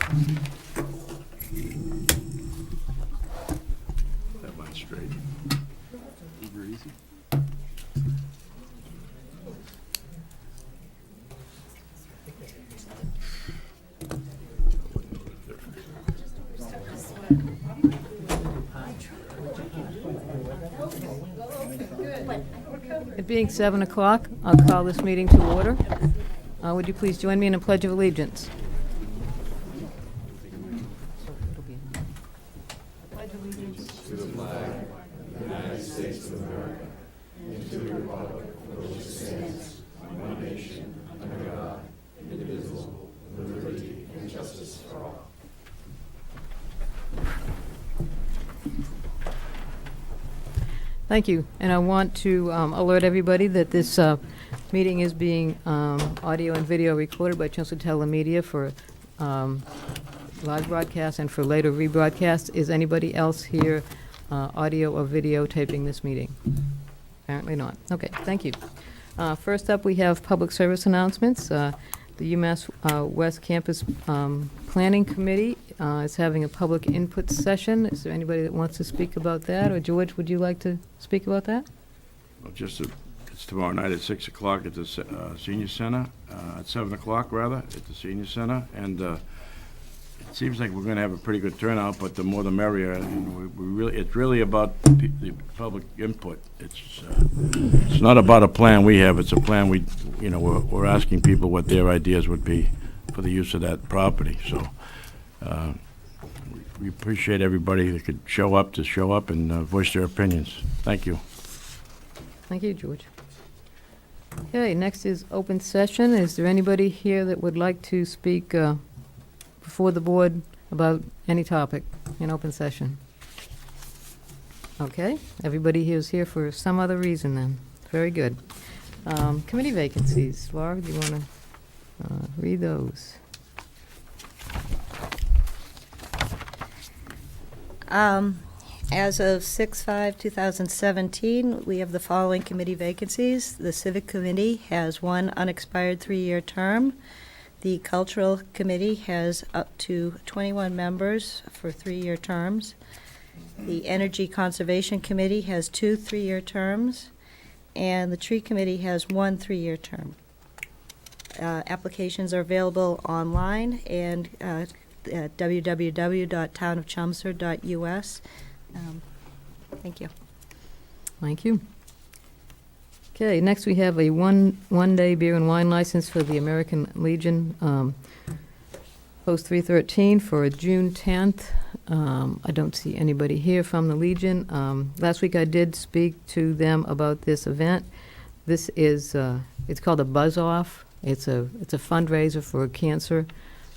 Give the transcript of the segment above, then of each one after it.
That went straight. Super easy. It being 7 o'clock, I'll call this meeting to order. Would you please join me in a pledge of allegiance? Thank you. And I want to alert everybody that this meeting is being audio and video recorded by Chelmsford Telemedia for live broadcast and for later rebroadcast. Is anybody else here audio or videotaping this meeting? Apparently not. Okay, thank you. First up, we have public service announcements. The UMass West Campus Planning Committee is having a public input session. Is there anybody that wants to speak about that? Or George, would you like to speak about that? Well, it's tomorrow night at 6 o'clock at the senior center, at 7 o'clock rather, at the senior center. And it seems like we're going to have a pretty good turnout, but the more the merrier. And it's really about the public input. It's not about a plan we have. It's a plan we're asking people what their ideas would be for the use of that property. So we appreciate everybody that could show up and voice their opinions. Thank you. Thank you, George. Okay, next is open session. Is there anybody here that would like to speak before the board about any topic in open session? Okay, everybody here is here for some other reason then. Very good. Committee vacancies. Laura, do you want to read those? As of 6/5/2017, we have the following committee vacancies. The Civic Committee has one unexpired 3-year term. The Cultural Committee has up to 21 members for 3-year terms. The Energy Conservation Committee has 2 3-year terms. And the Tree Committee has 1 3-year term. Applications are available online and at www.townofchelmsford.us. Thank you. Thank you. Okay, next we have a one-day beer and wine license for the American Legion, Post 313 for June 10th. I don't see anybody here from the Legion. Last week I did speak to them about this event. This is, it's called a Buzz Off. It's a fundraiser for cancer,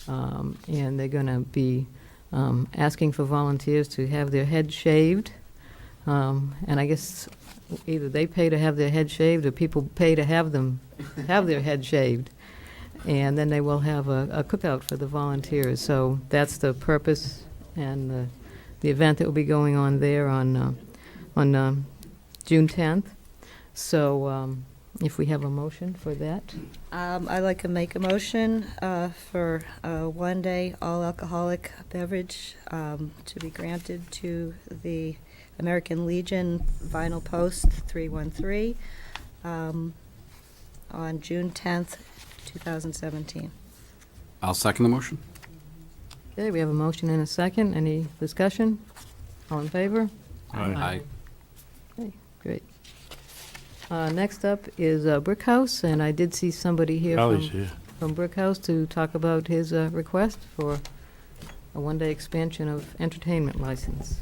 and they're going to be asking for volunteers to have their head shaved. And I guess either they pay to have their head shaved or people pay to have them have their head shaved. And then they will have a cookout for the volunteers. So that's the purpose and the event that will be going on there on June 10th. So if we have a motion for that. I'd like to make a motion for a one-day all-alcoholic beverage to be granted to the American Legion Vinyl Post 313 on June 10th, 2017. I'll second the motion. Okay, we have a motion and a second. Any discussion? All in favor? Aye. Okay, great. Next up is Brick House, and I did see somebody here Charlie's here. from Brick House to talk about his request for a one-day expansion of entertainment license.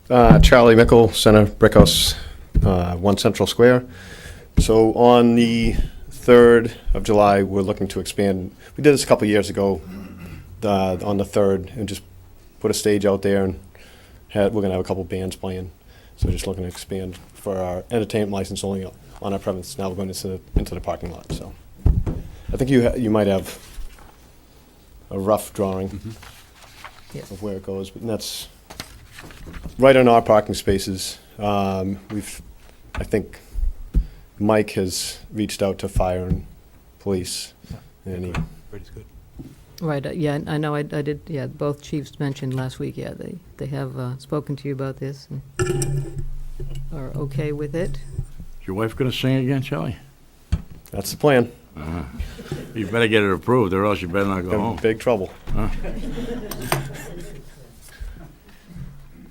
Charlie Mickle, Center, Brickhouse, 1 Central Square. So on the 3rd of July, we're looking to expand. We did this a couple years ago on the 3rd and just put a stage out there, and we're going to have a couple bands playing. So just looking to expand for our entertainment license only on our premises. Now we're going into the parking lot. So I think you might have a rough drawing Yes. of where it goes, but that's right on our parking spaces. I think Mike has reached out to fire and police, and he Brady's good. Right, yeah, I know, I did, yeah, both chiefs mentioned last week, yeah, they have spoken to you about this and are okay with it. Is your wife gonna sing again, Shelley? That's the plan. You better get it approved, or else you better not go In home. big trouble.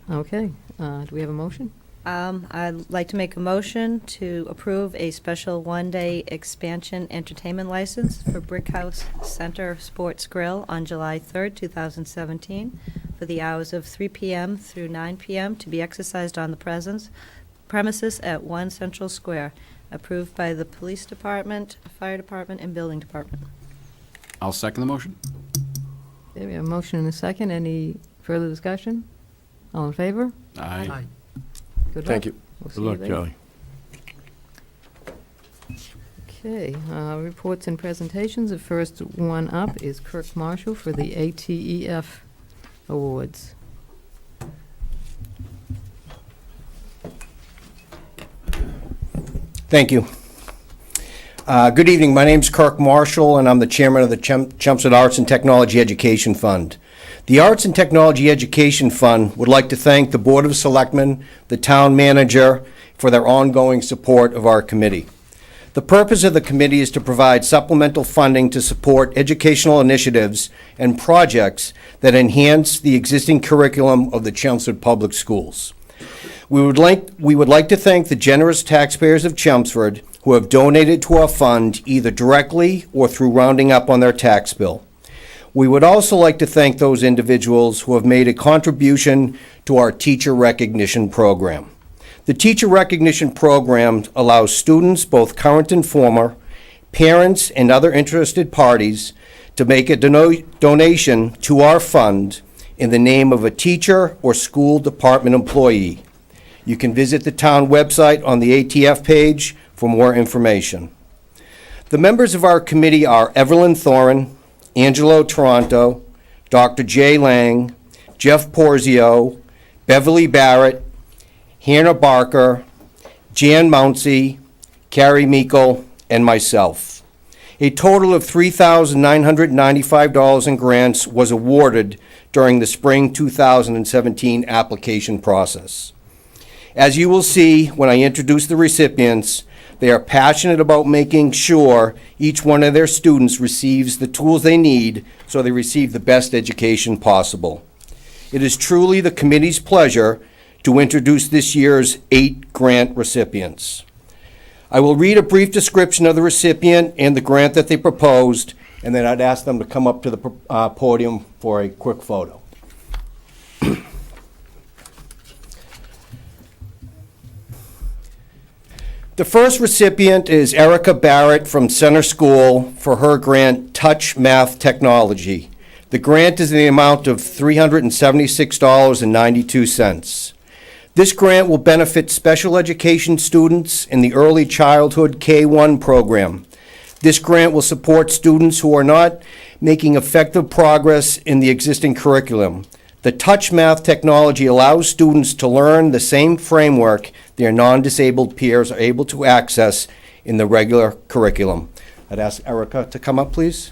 Okay, do we have a motion? I'd like to make a motion to approve a special one-day expansion entertainment license for Brick House Center Sports Grill on July 3rd, 2017, for the hours of 3 p.m. through 9 p.m. to be exercised on the premises at 1 Central Square, approved by the Police Department, Fire Department, and Building Department. I'll second the motion. Okay, we have a motion and a second. Any further discussion? All in favor? Aye. Good luck. Thank you. We'll see Good you luck, there. Charlie. Okay, reports and presentations. The first one up is Kirk Marshall for the ATEF Awards. Thank you. Good evening. My name's Kirk Marshall, and I'm the chairman of the Chelmsford Arts and Technology Education Fund. The Arts and Technology Education Fund would like to thank the Board of Selectmen, the town manager, for their ongoing support of our committee. The purpose of the committee is to provide supplemental funding to support educational initiatives and projects that enhance the existing curriculum of the Chelmsford Public Schools. We would like to thank the generous taxpayers of Chelmsford who have donated to our fund either directly or through rounding up on their tax bill. We would also like to thank those individuals who have made a contribution to our teacher recognition program. The teacher recognition program allows students, both current and former, parents, and other interested parties to make a donation to our fund in the name of a teacher or school department employee. You can visit the town website on the ATF page for more information. The members of our committee are Evelyn Thorin, Angelo Toronto, Dr. Jay Lang, Jeff Porzio, Beverly Barrett, Hannah Barker, Jan Mounsey, Carrie Meikle, and myself. A total of $3,995 in grants was awarded during the spring 2017 application process. As you will see when I introduce the recipients, they are passionate about making sure each one of their students receives the tools they need so they receive the best education possible. It is truly the committee's pleasure to introduce this year's 8 grant recipients. I will read a brief description of the recipient and the grant that they proposed, and then I'd ask them to come up to the podium for a quick photo. The first recipient is Erica Barrett from Center School for her grant Touch Math Technology. The grant is in the amount of $376.92. This grant will benefit special education students in the early childhood K-1 program. This grant will support students who are not making effective progress in the existing curriculum. The Touch Math technology allows students to learn the same framework their non-disabled peers are able to access in the regular curriculum. I'd ask Erica to come up, please.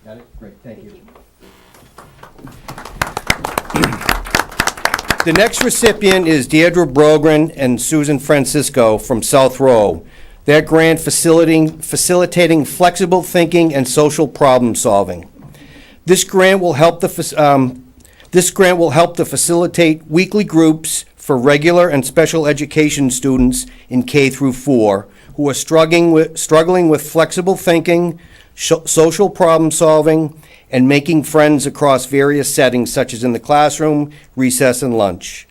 Got it? Great, thank you. The next recipient is Deirdre Brogren and Susan Francisco from South Row. Their grant facilitating flexible thinking and social problem solving. This grant will help to facilitate weekly groups for regular and special education students in K through 4 who are struggling with flexible thinking, social problem solving, and making friends across various settings such as in the classroom, recess, and lunch.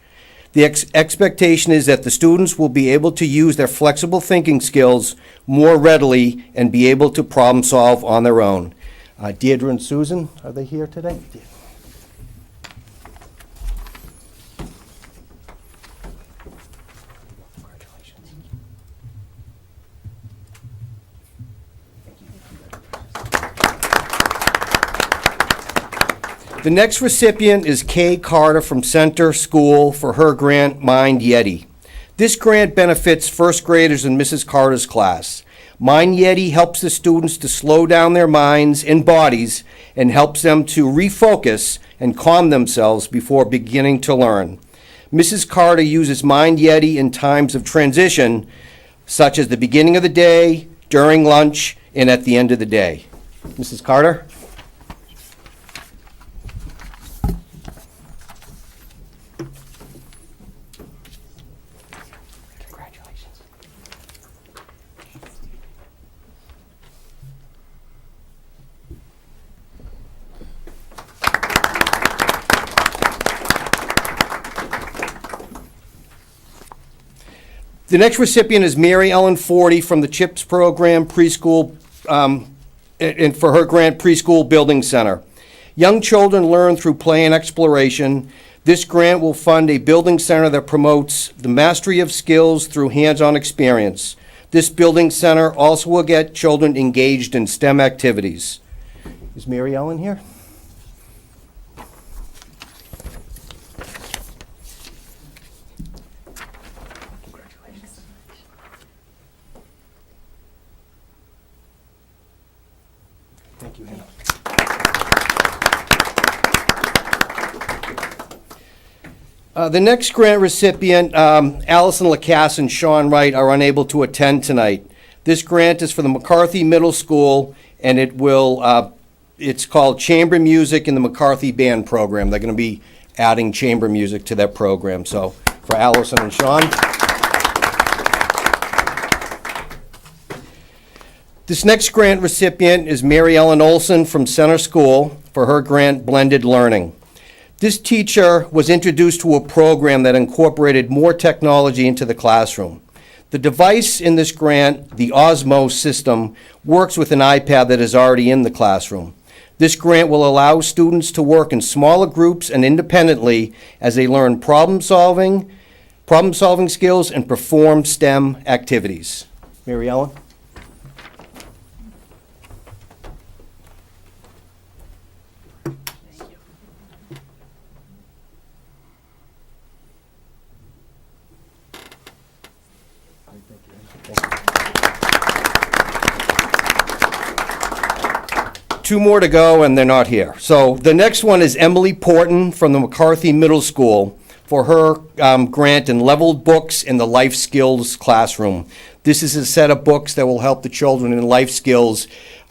The expectation is that the students will be able to use their flexible thinking skills more readily and be able to problem solve on their own. Deirdre and Susan, are they here today? The next recipient is Kay Carter from Center School for her grant Mind Yeti. This grant benefits first graders in Mrs. Carter's class. Mind Yeti helps the students to slow down their minds and bodies and helps them to refocus and calm themselves before beginning to learn. Mrs. Carter uses Mind Yeti in times of transition, such as the beginning of the day, during lunch, and at the end of the day. Mrs. Carter? Congratulations. The next recipient is Mary Ellen Forty from the CHIPS program preschool, and for her grant Preschool Building Center. Young children learn through play and exploration. This grant will fund a building center that promotes the mastery of skills through hands-on experience. This building center also will get children engaged in STEM activities. Is Mary Ellen here? Thank you, Hannah. The next grant recipient, Allison Lacasse and Sean Wright, are unable to attend tonight. This grant is for the McCarthy Middle School, and it's called Chamber Music in the McCarthy Band Program. They're going to be adding chamber music to that program. So for Allison and Sean. This next grant recipient is Mary Ellen Olson from Center School for her grant Blended Learning. This teacher was introduced to a program that incorporated more technology into the classroom. The device in this grant, the Osmo system, works with an iPad that is already in the classroom. This grant will allow students to work in smaller groups and independently as they learn problem-solving skills and perform STEM activities. Mary Ellen? Two more to go, and they're not here. So the next one is Emily Porton from the McCarthy Middle School for her grant in leveled books in the life skills classroom. This is a set of books that will help the children in life skills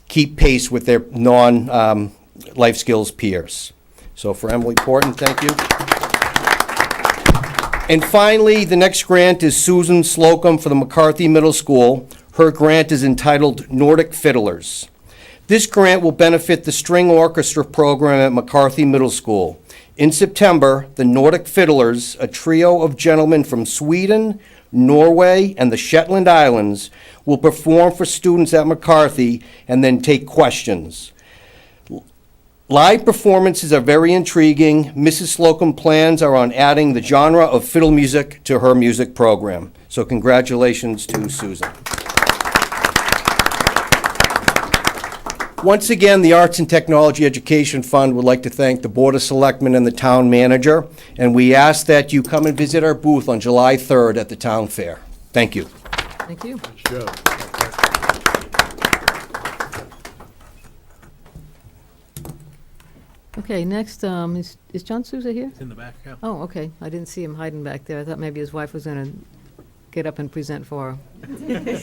keep pace with their non-life skills peers. So for Emily Porton, thank you. And finally, the next grant is Susan Slocum for the McCarthy Middle School. Her grant is entitled Nordic Fiddlers. This grant will benefit the string orchestra program at McCarthy Middle School. In September, the Nordic Fiddlers, a trio of gentlemen from Sweden, Norway, and the Shetland Islands, will perform for students at McCarthy and then take questions. Live performances are very intriguing. Mrs. Slocum plans are on adding the genre of fiddle music to her music program. So congratulations to Susan. Once again, the Arts and Technology Education Fund would like to thank the Board of Selectmen and the town manager, and we ask that you come and visit our booth on July 3rd at the town fair. Thank you. Thank you. Sure. Okay, next, is John Souza here? In the back, yeah. Oh, okay. I didn't see him hiding back there. I thought maybe his wife was going to get up and present for him.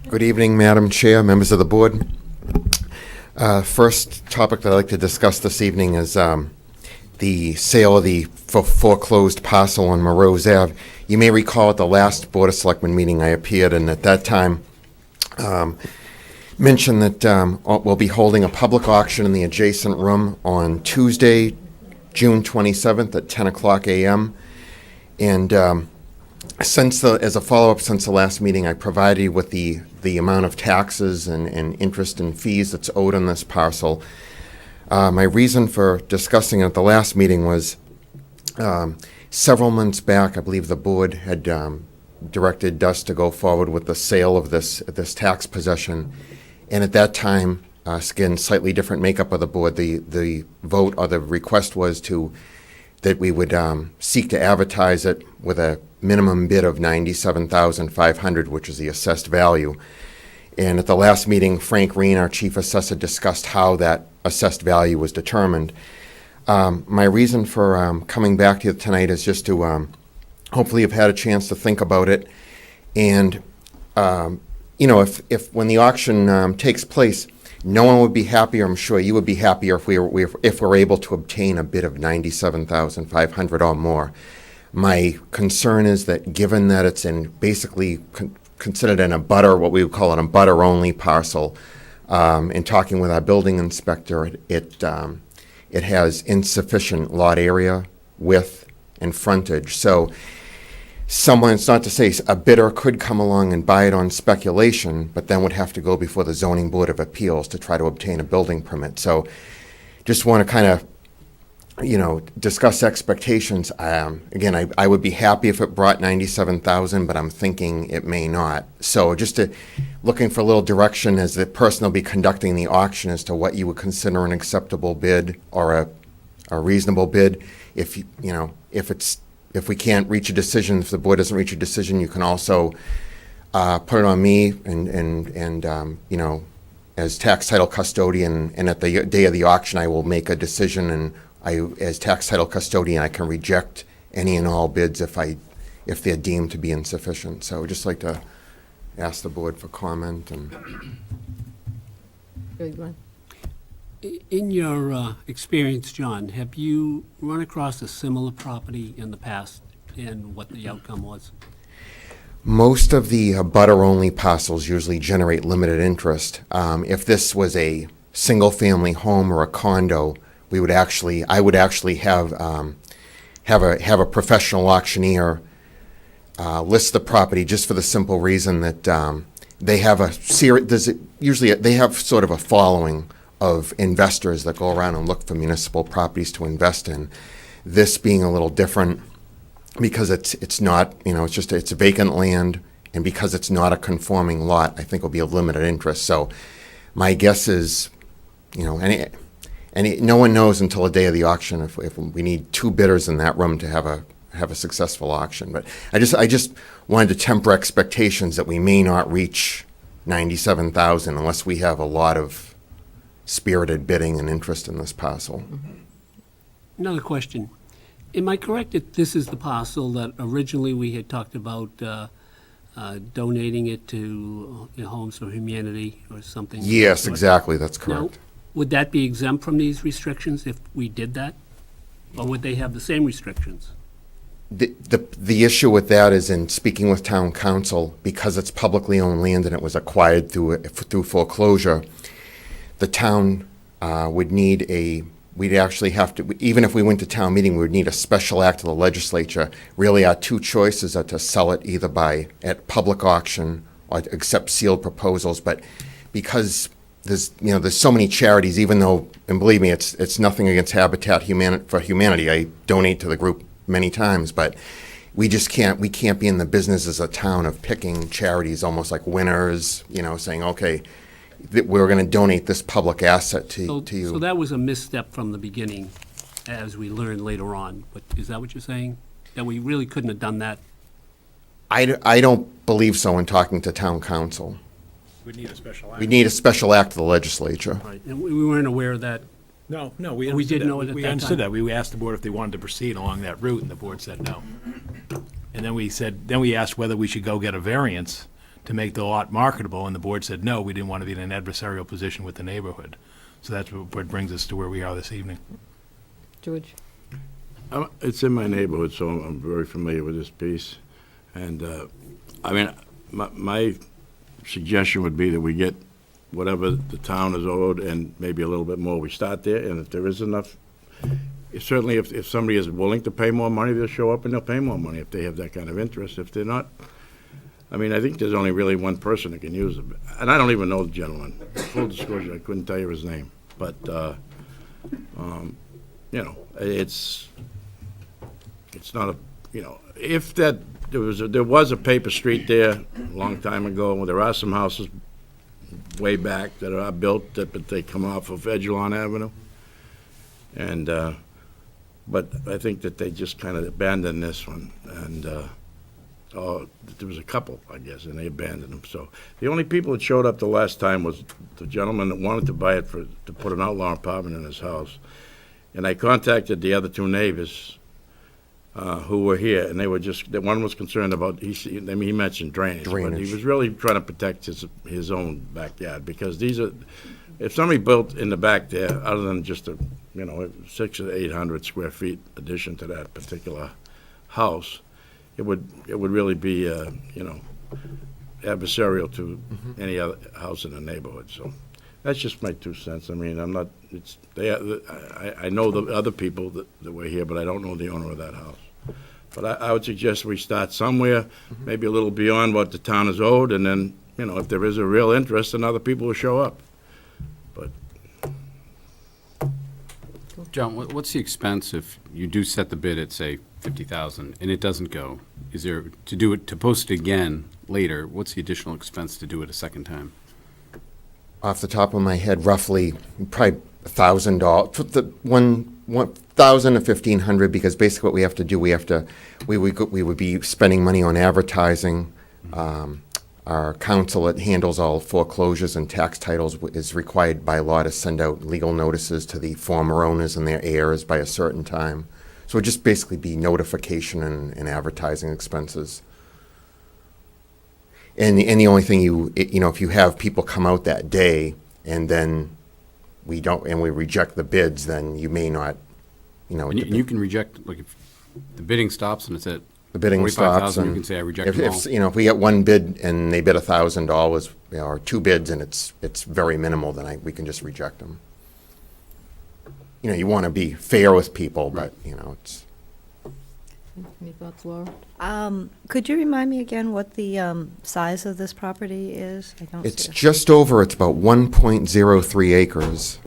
Good evening, Madam Chair, members of the board. First topic that I'd like to discuss this evening is the sale of the foreclosed parcel on Morose Ave. You may recall at the last Board of Selectmen meeting I appeared, and at that time mentioned that we'll be holding a public auction in the adjacent room on Tuesday, June 27th at 10 o'clock a.m. And as a follow-up since the last meeting, I provided you with the amount of taxes and interest and fees that's owed on this parcel. My reason for discussing it at the last meeting was several months back, I believe the board had directed us to go forward with the sale of this tax possession. And at that time, again, slightly different makeup of the board. The vote or the request was that we would seek to advertise it with a minimum bid of $97,500, which is the assessed value. And at the last meeting, Frank Reen, our chief assessor, discussed how that assessed value was determined. My reason for coming back to you tonight is just to hopefully have had a chance to think about it. And, if when the auction takes place, no one would be happier. I'm sure you would be happier if we're able to obtain a bid of $97,500 or more. My concern is that given that it's in basically considered in a butter, what we would call it a butter-only parcel, in talking with our building inspector, it has insufficient lot area, width, and frontage. So someone, it's not to say a bidder could come along and buy it on speculation, but then would have to go before the zoning board of appeals to try to obtain a building permit. So just want to kind of, discuss expectations. Again, I would be happy if it brought 97,000, but I'm thinking it may not. So just looking for a little direction as the person will be conducting the auction as to what you would consider an acceptable bid or a reasonable bid. If if we can't reach a decision, if the board doesn't reach a decision, you can also put it on me and as tax title custodian, and at the day of the auction, I will make a decision, and as tax title custodian, I can reject any and all bids if they're deemed to be insufficient. So I'd just like to ask the board for comment. And Billy Glenn? In your experience, John, have you run across a similar property in the past and what the outcome was? Most of the butter-only parcels usually generate limited interest. If this was a single-family home or a condo, I would actually have a professional auctioneer list the property, just for the simple reason that they have they have sort of a following of investors that go around and look for municipal properties to invest in. This being a little different because it's not, it's vacant land, and because it's not a conforming lot, I think it'll be of limited interest. So my guess is, no one knows until the day of the auction if we need two bidders in that room to have a successful auction. But I just wanted to temper expectations that we may not reach 97,000 unless we have a lot of spirited bidding and interest in this parcel. Another question. Am I correct that this is the parcel that originally we had talked about donating it to Homes for Humanity or something? Yes, exactly, that's Now, correct. would that be exempt from these restrictions if we did that? Or would they have the same restrictions? The issue with that is, in speaking with town council, because it's publicly owned land and it was acquired through foreclosure, the town would need we'd actually have to, even if we went to town meeting, we would need a special act of the legislature. Really, our two choices are to sell it either at public auction or accept sealed proposals. But because there's so many charities, even though, and believe me, it's nothing against Habitat for Humanity. I donate to the group many times, but we can't be in the business as a town of picking charities almost like winners, saying, okay, that we're going to donate this public asset to you. So that was a misstep from the beginning, as we learned later on. But is that what you're saying? That we really couldn't have done that? I don't believe so in talking to town council. We'd need a special act. We need a special act of the legislature. Right. And we weren't aware of that. No, We understood didn't that. know it at We that understood time. that. We asked the board if they wanted to proceed along that route, and the board said no. And then we asked whether we should go get a variance to make the lot marketable, and the board said no, we didn't want to be in an adversarial position with the neighborhood. So that's what brings us to where we are this evening. George? It's in my neighborhood, so I'm very familiar with this piece. And, my suggestion would be that we get whatever the town is owed and maybe a little bit more. We start there, and if there is enough, certainly if somebody is willing to pay more money, they'll show up and they'll pay more money if they have that kind of interest. If they're not, I think there's only really one person that can use it. And I don't even know the gentleman. Full disclosure, I couldn't tell you his name. But, it's not a, if there was a paper street there a long time ago, there are some houses way back that are built, but they come off of Edgelon Avenue. And, but I think that they just kind of abandoned this one, and, there was a couple, I guess, and they abandoned them. So the only people that showed up the last time was the gentleman that wanted to buy it to put an outlaw apartment in his house. And I contacted the other two neighbors who were here, and they were just, the one was concerned about, he mentioned drainage. But Drainage. he was really trying to protect his own backyard, because these are, if somebody built in the back there, other than just a, 600 or 800 square feet addition to that particular house, it would really be, adversarial to any other house in the neighborhood. So that's just my 2 cents. I mean, I'm not, I know the other people that were here, but I don't know the owner of that house. But I would suggest we start somewhere, maybe a little beyond what the town is owed, and then, if there is a real interest, then other people will show up. But John, what's the expense if you do set the bid at, say, 50,000 and it doesn't go? Is there, to post it again later, what's the additional expense to do it a second time? Off the top of my head, roughly, probably $1,000, the 1,000 to 1,500, because basically what we have to do, we would be spending money on advertising. Our counsel that handles all foreclosures and tax titles is required by law to send out legal notices to the former owners and their heirs by a certain time. So it'd just basically be notification and advertising expenses. And the only thing if you have people come out that day and then we reject the bids, then you may not, And you can reject, like, if the bidding stops and it's at the bidding stops, 45,000, and you can say, I reject them all. if we get one bid and they bid $1,000, or two bids and it's very minimal, then we can just reject them. You want to be fair with people, but it's. Any thoughts, Laura? Could you remind me again what the size of this property is? I don't It's see it. just over. It's about 1.03 acres.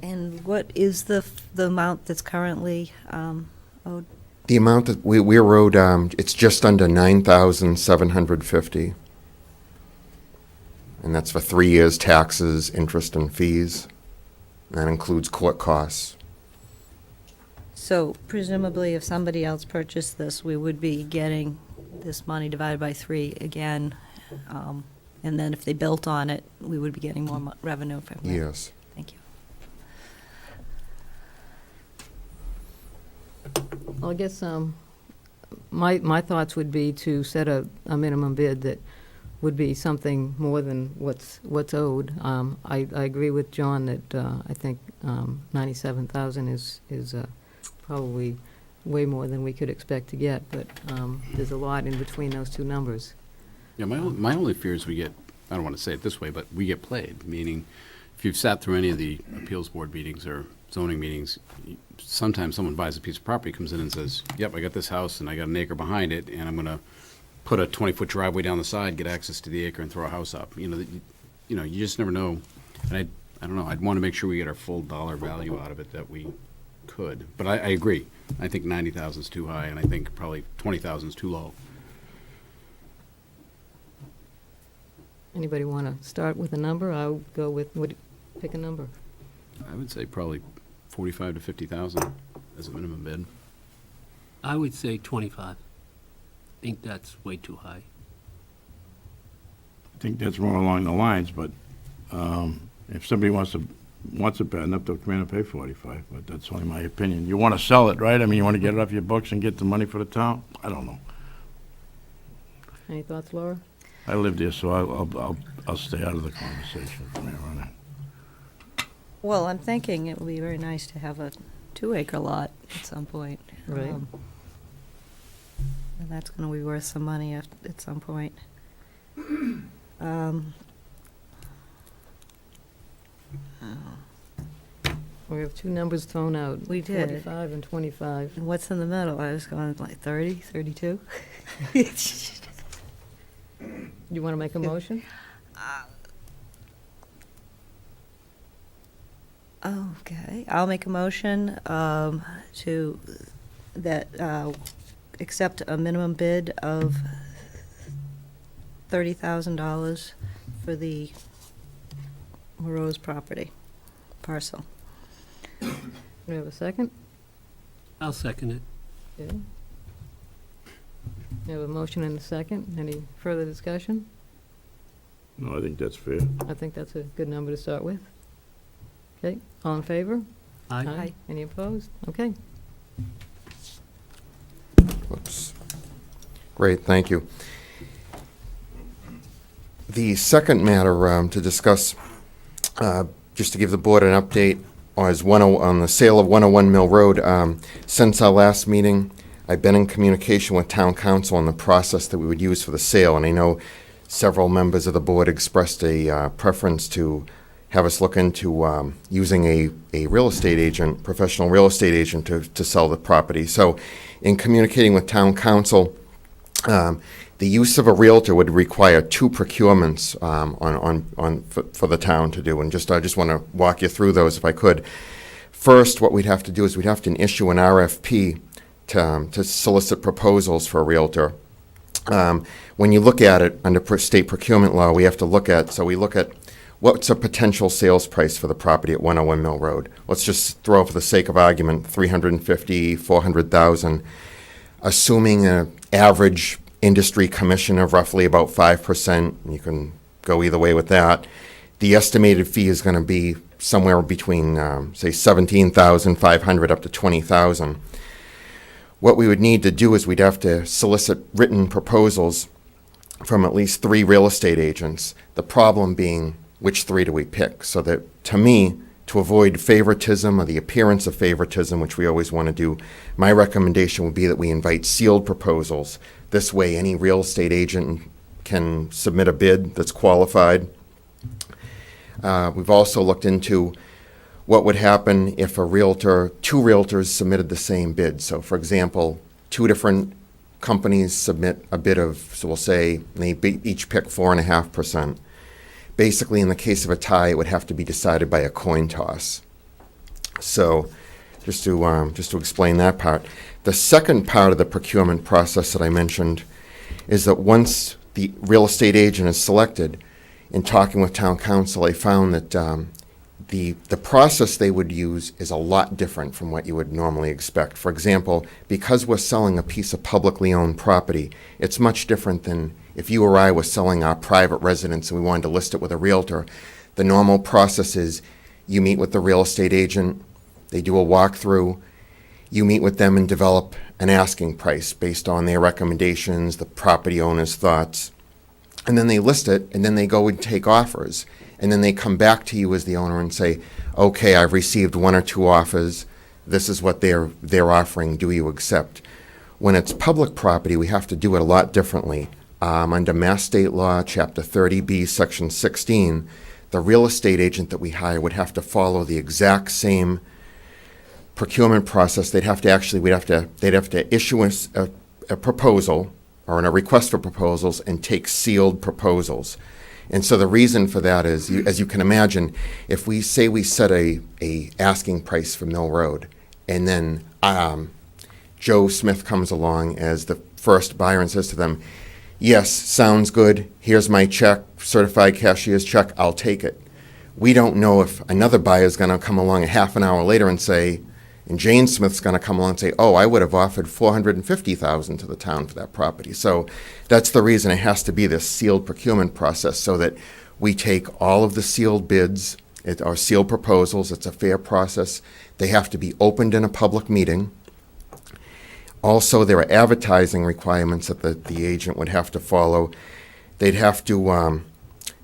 And what is the amount that's currently owed? The amount that we're owed, it's just under $9,750, and that's for 3 years, taxes, interest, and fees. That includes court costs. So presumably, if somebody else purchased this, we would be getting this money divided by 3 again. And then if they built on it, we would be getting more revenue from that. Yes. Thank you. Well, I guess my thoughts would be to set a minimum bid that would be something more than what's owed. I agree with John that I think 97,000 is probably way more than we could expect to get, but there's a lot in between those two numbers. Yeah, my only fear is we get, I don't want to say it this way, but we get played, meaning if you've sat through any of the appeals board meetings or zoning meetings, sometimes someone buys a piece of property, comes in and says, yep, I got this house and I got an acre behind it, and I'm going to put a 20-foot driveway down the side, get access to the acre, and throw a house up. You just never know. And I don't know, I'd want to make sure we get our full dollar value out of it that we could. But I agree. I think 90,000 is too high, and I think probably 20,000 is too low. Anybody want to start with a number? I'll go with, pick a number. I would say probably 45 to 50,000 as a minimum bid. I would say 25. I think that's way too high. I think that's more along the lines, but if somebody wants it bad enough, they'll come in and pay 45, but that's only my opinion. You want to sell it, right? I mean, you want to get it off your books and get the money for the town? I don't know. Any thoughts, Laura? I live there, so I'll stay out of the conversation from here on in. Well, I'm thinking it would be very nice to have a 2-acre lot at some point. Right. And that's going to be worth some money at some point. We have two numbers thrown out. We did. 45 and 25. And what's in the middle? I was going like 30, 32? You want to make a motion? Okay, I'll make a motion to accept a minimum bid of $30,000 for the Rose property parcel. Do we have a second? I'll second it. Okay. We have a motion and a second. Any further discussion? No, I think that's fair. I think that's a good number to start with. Okay, all in favor? Aye. Any opposed? Okay. Whoops. Great, thank you. The second matter to discuss, just to give the board an update, on the sale of 101 Mill Road. Since our last meeting, I've been in communication with town council on the process that we would use for the sale, and I know several members of the board expressed a preference to have us look into using a real estate agent, professional real estate agent, to sell the property. So in communicating with town council, the use of a realtor would require 2 procurements for the town to do, and I just want to walk you through those if I could. First, what we'd have to do is we'd have to issue an RFP to solicit proposals for a realtor. When you look at it under state procurement law, we look at what's a potential sales price for the property at 101 Mill Road. Let's just throw, for the sake of argument, $350,000, $400,000, assuming an average industry commission of roughly about 5%. You can go either way with that. The estimated fee is going to be somewhere between, say, $17,500 up to $20,000. What we would need to do is we'd have to solicit written proposals from at least 3 real estate agents. The problem being, which 3 do we pick? So that, to me, to avoid favoritism or the appearance of favoritism, which we always want to do, my recommendation would be that we invite sealed proposals. This way, any real estate agent can submit a bid that's qualified. We've also looked into what would happen if 2 realtors submitted the same bid. So, for example, 2 different companies submit a bid of, so we'll say they each pick 4.5%. Basically, in the case of a tie, it would have to be decided by a coin toss. So, just to explain that part. The second part of the procurement process that I mentioned is that once the real estate agent is selected, in talking with town council, I found that the process they would use is a lot different from what you would normally expect. For example, because we're selling a piece of publicly owned property, it's much different than if you or I were selling our private residence and we wanted to list it with a realtor. The normal process is you meet with the real estate agent, they do a walkthrough, you meet with them and develop an asking price based on their recommendations, the property owner's thoughts, and then they list it, and then they go and take offers. And then they come back to you as the owner and say, okay, I've received 1 or 2 offers. This is what they're offering. Do you accept? When it's public property, we have to do it a lot differently. Under Mass State Law, Chapter 30B, Section 16, the real estate agent that we hire would have to follow the exact same procurement process. They'd have to issue a proposal or a request for proposals and take sealed proposals. And so the reason for that is, as you can imagine, if we say we set a asking price for Mill Road, and then Joe Smith comes along as the first buyer and says to them, yes, sounds good, here's my check, certified cashier's check, I'll take it. We don't know if another buyer is going to come along a half an hour later and say, and Jane Smith's going to come along and say, oh, I would have offered $450,000 to the town for that property. So that's the reason it has to be this sealed procurement process, so that we take all of the sealed bids, or sealed proposals. It's a fair process. They have to be opened in a public meeting. Also, there are advertising requirements that the agent would have to follow. They'd have to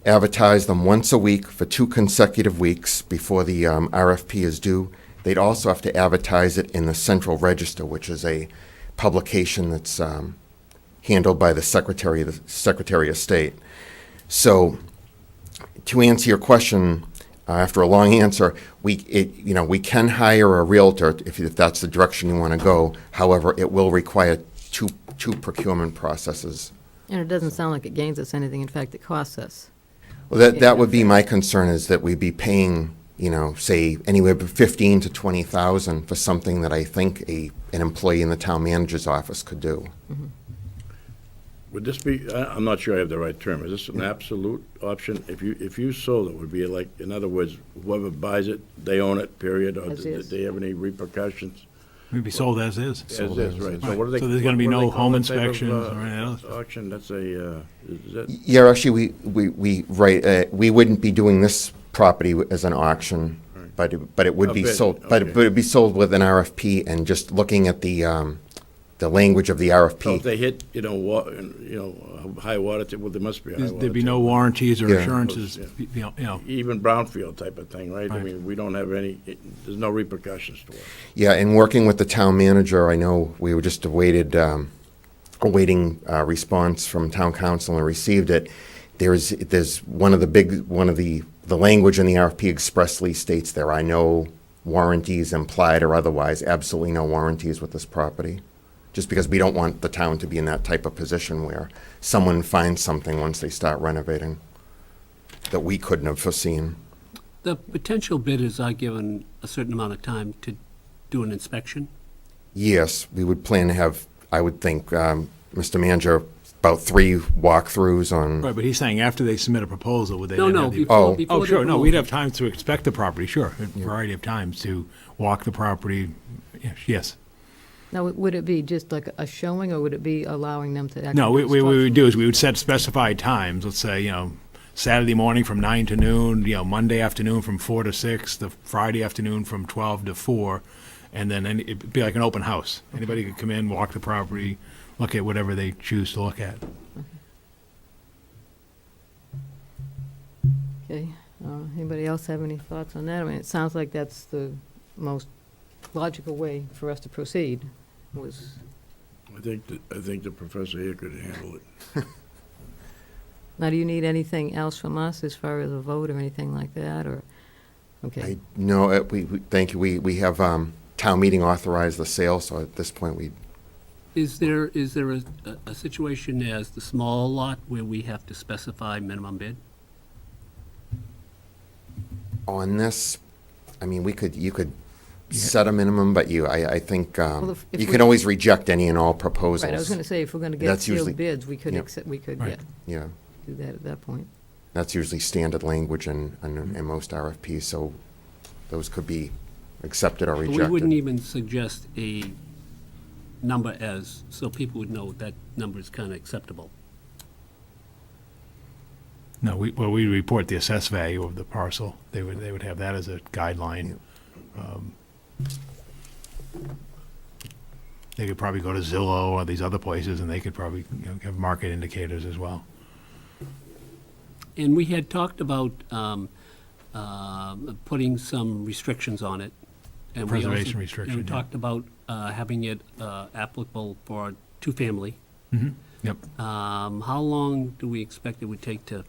advertise them once a week for 2 consecutive weeks before the RFP is due. They'd also have to advertise it in the Central Register, which is a publication that's handled by the Secretary of State. So, to answer your question, after a long answer, we can hire a realtor if that's the direction you want to go. However, it will require two procurement processes. And it doesn't sound like it gains us anything. In fact, it costs us. Well, that would be my concern, is that we'd be paying, say anywhere from $15,000 to $20,000 for something that I think an employee in the town manager's office could do. Mm-hmm. Would this be, I'm not sure I have the right term, is this an absolute option? If you sold it, would it be like, in other words, whoever buys it, they own it, period, or As do is. they have any repercussions? It'd be sold as is. As is, right. So what do they? So there's gonna be what do no they call home that type of, inspections or anything else? Auction, that's a, is that? Yeah, actually, we wouldn't be doing this property as an auction, but it would A be bid, sold, okay. but it would be sold with an RFP, and just looking at the language of the So if RFP. they hit, high water, well, there must be a high water. There'd be no table. warranties or Yeah. assurances, Yeah. you know. Even brownfield type of thing, right? I Right. mean, we don't have any, there's no repercussions to it. Yeah, in working with the town manager, I know we were just awaiting response from town council and received it. There's one of the language in the RFP expressly states there are no warranties implied or otherwise, absolutely no warranties with this property. Just because we don't want the town to be in that type of position where someone finds something once they start renovating that we couldn't have foreseen. The potential bidders are given a certain amount of time to do an inspection. Yes, we would plan to have, I would think, Mr. Manager, about 3 walkthroughs on. Right, but he's saying after they submit a proposal, would they No, then no, have the? before, Oh. before. Oh, the sure, no, approval. we'd have time to inspect the property, sure, a variety of times to walk the property, yes. Now, would it be just like a showing, or would it be allowing them to actually? No, do we would structural- do is we would set specified times, let's say, Saturday morning from 9 to noon, Monday afternoon from 4 to 6, the Friday afternoon from 12 to 4, and then it'd be like an open house. Anybody could come in, walk the property, look at whatever they choose to look at. Okay, anybody else have any thoughts on that? I mean, it sounds like that's the most logical way for us to proceed, was, I think the professor here could handle it. now, do you need anything else from us as far as a vote or anything like that, or? Okay, No, thank you, we have town meeting authorized the sale, so at this point, we, Is there a situation as the small lot where we have to specify minimum bid? on this, I mean, you could set a minimum, but I think if you we- can always reject any and all proposals. right, I was gonna say, if we're gonna get That's usually- sealed bids, we could Yep. accept, we could, Right. yeah, Yeah, do that at that point. that's usually standard language in most RFPs, so those could be accepted or But rejected. we wouldn't even suggest a number so people would know that number is kind of acceptable. No, we report the assessed value of the parcel. They would have that as a guideline. They could probably go to Zillow or these other places, and they could probably, have market indicators as well. And we had talked about putting some restrictions on it. And we also- Preservation restriction, And we yeah. talked about having it applicable for two-family. Yep. How long do we expect it would take to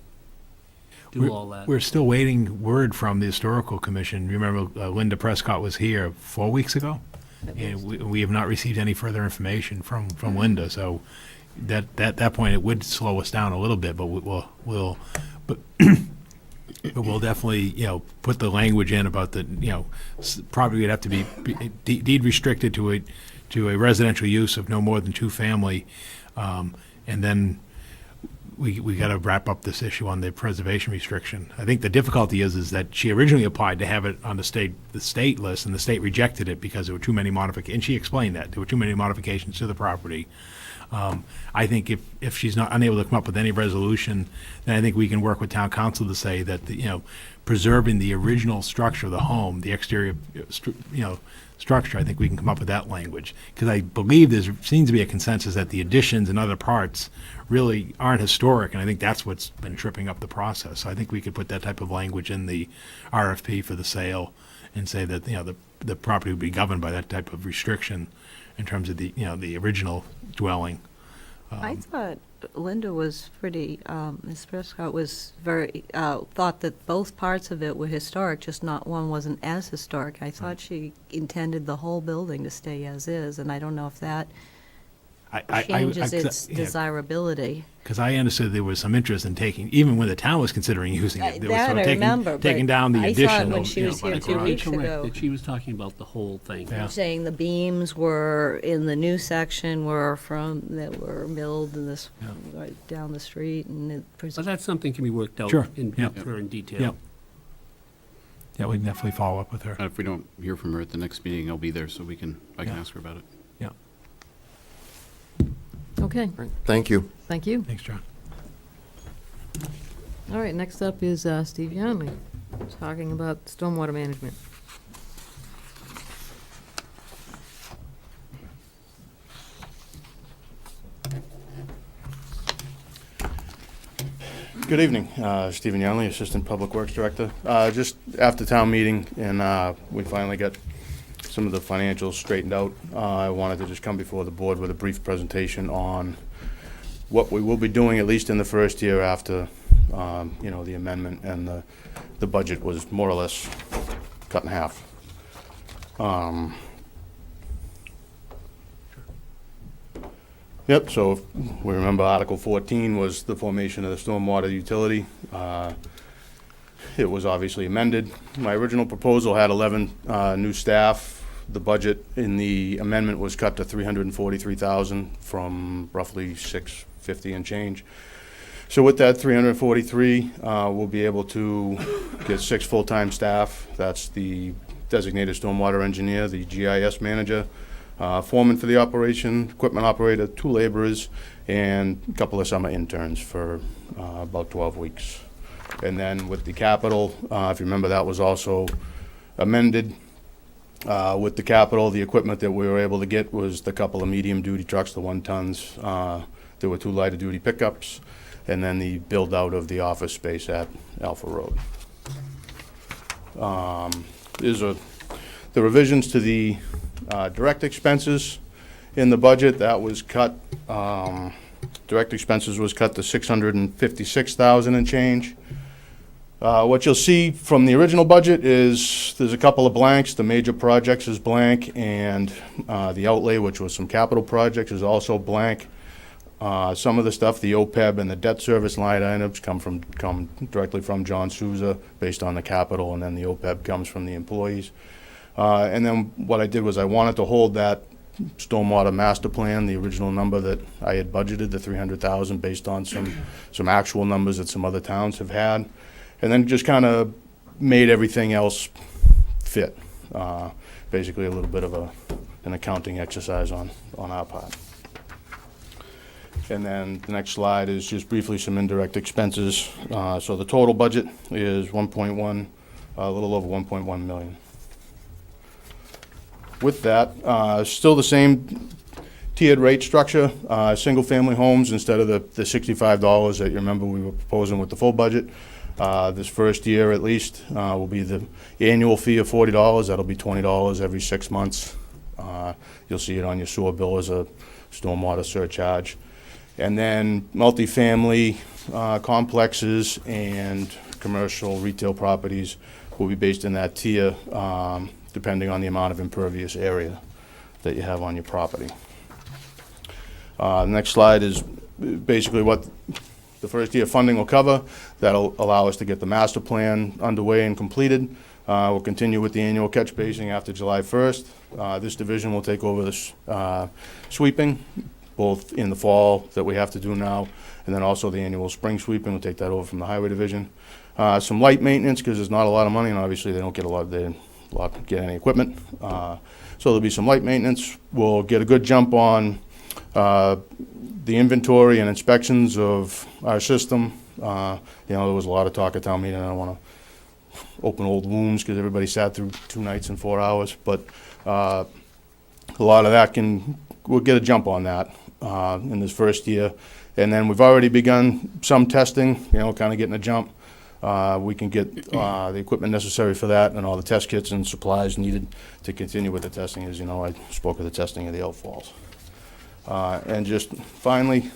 do all that? We're still waiting word from the Historical Commission. Remember, Linda Prescott was here 4 weeks ago? And we have not received any further information from Linda, so that point, it would slow us down a little bit, but we'll definitely, put the language in about the, probably would have to be deed restricted to a residential use of no more than 2-family, and then we got to wrap up this issue on the preservation restriction. I think the difficulty is that she originally applied to have it on the state list, and the state rejected it because there were too many modifications, and she explained that, there were too many modifications to the property. I think if she's not unable to come up with any resolution, then I think we can work with town council to say that, preserving the original structure of the home, the exterior, structure, I think we can come up with that language. Because I believe there seems to be a consensus that the additions and other parts really aren't historic, and I think that's what's been tripping up the process. So I think we could put that type of language in the RFP for the sale and say that, the property would be governed by that type of restriction in terms of the original dwelling. I thought Linda was pretty, Ms. Prescott was very, thought that both parts of it were historic, just not one wasn't as historic. I thought she intended the whole building to stay as is, and I don't know if that changes its desirability. Because I understood there was some interest in taking, even when the town was considering using it, there was That some I taking, remember, taking but down the I additional. thought when she was you know, here by the 2 garage. weeks Correct, ago. that she was talking about the whole thing. Yeah. Saying the beams were in the new section that were milled in this, Yeah. right down the street, and it. But that's something can be worked out Sure, in, yeah. further in detail. Yeah. Yeah, we can definitely follow up with her. And if we don't hear from her at the next meeting, I'll be there, so I can Yeah. ask her about it. Yeah, Okay, Thank you. thank you. thanks, John. All right, next up is Steve Yonley, talking about stormwater management. Good evening, Stephen Youngley, Assistant Public Works Director. Just after town meeting, and we finally got some of the financials straightened out, I wanted to just come before the board with a brief presentation on what we will be doing, at least in the first year after, you know, the amendment and the budget was more or less cut in half. Yep, so if we remember Article 14 was the formation of the stormwater utility. It was obviously amended. My original proposal had 11 new staff. The budget in the amendment was cut to 343,000 from roughly 650 and change. So with that 343, we'll be able to get 6 full-time staff. That's the designated stormwater engineer, the GIS manager, foreman for the operation, equipment operator, 2 laborers, and a couple of summer interns for about 12 weeks. And then with the capital, if you remember, that was also amended. With the capital, the equipment that we were able to get was the couple of medium-duty trucks, the 1-tons. There were 2 lighter-duty pickups, and then the build-out of the office space at Alpha Road. The revisions to the direct expenses in the budget, that was cut, direct expenses was cut to 656,000 and change. What you'll see from the original budget is there's a couple of blanks. The major projects is blank, and the outlay, which was some capital projects, is also blank. Some of the stuff, the OPEB and the debt service line items come directly from John Souza based on the capital, and then the OPEB comes from the employees. And then what I did was I wanted to hold that stormwater master plan, the original number that I had budgeted, the 300,000, based on some actual numbers that some other towns have had, and then just kind of made everything else fit. Basically a little bit of an accounting exercise on our part. And then the next slide is just briefly some indirect expenses. So the total budget is 1.1, a little over 1.1 million. With that, still the same tiered rate structure, single-family homes instead of the $65 that you remember we were proposing with the full budget. This first year at least will be the annual fee of $40. That'll be $20 every 6 months. You'll see it on your sewer bill as a stormwater surcharge. And then multifamily complexes and commercial retail properties will be based in that tier, depending on the amount of impervious area that you have on your property. Next slide is basically what the first year funding will cover. That'll allow us to get the master plan underway and completed. We'll continue with the annual catch basing after July 1st. This division will take over the sweeping, both in the fall that we have to do now, and then also the annual spring sweeping. We'll take that over from the highway division. Some light maintenance, because there's not a lot of money, and obviously they don't get get any equipment. So there'll be some light maintenance. We'll get a good jump on the inventory and inspections of our system. There was a lot of talk at town meeting. I don't want to open old wounds because everybody sat through 2 nights and 4 hours, but a lot of that we'll get a jump on that in this first year. And then we've already begun some testing, kind of getting a jump. We can get the equipment necessary for that and all the test kits and supplies needed to continue with the testing. As you know, I spoke of the testing of the outfalls. And just finally,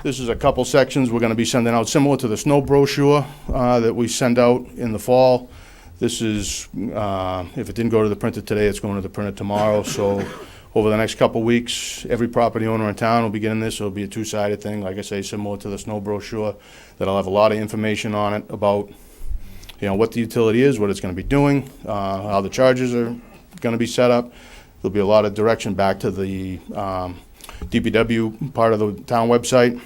this is a couple sections we're going to be sending out, similar to the snow brochure that we send out in the fall. This is, if it didn't go to the printer today, it's going to the printer tomorrow. So over the next couple weeks, every property owner in town will be getting this. It'll be a two-sided thing, like I say, similar to the snow brochure, that'll have a lot of information on it about, what the utility is, what it's gonna be doing, how the charges are gonna be set up. There'll be a lot of direction back to the DPW part of the town website,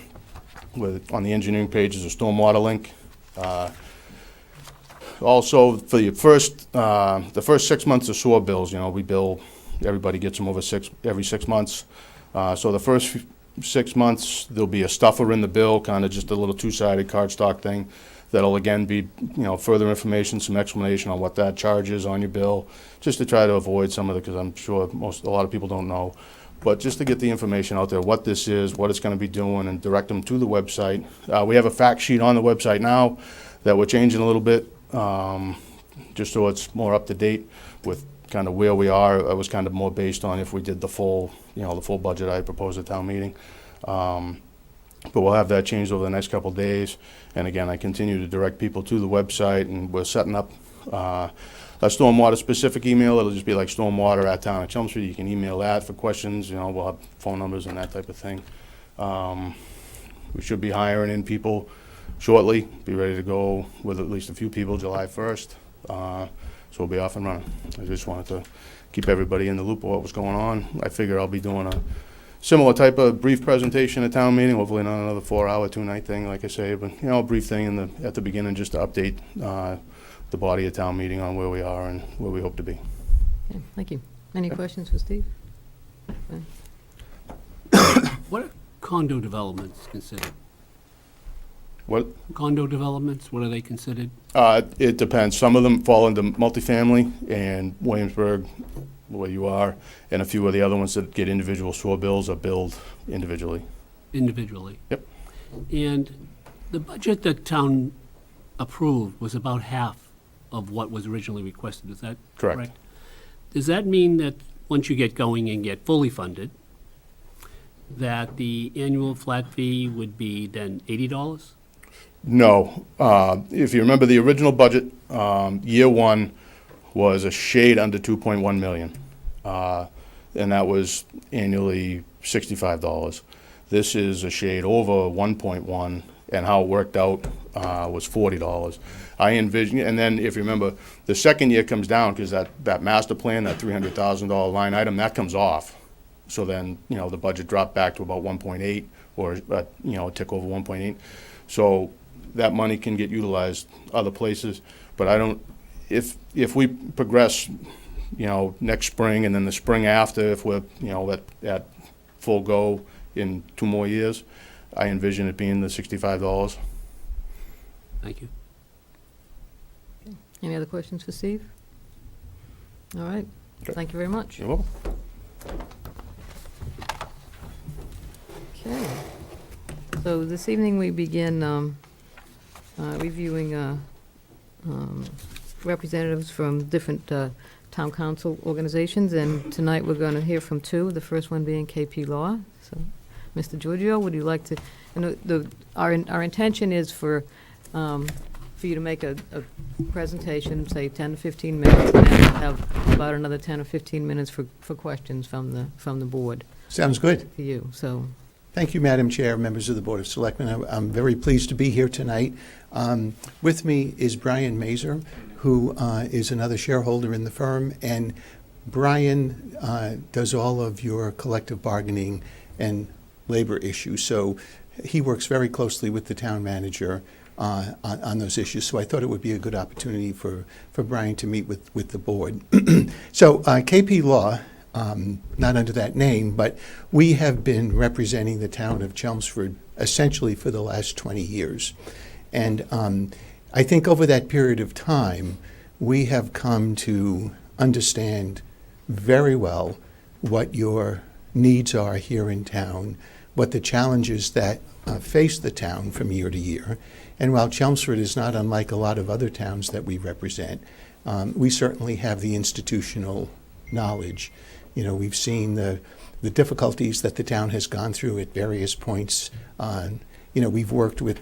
on the engineering page is a stormwater link. Also, for the first 6 months of sewer bills, we bill, everybody gets them every 6 months. So the first 6 months, there'll be a stuffer in the bill, kind of just a little two-sided cardstock thing. That'll again be, further information, some explanation on what that charge is on your bill, just to try to avoid some of the, because I'm sure a lot of people don't know. But just to get the information out there, what this is, what it's gonna be doing, and direct them to the website. We have a fact sheet on the website now that we're changing a little bit, just so it's more up to date with kind of where we are. It was kind of more based on if we did the full budget I proposed at town meeting. But we'll have that changed over the next couple of days. And again, I continue to direct people to the website, and we're setting up a stormwater-specific email. It'll just be like stormwater at town of Chelmsford. You can email that for questions. We'll have phone numbers and that type of thing. We should be hiring in people shortly. Be ready to go with at least a few people July 1st. So we'll be off and running. I just wanted to keep everybody in the loop of what was going on. I figure I'll be doing a similar type of brief presentation at town meeting, hopefully not another 4-hour, 2-night thing, like I say, but, a brief thing at the beginning, just to update the body of town meeting on where we are and where we hope to be. Okay, thank you. Any questions for Steve? What are condo developments considered? What? Condo developments, what are they considered? It depends. Some of them fall into multifamily, and Williamsburg, where you are, and a few of the other ones that get individual sewer bills are billed individually. Individually? Yep. And the budget that town approved was about half of what was originally requested, is that correct? Correct. Does that mean that once you get going and get fully funded, that the annual flat fee would be then $80? No. If you remember the original budget, year one was a shade under 2.1 million. And that was annually $65. This is a shade over 1.1, and how it worked out was $40. I envision, and then if you remember, the second year comes down, because that master plan, that $300,000 line item, that comes off. So then, the budget dropped back to about 1.8, or, a tick over 1.8. So that money can get utilized other places, but I don't, if we progress, next spring and then the spring after, if we're, at full go in 2 more years, I envision it being the $65. Thank you. Any other questions for Steve? All right, Okay. thank you very much. You're welcome. Okay. So this evening, we begin reviewing representatives from different town council organizations, and tonight we're going to hear from 2, the first one being KP Law. So, Mr. Giorgio, would you like to, our intention is for you to make a presentation, say 10 to 15 minutes, and then we'll have about another 10 or 15 minutes for questions from the board Sounds good. for you, so. Thank you, Madam Chair, members of the Board of Selectmen. I'm very pleased to be here tonight. With me is Brian Mazur, who is another shareholder in the firm, and Brian does all of your collective bargaining and labor issues. So he works very closely with the town manager on those issues. So I thought it would be a good opportunity for Brian to meet with the board. So KP Law, not under that name, but we have been representing the town of Chelmsford essentially for the last 20 years. And I think over that period of time, we have come to understand very well what your needs are here in town, what the challenges that face the town from year to year. And while Chelmsford is not unlike a lot of other towns that we represent, we certainly have the institutional knowledge. We've seen the difficulties that the town has gone through at various points. We've worked with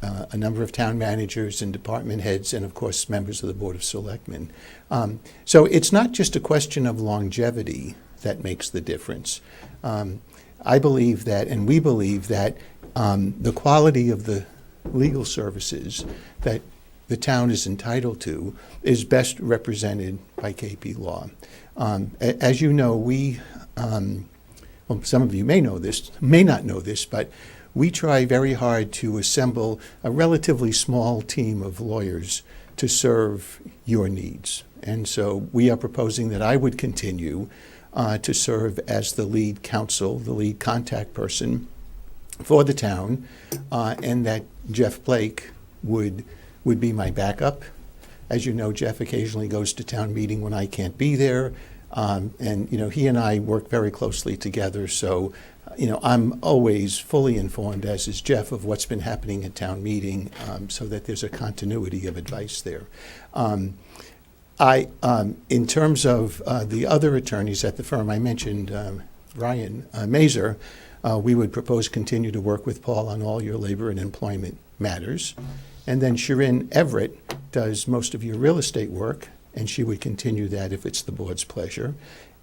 a number of town managers and department heads and, of course, members of the Board of Selectmen. So it's not just a question of longevity that makes the difference. I believe that, and we believe that the quality of the legal services that the town is entitled to is best represented by KP Law. As you know, well, some of you may know this, may not know this, but we try very hard to assemble a relatively small team of lawyers to serve your needs. And so we are proposing that I would continue to serve as the lead counsel, the lead contact person for the town, and that Jeff Blake would be my backup. As you know, Jeff occasionally goes to town meeting when I can't be there, and he and I work very closely together. So, I'm always fully informed, as is Jeff, of what's been happening at town meeting, so that there's a continuity of advice there. In terms of the other attorneys at the firm, I mentioned Ryan Mazer. We would propose continue to work with Paul on all your labor and employment matters. And then Shirin Everett does most of your real estate work, and she would continue that if it's the board's pleasure.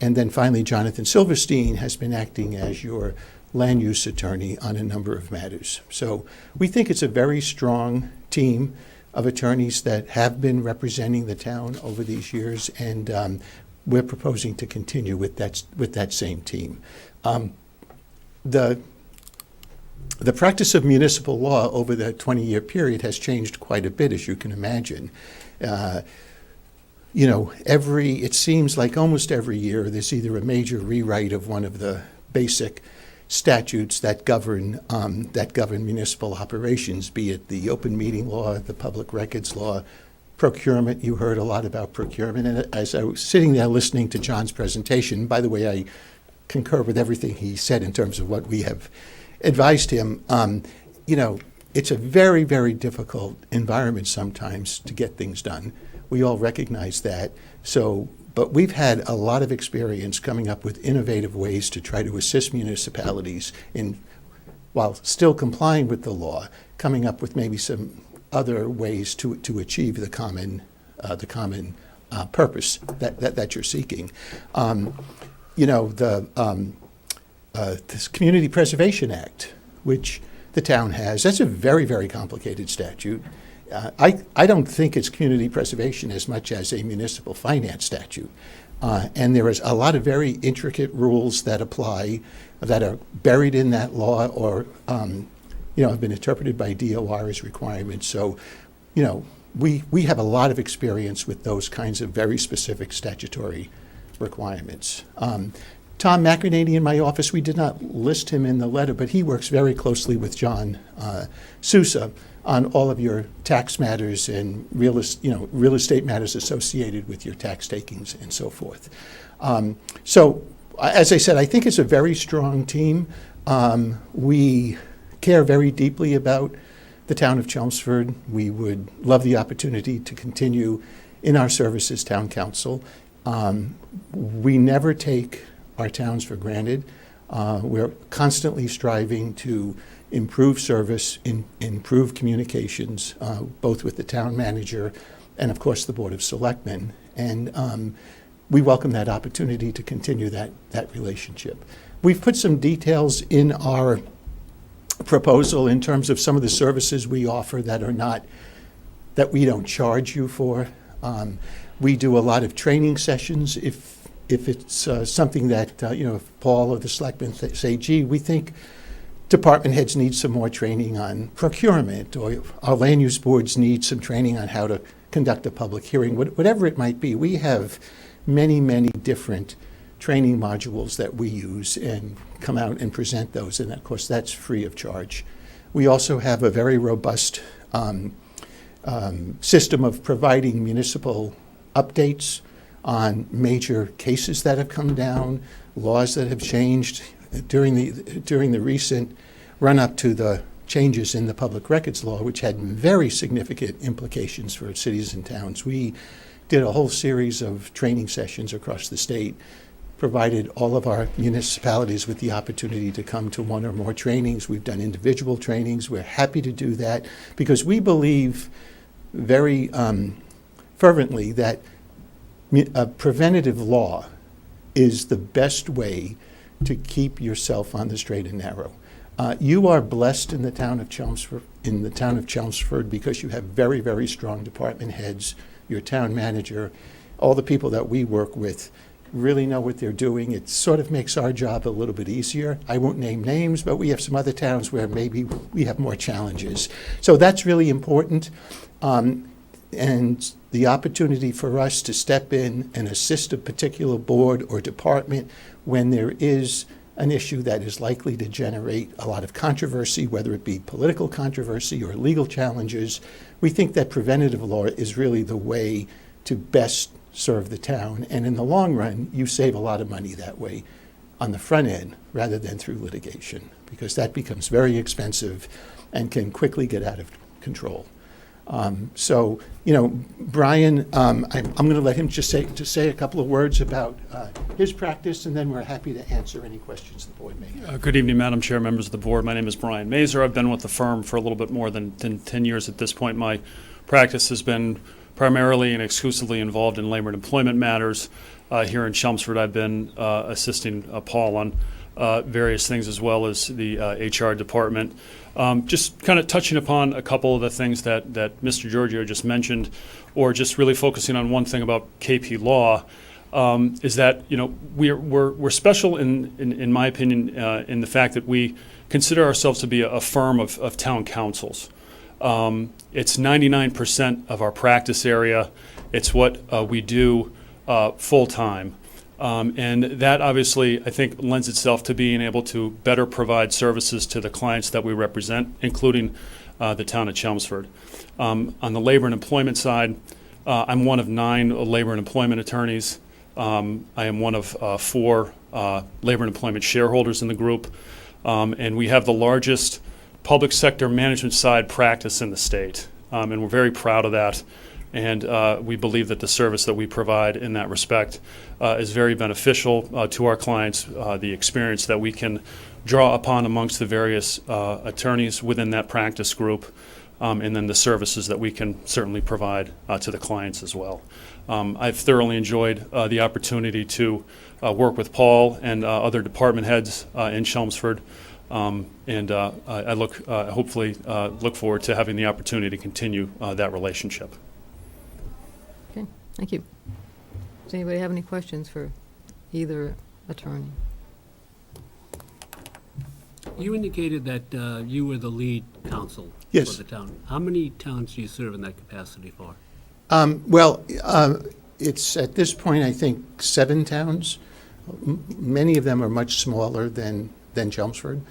And then finally, Jonathan Silverstein has been acting as your land use attorney on a number of matters. So we think it's a very strong team of attorneys that have been representing the town over these years, and we're proposing to continue with that same team. The practice of municipal law over the 20-year period has changed quite a bit, as you can imagine. It seems like almost every year there's either a major rewrite of one of the basic statutes that govern municipal operations, be it the open meeting law, the public records law, procurement. You heard a lot about procurement. And as I was sitting there listening to John's presentation, by the way, I concur with everything he said in terms of what we have advised him. It's a very, very difficult environment sometimes to get things done. We all recognize that. But we've had a lot of experience coming up with innovative ways to try to assist municipalities in, while still complying with the law, coming up with maybe some other ways to achieve the common purpose that you're seeking. This Community Preservation Act, which the town has, that's a very, very complicated statute. I don't think it's community preservation as much as a municipal finance statute. And there is a lot of very intricate rules that apply that are buried in that law or, have been interpreted by DOR as requirements. So, we have a lot of experience with those kinds of very specific statutory requirements. Tom McInerney in my office, we did not list him in the letter, but he works very closely with John Sousa on all of your tax matters and real estate matters associated with your tax takings and so forth. So, as I said, I think it's a very strong team. We care very deeply about the town of Chelmsford. We would love the opportunity to continue in our service as town council. We never take our towns for granted. We're constantly striving to improve service, improve communications, both with the town manager and, of course, the Board of Selectmen. And we welcome that opportunity to continue that relationship. We've put some details in our proposal in terms of some of the services we offer that we don't charge you for. We do a lot of training sessions. If it's something that, if Paul or the selectmen say, gee, we think department heads need some more training on procurement, or our land use boards need some training on how to conduct a public hearing, whatever it might be, we have many, many different training modules that we use and come out and present those, and of course that's free of charge. We also have a very robust system of providing municipal updates on major cases that have come down, laws that have changed during the recent run-up to the changes in the public records law, which had very significant implications for cities and towns. We did a whole series of training sessions across the state, provided all of our municipalities with the opportunity to come to one or more trainings. We've done individual trainings. We're happy to do that because we believe very fervently that preventative law is the best way to keep yourself on the straight and narrow. You are blessed in the town of Chelmsford, because you have very, very strong department heads, your town manager, all the people that we work with really know what they're doing. It sort of makes our job a little bit easier. I won't name names, but we have some other towns where maybe we have more challenges. So that's really important. And the opportunity for us to step in and assist a particular board or department when there is an issue that is likely to generate a lot of controversy, whether it be political controversy or legal challenges, we think that preventative law is really the way to best serve the town. And in the long run, you save a lot of money that way on the front end rather than through litigation, because that becomes very expensive and can quickly get out of control. So, Brian, I'm going to let him just say a couple of words about his practice, and then we're happy to answer any questions the board may have. Good evening, Madam Chair, members of the board. My name is Brian Mazer. I've been with the firm for a little bit more than 10 years at this point. My practice has been primarily and exclusively involved in labor and employment matters. Here in Chelmsford, I've been assisting Paul on various things, as well as the HR department. Just kind of touching upon a couple of the things that Mr. Giorgio just mentioned, or just really focusing on one thing about KP Law, is that we're special in my opinion in the fact that we consider ourselves to be a firm of town councils. It's 99% of our practice area. It's what we do full time. And that obviously, I think, lends itself to being able to better provide services to the clients that we represent, including the town of Chelmsford. On the labor and employment side, I'm one of 9 labor and employment attorneys. I am one of 4 labor and employment shareholders in the group. And we have the largest public sector management side practice in the state. And we're very proud of that. And we believe that the service that we provide in that respect is very beneficial to our clients, the experience that we can draw upon amongst the various attorneys within that practice group, and then the services that we can certainly provide to the clients as well. I've thoroughly enjoyed the opportunity to work with Paul and other department heads in Chelmsford. And I hopefully look forward to having the opportunity to continue that relationship. Okay, thank you. Does anybody have any questions for either attorney? You indicated that you were the lead counsel Yes. for the town. How many towns do you serve in that capacity for? It's at this point, I think, 7 towns. Many of them are much smaller than Chelmsford.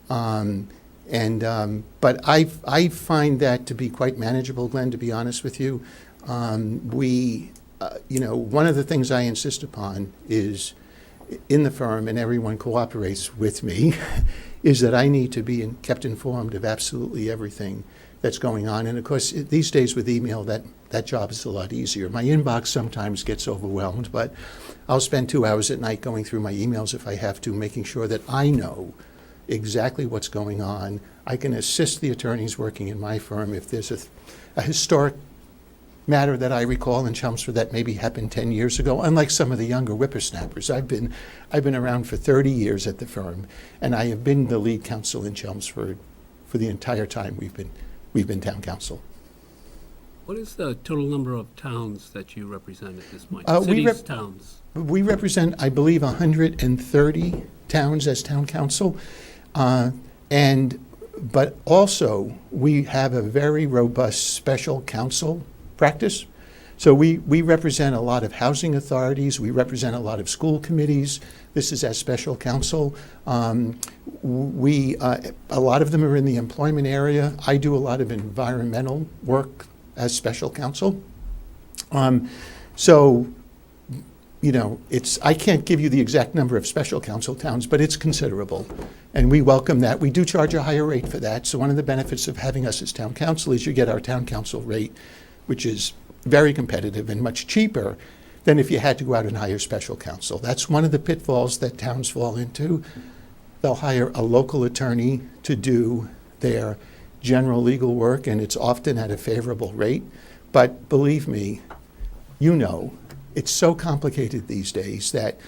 But I find that to be quite manageable, Glenn, to be honest with you. One of the things I insist upon is, in the firm, and everyone cooperates with me, is that I need to be kept informed of absolutely everything that's going on. And of course, these days with email, that job is a lot easier. My inbox sometimes gets overwhelmed, but I'll spend 2 hours at night going through my emails if I have to, making sure that I know exactly what's going on. I can assist the attorneys working in my firm if there's a historic matter that I recall in Chelmsford that maybe happened 10 years ago, unlike some of the younger whippersnappers. I've been around for 30 years at the firm, and I have been the lead counsel in Chelmsford for the entire time we've been town council. What is the total number of towns that you represent at this point? We Cities, towns? We represent, I believe, 130 towns as town council. But also, we have a very robust special counsel practice. So we represent a lot of housing authorities, we represent a lot of school committees. This is as special counsel. A lot of them are in the employment area. I do a lot of environmental work as special counsel. I can't give you the exact number of special counsel towns, but it's considerable, and we welcome that. We do charge a higher rate for that, so one of the benefits of having us as town council is you get our town council rate, which is very competitive and much cheaper than if you had to go out and hire special counsel. That's one of the pitfalls that towns fall into. They'll hire a local attorney to do their general legal work, and it's often at a favorable rate. But believe me, it's so complicated these days that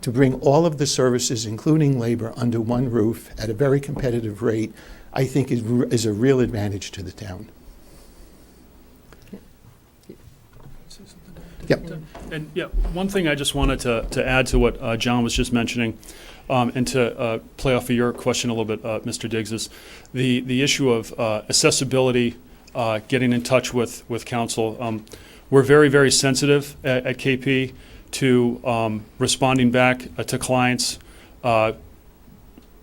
to bring all of the services, including labor, under one roof at a very competitive rate, I think is a real advantage to the town. Yep. And yeah, one thing I just wanted to add to what John was just mentioning, and to play off of your question a little bit, Mr. Diggs, is the issue of accessibility, getting in touch with council. We're very, very sensitive at KP to responding back to clients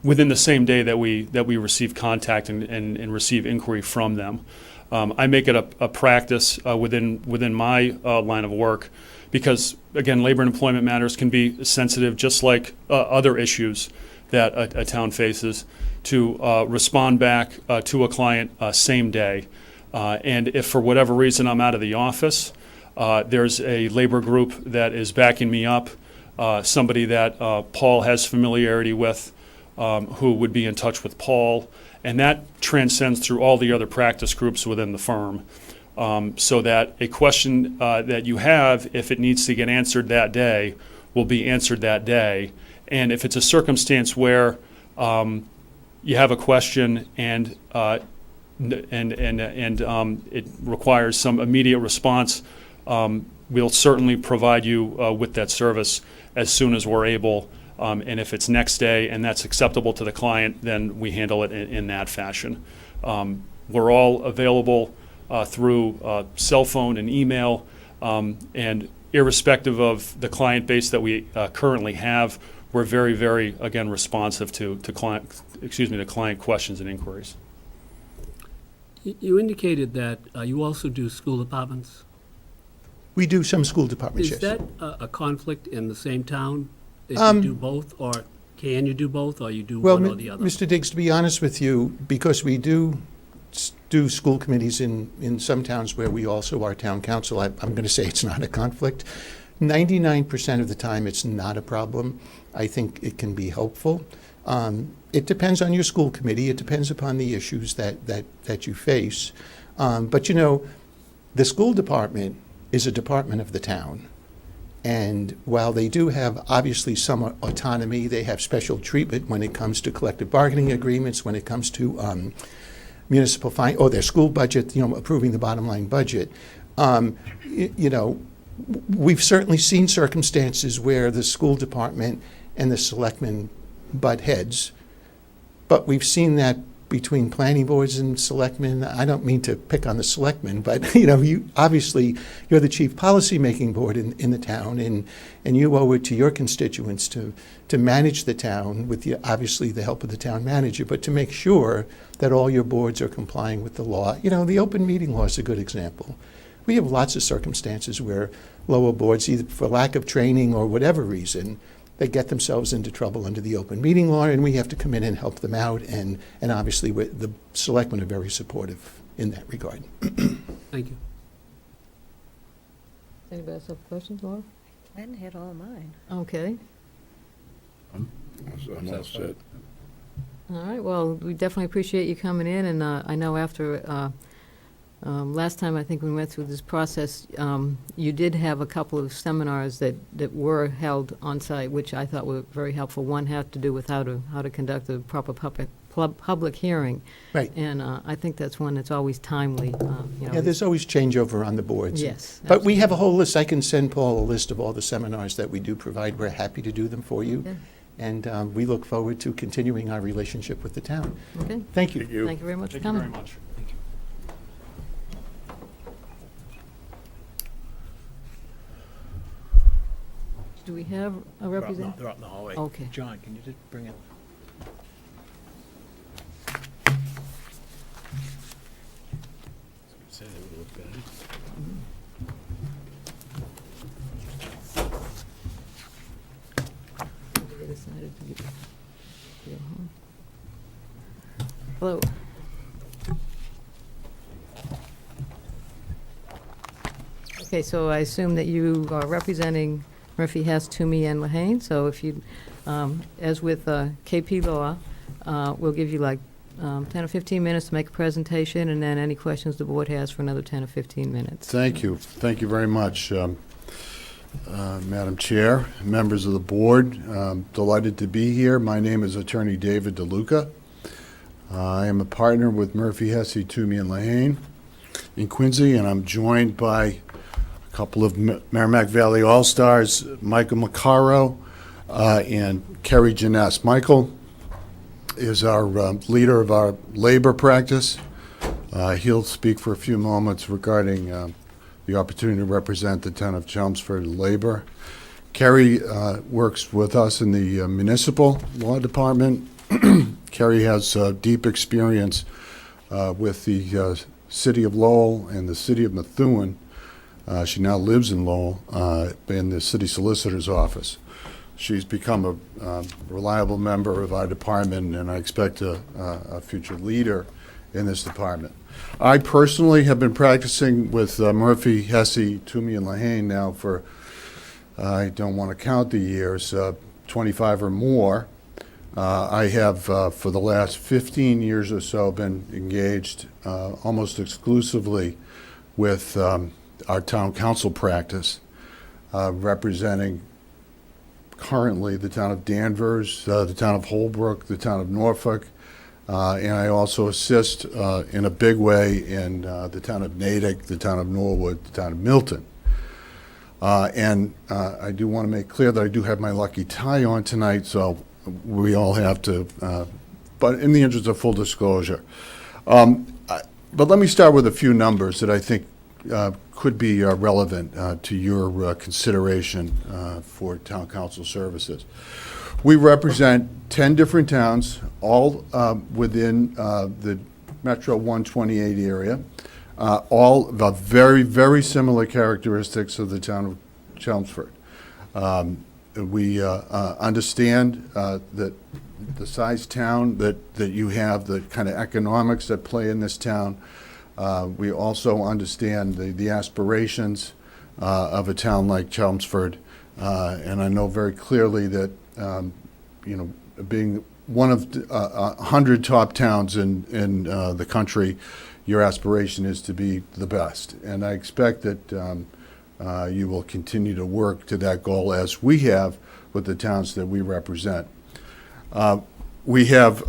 within the same day that we receive contact and receive inquiry from them. I make it a practice within my line of work because, again, labor and employment matters can be sensitive just like other issues that a town faces, to respond back to a client same day. And if for whatever reason I'm out of the office, there's a labor group that is backing me up, somebody that Paul has familiarity with, who would be in touch with Paul. And that transcends through all the other practice groups within the firm, so that a question that you have, if it needs to get answered that day, will be answered that day. And if it's a circumstance where you have a question and it requires some immediate response, we'll certainly provide you with that service as soon as we're able. And if it's next day and that's acceptable to the client, then we handle it in that fashion. We're all available through cell phone and email, and irrespective of the client base that we currently have, we're very, very, again, responsive to client questions and inquiries. You indicated that you also do school departments. We do some school departments, Is yes. that a conflict in the same town? If you do both, or can you do both, or you do Well, one or the other? Mr. Diggs, to be honest with you, because we do school committees in some towns where we also are town council, I'm going to say it's not a conflict. 99% of the time, it's not a problem. I think it can be helpful. It depends on your school committee. It depends upon the issues that you face. But, you know, the school department is a department of the town. And while they do have obviously some autonomy, they have special treatment when it comes to collective bargaining agreements, when it comes to municipal fine, or their school budget, you know, approving the bottom line budget. You know, we've certainly seen circumstances where the school department and the selectmen butt heads, but we've seen that between planning boards and selectmen. I don't mean to pick on the selectmen, but, you know, you're the chief policy-making board in the town, and you owe it to your constituents to manage the town with obviously the help of the town manager, but to make sure that all your boards are complying with the law. You know, the open meeting law is a good example. We have lots of circumstances where lower boards, either for lack of training or whatever reason, they get themselves into trouble under the open meeting law, and we have to come in and help them out, and obviously the selectmen are very supportive in that regard. Thank you. Anybody else have questions, Laura? Glenn hit all mine. Okay. I'm all set. All right, well, we definitely appreciate you coming in, and I know after, last time I think we went through this process, you did have a couple of seminars that were held on-site, which I thought were very helpful. One had to do with how to conduct a proper public hearing. Right. And I think that's one that's always timely, you know. Yeah, there's always changeover on the boards. Yes. But we have a whole list. I can send Paul a list of all the seminars that we do provide. We're happy to do them for you. Okay. And we look forward to continuing our relationship with the town. Okay. Thank you. Thank you very much for Thank you very coming. much. Do we have a representative? They're out in the hallway. Okay. John, can you just bring it? Say they would look better. They decided to go home. Hello. Okay, so I assume that you are representing Murphy, Hess, Toomey, and Lehane. So if you, as with KP Law, we'll give you like 10 or 15 minutes to make a presentation, and then any questions the board has for another 10 or 15 minutes. Thank you. Thank you very much. Madam Chair, members of the board, delighted to be here. My name is Attorney David DeLuca. I am a partner with Murphy, Hesse, Toomey, and Lehane in Quincy, and I'm joined by a couple of Merrimack Valley All-Stars, Michael Macaro and Kerry Janess. Michael is our leader of our labor practice. He'll speak for a few moments regarding the opportunity to represent the town of Chelmsford labor. Kerry works with us in the municipal law department. Kerry has deep experience with the city of Lowell and the city of Methuen. She now lives in Lowell in the city solicitor's office. She's become a reliable member of our department, and I expect a future leader in this department. I personally have been practicing with Murphy, Hesse, Toomey, and Lehane now for, I don't want to count the years, 25 or more. I have, for the last 15 years or so, been engaged almost exclusively with our town council practice, representing currently the town of Danvers, the town of Holbrook, the town of Norfolk, and I also assist in a big way in the town of Natick, the town of Norwood, the town of Milton. And I do want to make clear that I do have my lucky tie on tonight, so we all have to, but in the interest of full disclosure. But let me start with a few numbers that I think could be relevant to your consideration for town council services. We represent 10 different towns, all within the Metro 128 area, all the very, very similar characteristics of the town of Chelmsford. We understand that the size town that you have, the kind of economics that play in this town. We also understand the aspirations of a town like Chelmsford, and I know very clearly that being one of 100 top towns in the country, your aspiration is to be the best. And I expect that you will continue to work to that goal as we have with the towns that we represent. We have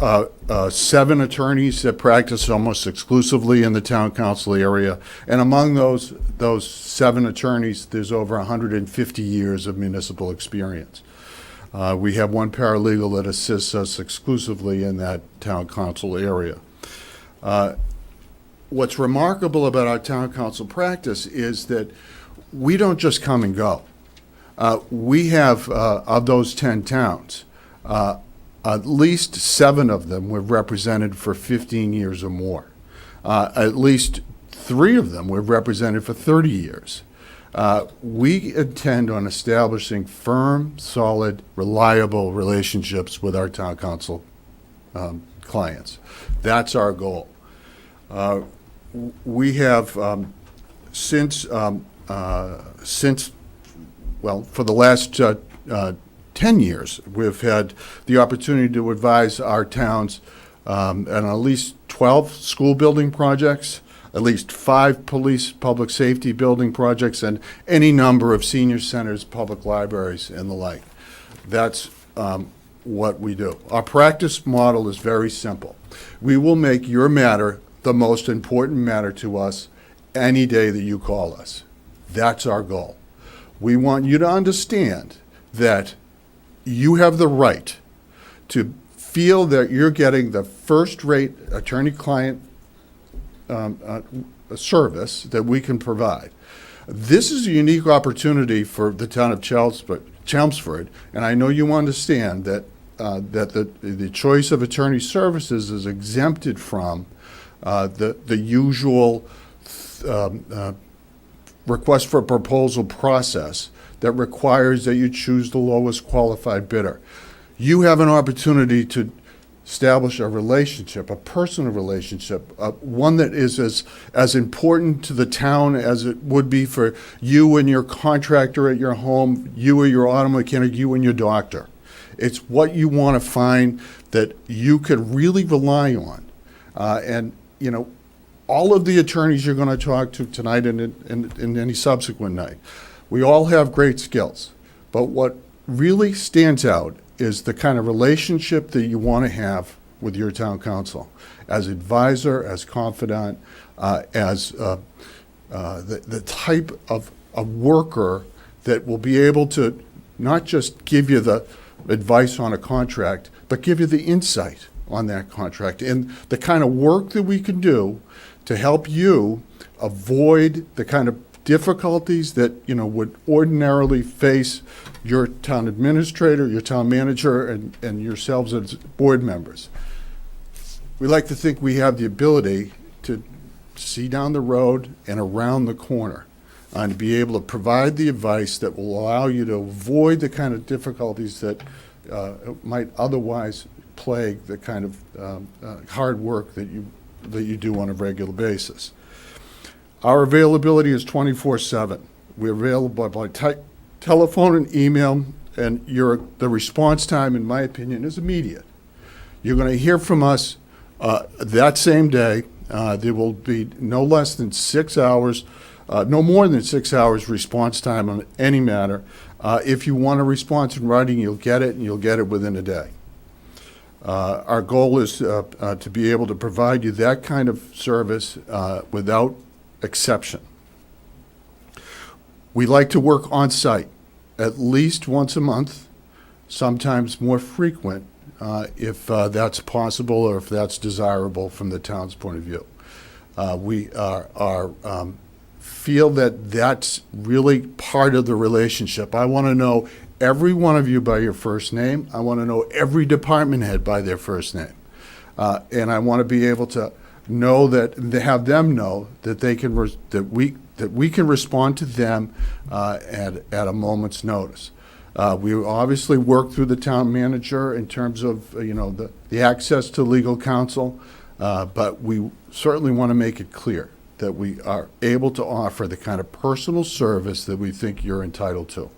7 attorneys that practice almost exclusively in the town council area. And among those 7 attorneys, there's over 150 years of municipal experience. We have 1 paralegal that assists us exclusively in that town council area. What's remarkable about our town council practice is that we don't just come and go. We have, of those 10 towns, at least 7 of them we've represented for 15 years or more. At least 3 of them we've represented for 30 years. We intend on establishing firm, solid, reliable relationships with our town council clients. That's our goal. We have since, for the last 10 years, we've had the opportunity to advise our towns on at least 12 school building projects, at least 5 police public safety building projects, and any number of senior centers, public libraries, and the like. That's what we do. Our practice model is very simple. We will make your matter the most important matter to us any day that you call us. That's our goal. We want you to understand that you have the right to feel that you're getting the first-rate attorney-client service that we can provide. This is a unique opportunity for the town of Chelmsford, and I know you understand that the choice of attorney services is exempted from the usual request for a proposal process that requires that you choose the lowest qualified bidder. You have an opportunity to establish a relationship, a personal relationship, one that is as important to the town as it would be for you and your contractor at your home, you or your auto mechanic, you and your doctor. It's what you want to find that you could really rely on. And, all of the attorneys you're going to talk to tonight and any subsequent night We all have great skills, but what really stands out is the kind of relationship that you want to have with your town council, as advisor, as confidant, as the type of a worker that will be able to not just give you the advice on a contract, but give you the insight on that contract and the kind of work that we can do to help you avoid the kind of difficulties that, you know, would ordinarily face your town administrator, your town manager, and yourselves as board members. We like to think we have the ability to see down the road and around the corner and to be able to provide the advice that will allow you to avoid the kind of difficulties that might otherwise plague the kind of hard work that you do on a regular basis. Our availability is 24/7. We're available by telephone and email, and the response time, in my opinion, is immediate. You're going to hear from us that same day. There will be no less than 6 hours, no more than 6 hours response time on any matter. If you want a response in writing, you'll get it, and you'll get it within a day. Our goal is to be able to provide you that kind of service without exception. We like to work on site at least once a month, sometimes more frequent if that's possible or if that's desirable from the town's point of view. We feel that that's really part of the relationship. I want to know every one of you by your first name. I want to know every department head by their first name. And I want to be able to know that, have them know that they can, that we can respond to them at a moment's notice. We obviously work through the town manager in terms of, the access to legal counsel, but we certainly want to make it clear that we are able to offer the kind of personal service that we think you're entitled to.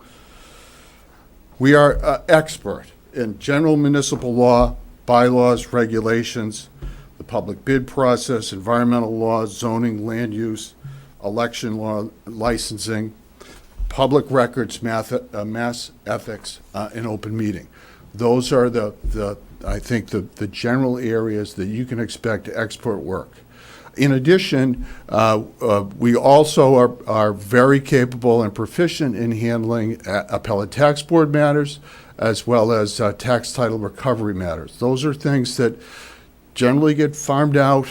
We are expert in general municipal law, bylaws, regulations, the public bid process, environmental laws, zoning, land use, election law, licensing, public records, mass ethics, and open meeting. Those are I think the general areas that you can expect expert work. In addition, we also are very capable and proficient in handling appellate tax board matters as well as tax title recovery matters. Those are things that generally get farmed out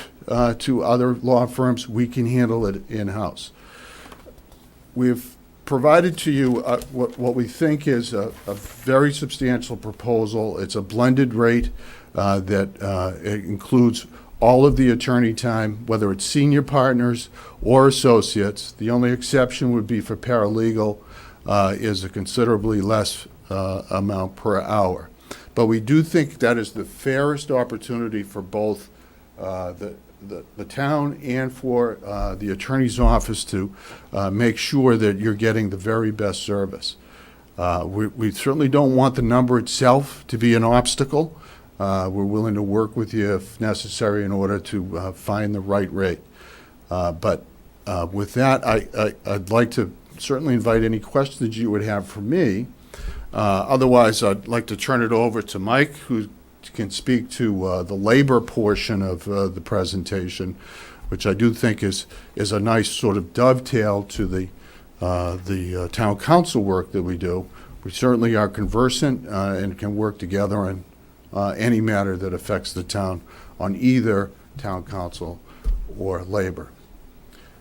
to other law firms. We can handle it in-house. We've provided to you what we think is a very substantial proposal. It's a blended rate that it includes all of the attorney time, whether it's senior partners or associates. The only exception would be for paralegal, is a considerably less amount per hour. But we do think that is the fairest opportunity for both the town and for the attorney's office to make sure that you're getting the very best service. We certainly don't want the number itself to be an obstacle. We're willing to work with you if necessary in order to find the right rate. But with that, I'd like to certainly invite any questions you would have for me. Otherwise, I'd like to turn it over to Mike, who can speak to the labor portion of the presentation, which I do think is a nice sort of dovetail to the town council work that we do. We certainly are conversant and can work together on any matter that affects the town on either town council or labor.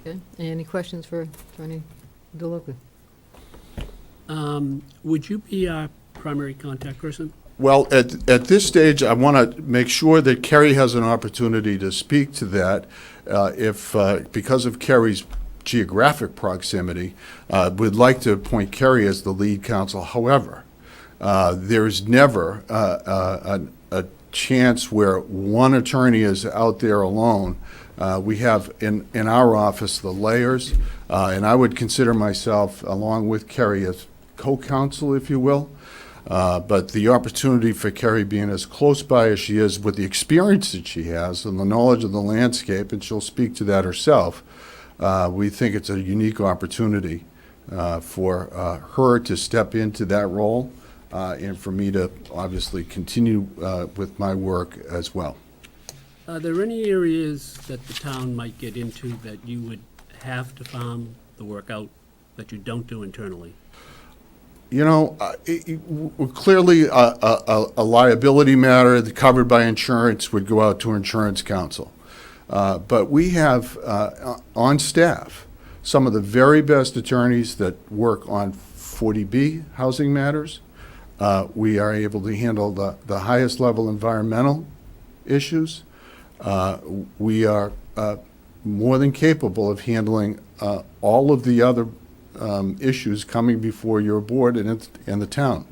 Okay, any questions for Attorney DeLuca? Would you be our primary contact person? Well, at this stage, I want to make sure that Kerry has an opportunity to speak to that. Because of Kerry's geographic proximity, we'd like to appoint Kerry as the lead counsel. However, there's never a chance where one attorney is out there alone. We have in our office the layers, and I would consider myself, along with Kerry, as co-counsel, if you will. But the opportunity for Kerry being as close by as she is with the experience that she has and the knowledge of the landscape, and she'll speak to that herself, we think it's a unique opportunity for her to step into that role and for me to obviously continue with my work as well. Are there any areas that the town might get into that you would have to farm the work out that you don't do internally? You know, clearly a liability matter covered by insurance would go out to insurance counsel. But we have on staff some of the very best attorneys that work on 40B housing matters. We are able to handle the highest level environmental issues. We are more than capable of handling all of the other issues coming before your board and the town.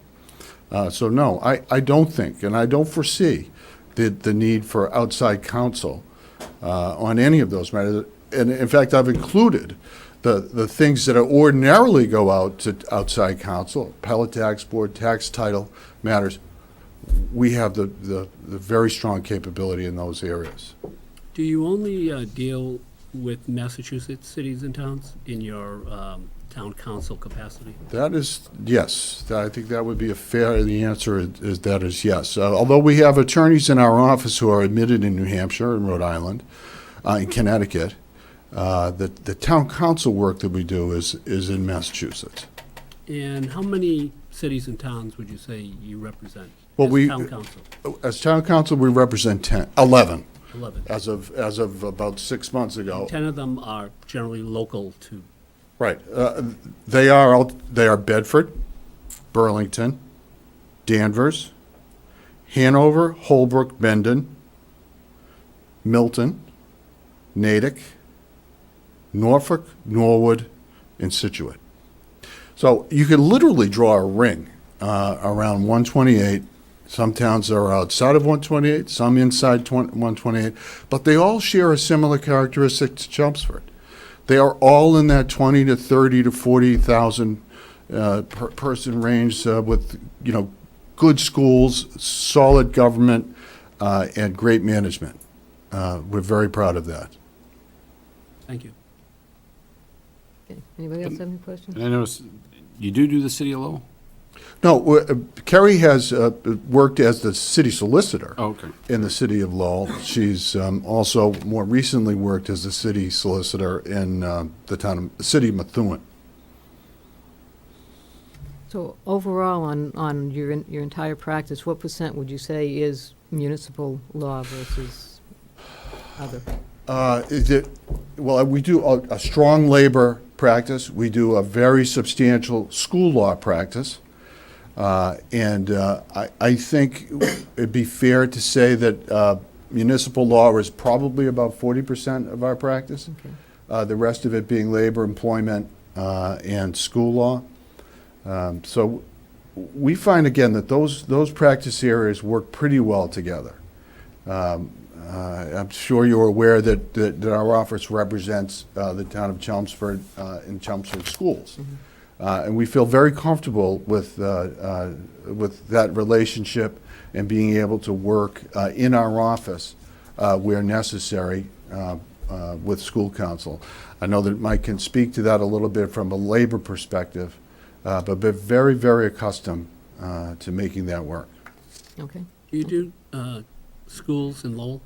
So no, I don't think, and I don't foresee the need for outside counsel on any of those matters. And in fact, I've included the things that ordinarily go out to outside counsel, appellate tax board, tax title matters. We have the very strong capability in those areas. Do you only deal with Massachusetts cities and towns in your town council capacity? That is, yes. I think that would be the answer is yes. Although we have attorneys in our office who are admitted in New Hampshire and Rhode Island, in Connecticut, the town council work that we do is in Massachusetts. And how many cities and towns would you say you represent Well, as town council? As town council, we represent 11. 11. As of about 6 months ago. 10 of them are generally local to. Right. They are Bedford, Burlington, Danvers, Hanover, Holbrook, Mendon, Milton, Natick, Norfolk, Norwood, and Situate. So you could literally draw a ring around 128. Some towns are outside of 128, some inside 128, but they all share a similar characteristic to Chelmsford. They are all in that 20 to 30 to 40,000 person range with, good schools, solid government, and great management. We're very proud of that. Thank you. Okay. Anybody else have any questions? And I noticed you do the city of Lowell? No, Kerry has worked as the city solicitor Oh, okay. in the city of Lowell. She's also more recently worked as the city solicitor in the city of Methuen. So overall, on your entire practice, what % would you say is municipal law versus other? Well, we do a strong labor practice. We do a very substantial school law practice. And I think it'd be fair to say that municipal law is probably about 40% of our practice. Okay. The rest of it being labor, employment, and school law. So we find, again, that those practice areas work pretty well together. I'm sure you're aware that our office represents the town of Chelmsford and Chelmsford schools. Mm-hmm. And we feel very comfortable with that relationship and being able to work in our office where necessary with school council. I know that Mike can speak to that a little bit from a labor perspective, but we're very, very accustomed to making that work. Okay. Do you do schools in Lowell?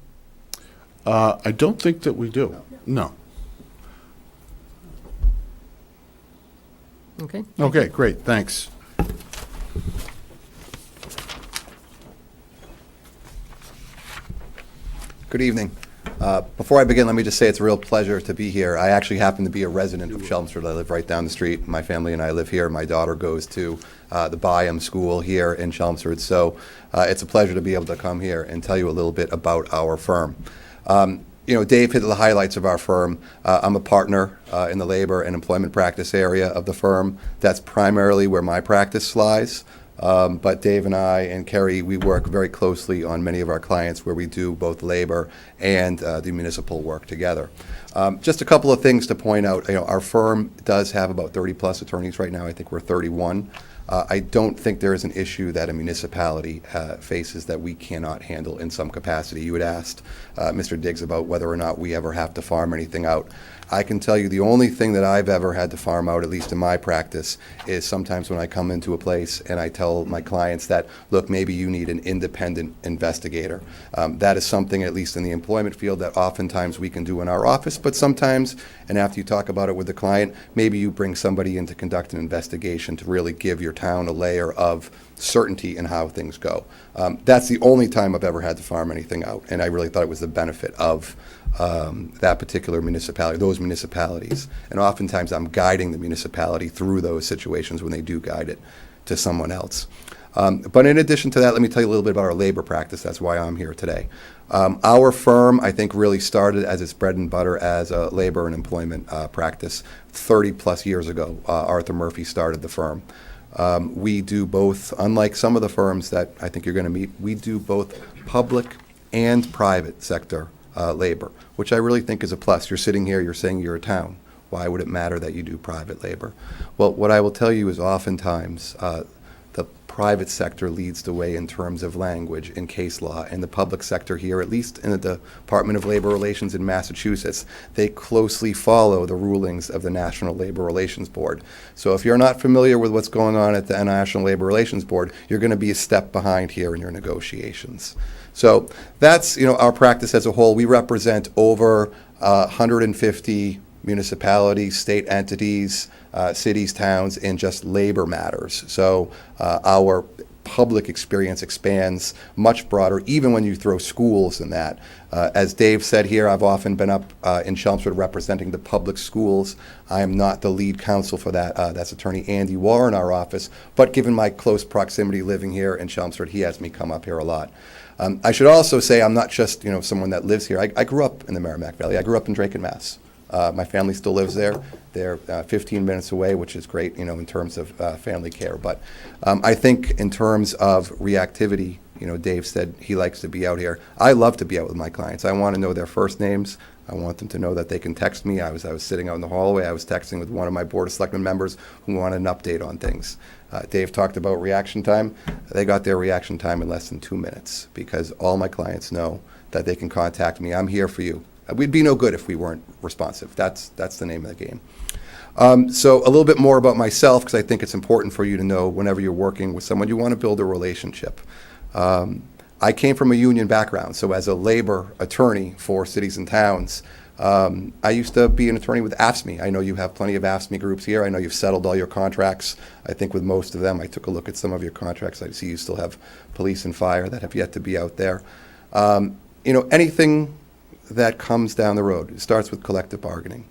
I don't think that we do. No. Okay. Okay, great, thanks. Good evening. Before I begin, let me just say it's a real pleasure to be here. I actually happen to be a resident of Chelmsford. I live right down the street. My family and I live here. My daughter goes to the Byam School here in Chelmsford. So it's a pleasure to be able to come here and tell you a little bit about our firm. Dave hit the highlights of our firm. I'm a partner in the labor and employment practice area of the firm. That's primarily where my practice lies. But Dave and I and Kerry, we work very closely on many of our clients where we do both labor and the municipal work together. Just a couple of things to point out. Our firm does have about 30-plus attorneys right now. I think we're 31. I don't think there is an issue that a municipality faces that we cannot handle in some capacity. You had asked Mr. Diggs about whether or not we ever have to farm anything out. I can tell you the only thing that I've ever had to farm out, at least in my practice, is sometimes when I come into a place and I tell my clients that, look, maybe you need an independent investigator. That is something, at least in the employment field, that oftentimes we can do in our office, but sometimes, and after you talk about it with the client, maybe you bring somebody in to conduct an investigation to really give your town a layer of certainty in how things go. That's the only time I've ever had to farm anything out, and I really thought it was the benefit of that particular municipality, those municipalities. And oftentimes I'm guiding the municipality through those situations when they do guide it to someone else. But in addition to that, let me tell you a little bit about our labor practice. That's why I'm here today. Our firm, I think, really started as its bread and butter as a labor and employment practice 30 plus years ago. Arthur Murphy started the firm. We do both, unlike some of the firms that I think you're going to meet, we do both public and private sector labor, which I really think is a plus. You're sitting here, you're saying you're a town. Why would it matter that you do private labor? Well, what I will tell you is oftentimes the private sector leads the way in terms of language and case law, and the public sector here, at least in the Department of Labor Relations in Massachusetts, they closely follow the rulings of the National Labor Relations Board. So if you're not familiar with what's going on at the National Labor Relations Board, you're going to be a step behind here in your negotiations. So that's, our practice as a whole. We represent over 150 municipalities, state entities, cities, towns, in just labor matters. So our public experience expands much broader, even when you throw schools in that. As Dave said here, I've often been up in Chelmsford representing the public schools. I am not the lead counsel for that. That's Attorney Andy Warr in our office. But given my close proximity living here in Chelmsford, he has me come up here a lot. I should also say I'm not just someone that lives here. I grew up in the Merrimack Valley. I grew up in Drayton, Mass. My family still lives there. They're 15 minutes away, which is great, in terms of family care. But I think in terms of reactivity, Dave said he likes to be out here. I love to be out with my clients. I want to know their first names. I want them to know that they can text me. I was sitting out in the hallway. I was texting with one of my Board of Selectmen members who wanted an update on things. Dave talked about reaction time. They got their reaction time in less than 2 minutes because all my clients know that they can contact me. I'm here for you. We'd be no good if we weren't responsive. That's the name of the game. So a little bit more about myself, because I think it's important for you to know whenever you're working with someone, you want to build a relationship. I came from a union background, so as a labor attorney for cities and towns, I used to be an attorney with AFSCME. I know you have plenty of AFSCME groups here. I know you've settled all your contracts. I think with most of them, I took a look at some of your contracts. I see you still have police and fire that have yet to be out there. Anything that comes down the road, it starts with collective bargaining.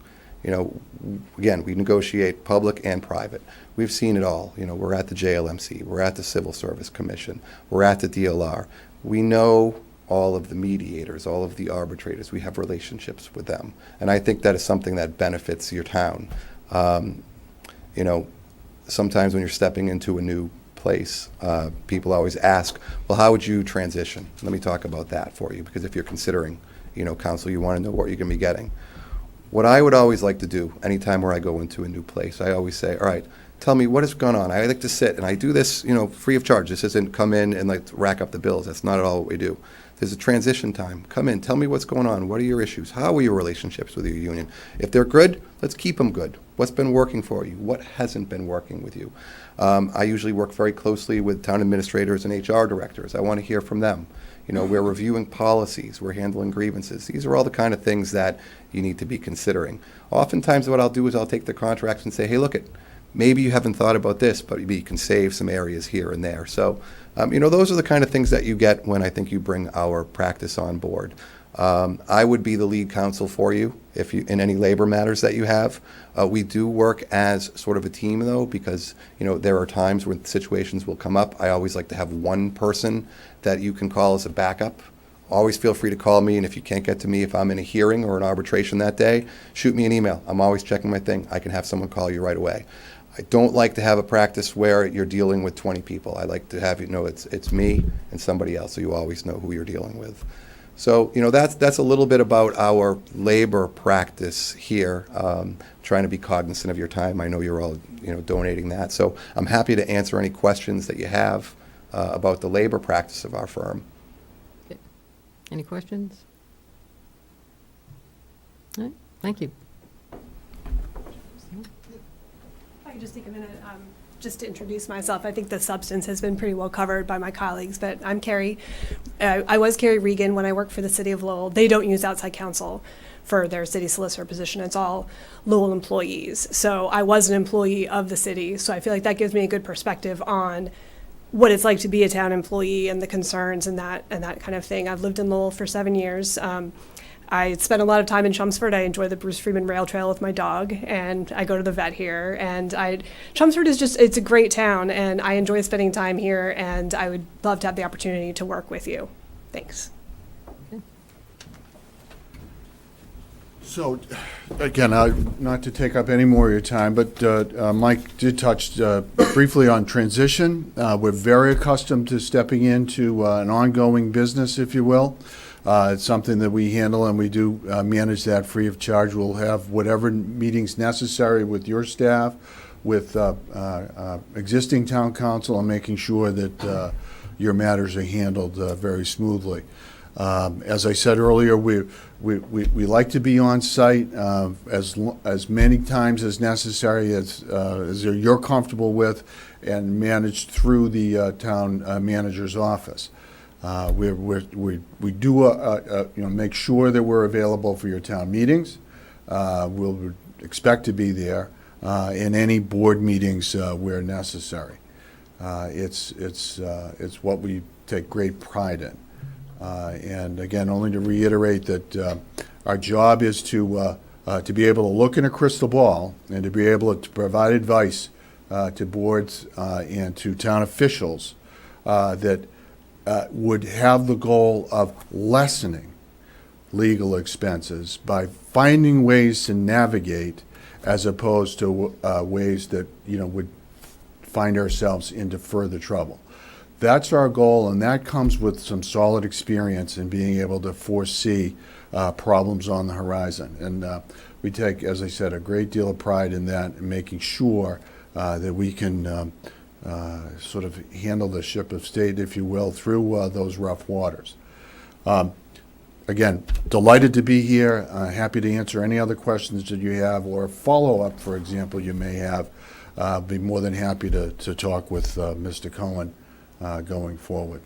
Again, we negotiate public and private. We've seen it all. We're at the JLMC, we're at the Civil Service Commission, we're at the DLR. We know all of the mediators, all of the arbitrators. We have relationships with them. And I think that is something that benefits your town. Sometimes when you're stepping into a new place, people always ask, well, how would you transition? Let me talk about that for you, because if you're considering counsel, you want to know what you're going to be getting. What I would always like to do anytime where I go into a new place, I always say, all right, tell me what has gone on. I like to sit, and I do this, free of charge. This isn't come in and rack up the bills. That's not at all what we do. There's a transition time. Come in, tell me what's going on. What are your issues? How are your relationships with your union? If they're good, let's keep them good. What's been working for you? What hasn't been working with you? I usually work very closely with town administrators and HR directors. I want to hear from them. We're reviewing policies, we're handling grievances. These are all the kind of things that you need to be considering. Oftentimes what I'll do is I'll take the contracts and say, hey, look, maybe you haven't thought about this, but maybe you can save some areas here and there. So, those are the kind of things that you get when I think you bring our practice on board. I would be the lead counsel for you in any labor matters that you have. We do work as sort of a team, though, because there are times when situations will come up. I always like to have one person that you can call as a backup. Always feel free to call me, and if you can't get to me, if I'm in a hearing or an arbitration that day, shoot me an email. I'm always checking my thing. I can have someone call you right away. I don't like to have a practice where you're dealing with 20 people. I like to have it's me and somebody else, so you always know who you're dealing with. So, that's a little bit about our labor practice here, trying to be cognizant of your time. I know you're all, donating that. So I'm happy to answer any questions that you have about the labor practice of our firm. Okay. Any questions? All right, thank you. I could just take a minute just to introduce myself. I think the substance has been pretty well covered by my colleagues, but I'm Carrie. I was Carrie Regan when I worked for the city of Lowell. They don't use outside counsel for their city solicitor position. It's all Lowell employees. So I was an employee of the city, so I feel like that gives me a good perspective on what it's like to be a town employee and the concerns and that kind of thing. I've lived in Lowell for 7 years. I spent a lot of time in Chelmsford. I enjoy the Bruce Freeman Rail Trail with my dog, and I go to the vet here. And Chelmsford is it's a great town, and I enjoy spending time here, and I would love to have the opportunity to work with you. Thanks. So, again, not to take up any more of your time, but Mike did touch briefly on transition. We're very accustomed to stepping into an ongoing business, if you will. It's something that we handle, and we do manage that free of charge. We'll have whatever meetings necessary with your staff, with existing town council, and making sure that your matters are handled very smoothly. As I said earlier, we like to be on site as many times as necessary as you're comfortable with, and managed through the town manager's office. We do make sure that we're available for your town meetings. We'll expect to be there in any board meetings where necessary. It's what we take great pride in. And again, only to reiterate that our job is to be able to look in a crystal ball and to be able to provide advice to boards and to town officials that would have the goal of lessening legal expenses by finding ways to navigate, as opposed to ways that would find ourselves into further trouble. That's our goal, and that comes with some solid experience in being able to foresee problems on the horizon. And we take, as I said, a great deal of pride in that, and making sure that we can sort of handle the ship of state, if you will, through those rough waters. Again, delighted to be here. Happy to answer any other questions that you have, or follow-up, for example, you may have. Be more than happy to talk with Mr. Cohen going forward.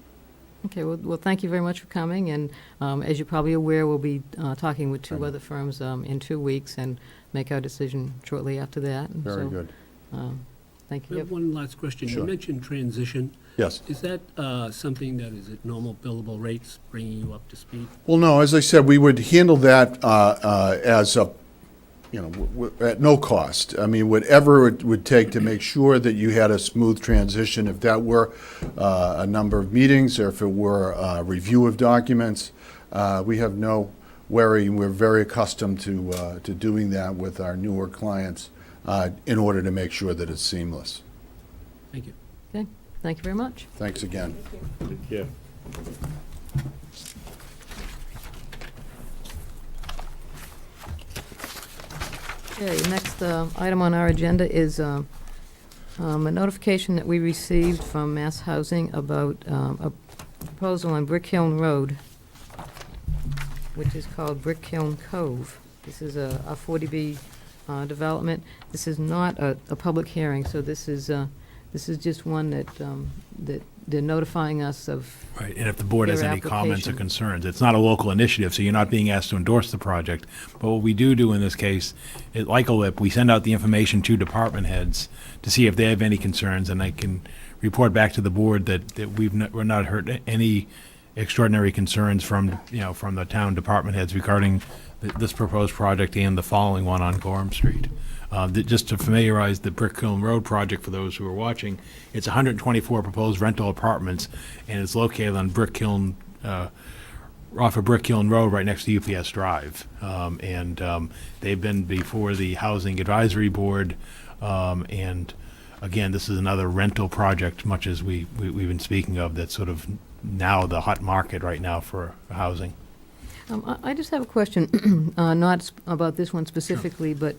Okay, well, thank you very much for coming, and as you're probably aware, we'll be talking with two other firms in 2 weeks and make our decision shortly after that. And Very so, good. Thank I you. have one last question. Sure. You mentioned transition. Yes. Is that something that is at normal billable rates, bringing you up to speed? Well, no, as I said, we would handle that as a, at no cost. I mean, whatever it would take to make sure that you had a smooth transition, if that were a number of meetings, or if it were a review of documents, we have no worry. We're very accustomed to doing that with our newer clients in order to make sure that it's seamless. Thank you. Okay, thank you very much. Thanks again. Yeah. Okay, next item on our agenda is a notification that we received from Mass Housing about a proposal on Brick Hill Road, which is called Brick Hill Cove. This is a 40B development. This is not a public hearing, so this is just one that they're notifying us of. Right, and if the board has their any comments or application. concerns, it's not a local initiative, so you're not being asked to endorse the project. But what we do in this case, like a LIP, we send out the information to department heads to see if they have any concerns, and I can report back to the board that we're not heard any extraordinary concerns from the town department heads regarding this proposed project and the following one on Gorham Street. Just to familiarize the Brick Hill Road project for those who are watching, it's 124 proposed rental apartments, and it's located on off of Brick Hill Road, right next to UPS Drive. They've been before the Housing Advisory Board, and again, this is another rental project, much as we've been speaking of, that's sort of now the hot market right now for housing. I just have a question, not about this one specifically, but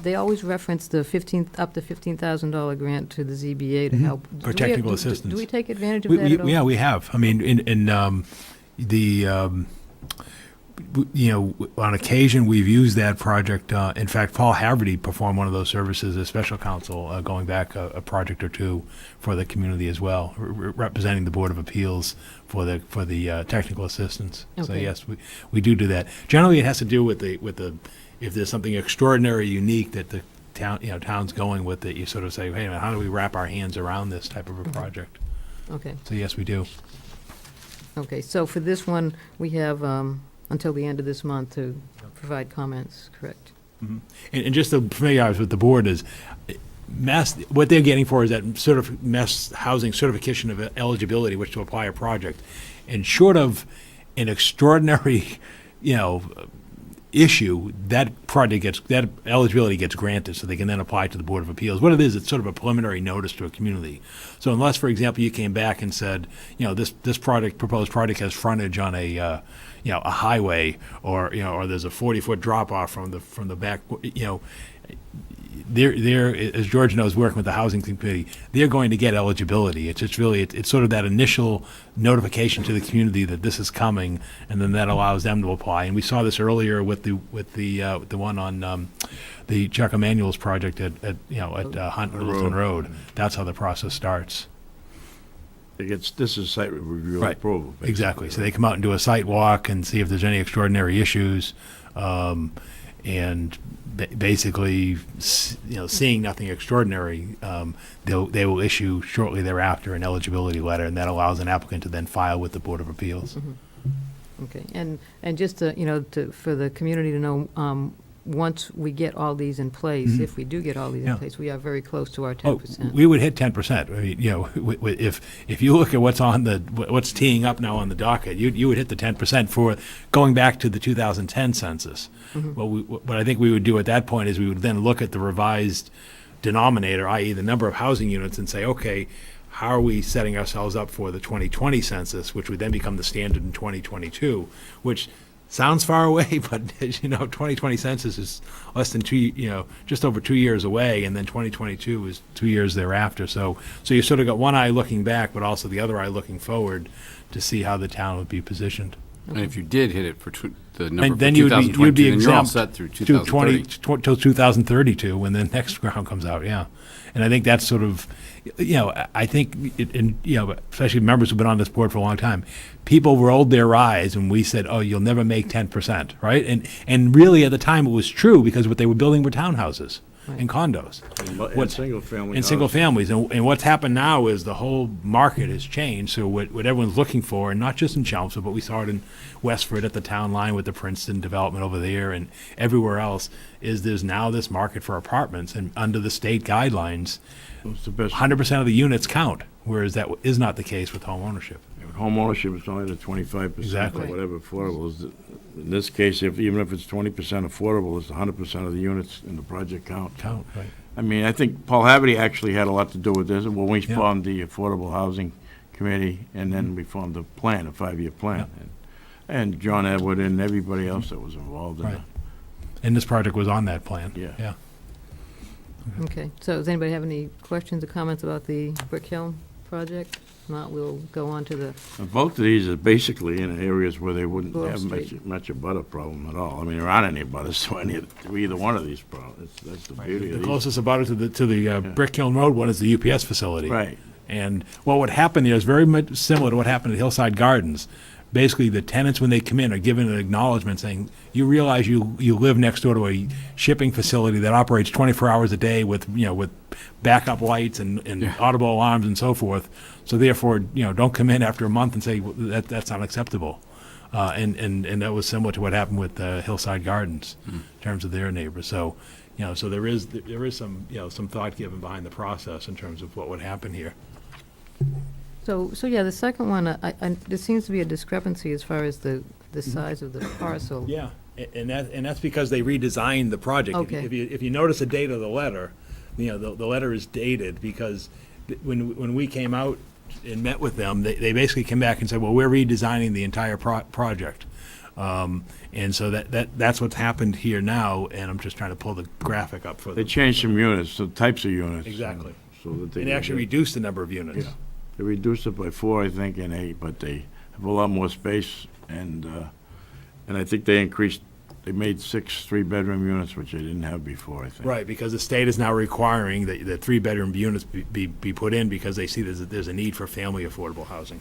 they always reference the up to $15,000 grant to the ZBA to help. For technical assistance. Do we take advantage of that at all? Yeah, we have. I mean, you know, on occasion, we've used that project. In fact, Paul Haverty performed one of those services as special counsel, going back a project or two for the community as well, representing the Board of Appeals for the technical assistance. So Okay. yes, we do that. Generally, it has to do with the if there's something extraordinary, unique that the town's going with, that you sort of say, hey, man, how do we wrap our hands around this type of a project? Okay, So yes, we do. okay, so for this one, we have until the end of this month to provide comments, correct? And just to familiarize with the board is, what they're getting for is that sort of mass housing certification of eligibility, which to apply a project. And short of an extraordinary, issue, that eligibility gets granted, so they can then apply to the Board of Appeals. What it is, it's sort of a preliminary notice to a community. So unless, for example, you came back and said, this proposed project has frontage on a highway, or there's a 40-foot drop off from the back, they're, as George knows, working with the housing committee, they're going to get eligibility. It's sort of that initial notification to the community that this is coming, and then that allows them to apply. And we saw this earlier with the one on the Chuck Emanuel's project at Hunt Littleton Road. That's how the process starts. This is site review Right. approval. basically. Exactly. So they come out and do a site walk and see if there's any extraordinary issues, and basically, seeing nothing extraordinary, they will issue shortly thereafter an eligibility letter, and that allows an applicant to then file with the Board of Appeals. Okay, and just for the community to know, once we get all these in place, if we do get all these in Yeah. place, we are very close to our Oh, 10%. we would hit 10%. I mean, if you look at what's teeing up now on the docket, you would hit the 10% for going back to the 2010 census. What I think we would do at that point is we would then look at the revised denominator, i.e. the number of housing units, and say, okay, how are we setting ourselves up for the 2020 census, which would then become the standard in 2022, which sounds far away, but as you know, 2020 census is less than just over 2 years away, and then 2022 is 2 years thereafter. So you sort of got one eye looking back, but also the other eye looking forward to see how the town would be positioned. And if you did hit it for the number for Then you'd be 2022, then you're all exempt set through to 2030. till 2032, when the next round comes out, yeah. And I think that's sort of, I think, especially members who've been on this board for a long time, people rolled their eyes when we said, oh, you'll never make 10%, right? And really, at the time, it was true, because what they were building were townhouses and condos. And single-family. And single families. And what's happened now is the whole market has changed. So what everyone's looking for, and not just in Chelmsford, but we saw it in Westford at the town line with the Princeton development over there and everywhere else, is there's now this market for apartments. And under the state guidelines, It's the best. 100% of the units count, whereas that is not the case with home ownership. Home ownership is only the 25%. Exactly. Or whatever affordable is. In this case, even if it's 20% affordable, it's 100% of the units in the project count. Right. I mean, I think Paul Haverty actually had a lot to do with this, when we Yeah. formed the Affordable Housing Committee, and then we formed a plan, a 5-year plan. And John Edward and everybody else that was involved in it. Right. And this project was on that plan. Yeah. Okay, so does anybody have any questions or comments about the Brick Hill project? If not, we'll go on to the, And both of these are basically in areas where they wouldn't Grove have Street. much a butter problem at all. I mean, there aren't any butters to either one of these problems. That's the beauty The of these. closest about it to the Brick Hill Road one is the UPS facility. Right. And what would happen there is very much similar to what happened at Hillside Gardens. Basically, the tenants, when they come in, are given an acknowledgement saying, you realize you live next door to a shipping facility that operates 24 hours a day with backup lights and audible alarms and so forth. So therefore, don't come in after a month and say, well, that's unacceptable. And that was similar to what happened with Hillside Gardens in terms of their neighbors. So, so there is some, some thought given behind the process in terms of what would happen here. so yeah, the second one, there seems to be a discrepancy as far as the size of the parcel. Yeah, and that's because they redesigned the project. Okay. If you notice the date of the letter, the letter is dated because when we came out and met with them, they basically came back and said, well, we're redesigning the entire project. And so that's what's happened here now, and I'm just trying to pull the graphic up for They them. changed some units, the types of units. Exactly. So that they And actually reduced the number of units. Yeah. They reduced it by 4, I think, and 8, but they have a lot more space, and And I think they made 6 3-bedroom units, which they didn't have before, I think. Right, because the state is now requiring that 3-bedroom units be put in because they see there's a need for family affordable housing.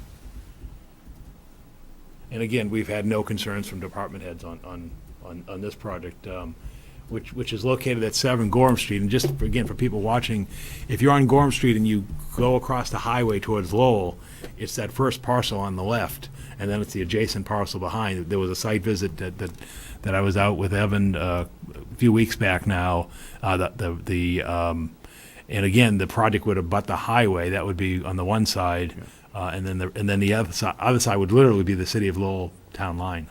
And again, we've had no concerns from department heads on this project, which is located at 7 Gorham Street. And just, again, for people watching, if you're on Gorham Street and you go across the highway towards Lowell, it's that first parcel on the left, and then it's the adjacent parcel behind. There was a site visit that I was out with Evan a few weeks back now. And again, the project would abut the highway. That would be on the one side, and then the other side would literally be the city of Lowell town line.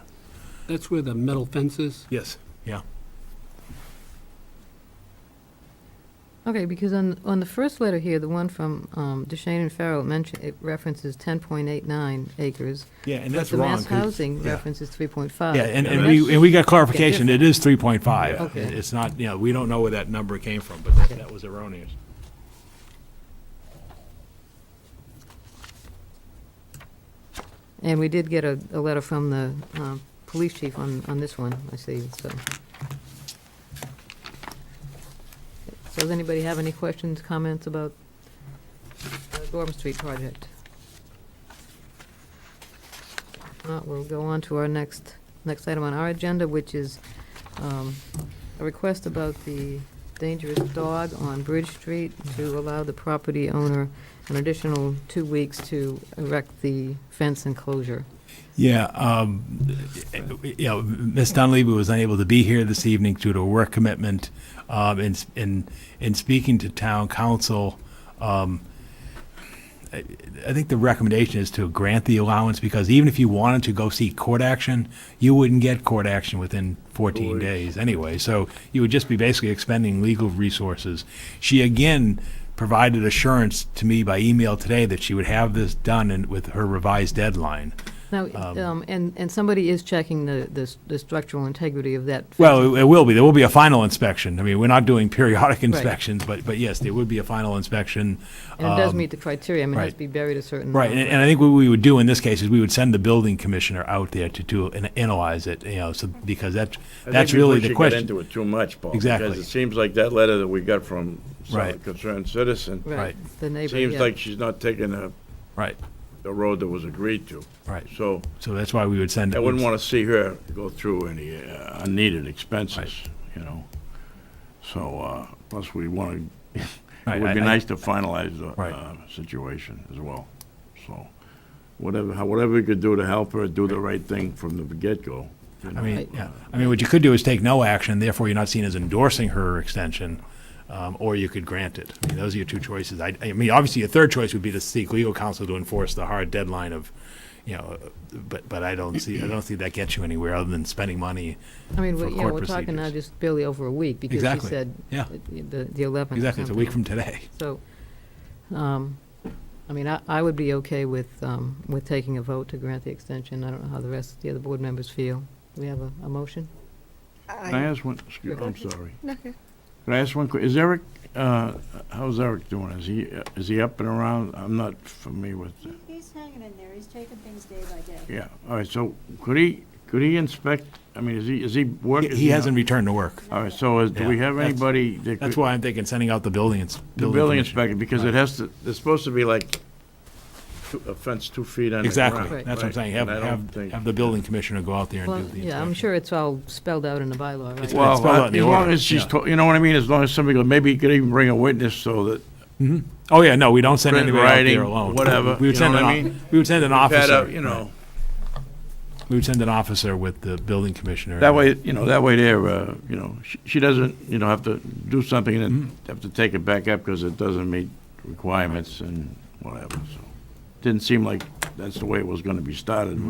That's where the metal fence is? Yes. Yeah. Okay, because on the first letter here, the one from Duchesne and Farrell, it references 10.89 acres. Yeah, and that's But the wrong. Mass Housing references 3.5. Yeah, and we got clarification. It is 3.5. Okay. It's not, we don't know where that number came from, but that was erroneous. And we did get a letter from the police chief on this one, I see, so. So does anybody have any questions, comments about the Gorham Street project? We'll go on to our next item on our agenda, which is a request about the dangerous dog on Bridge Street to allow the property owner an additional 2 weeks to erect the fence enclosure. Yeah, Ms. Dunleavy was unable to be here this evening due to a work commitment. In speaking to town council, I think the recommendation is to grant the allowance, because even if you wanted to go seek court action, you wouldn't get court action within 14 days anyway. So you would just be basically expending legal resources. She again provided assurance to me by email today that she would have this done with her revised deadline. Now, and somebody is checking the structural integrity of that fence. Well, it will be. There will be a final inspection. I mean, we're not doing periodic inspections, but yes, there would be a final inspection. And it does meet the criteria, I mean, it has right. to be buried a certain. Right, and I think what we would do in this case is we would send the building commissioner out there to analyze it, so, because that's really the I think we should question. get into it too much, Paul. Exactly. Because it seems like that letter that we got from some Right. concerned citizen. Right, the neighbor, Seems yeah. like she's not taking the road that was agreed to. Right. So So that's why we would send it. I wouldn't want to see her go through any unneeded expenses, So, plus we want to, it Right, would be I- nice to finalize the Right. situation as well. So, whatever we could do to help her do the right thing from the get-go. I mean, yeah. I mean, what you could do is take no action, therefore you're not seen as endorsing her extension, or you could grant it. I mean, those are your two choices. I mean, obviously, your third choice would be to seek legal counsel to enforce the hard deadline of, but I don't see that gets you anywhere other than spending money I mean, for we're court talking now procedures. just barely over a week, because she Exactly. said Yeah. the 11th. or Exactly, it's a week something. from today. So, I mean, I would be okay with taking a vote to grant the extension. I don't know how the other board members feel. Do we have a motion? Can I ask one, I'm sorry. Okay. Can I ask one quick, is Eric, how's Eric doing? Is he up and around? I'm not familiar with it. He's hanging in there, he's taking things day by day. Yeah, all right, so could he inspect, I mean, is he working? He hasn't returned to work. All right, so do we Yeah, have that's- anybody that That's could, why I'm thinking sending out the building the building inspector, because it has to, there's supposed to be like a fence 2 feet under the ground. Exactly, Right. that's what I'm saying. And I don't think- Have the building commissioner go out there and Well, do the yeah, I'm inspection. sure it's all spelled out in the bylaw, right? It's Well, spelled out in the as long order, as she's, yeah. you know what I mean, as long as somebody goes, maybe he could even bring a witness so that. Oh, yeah, no, we don't send Print anybody out writing, there alone. whatever, We would you send know an what I o- mean? We would send an We've had officer. a, We would send an officer with the building commissioner. That way, there, she doesn't, have to do something and then have to take it back up because it doesn't meet requirements and whatever, so. Didn't seem like that's the way it was gonna be started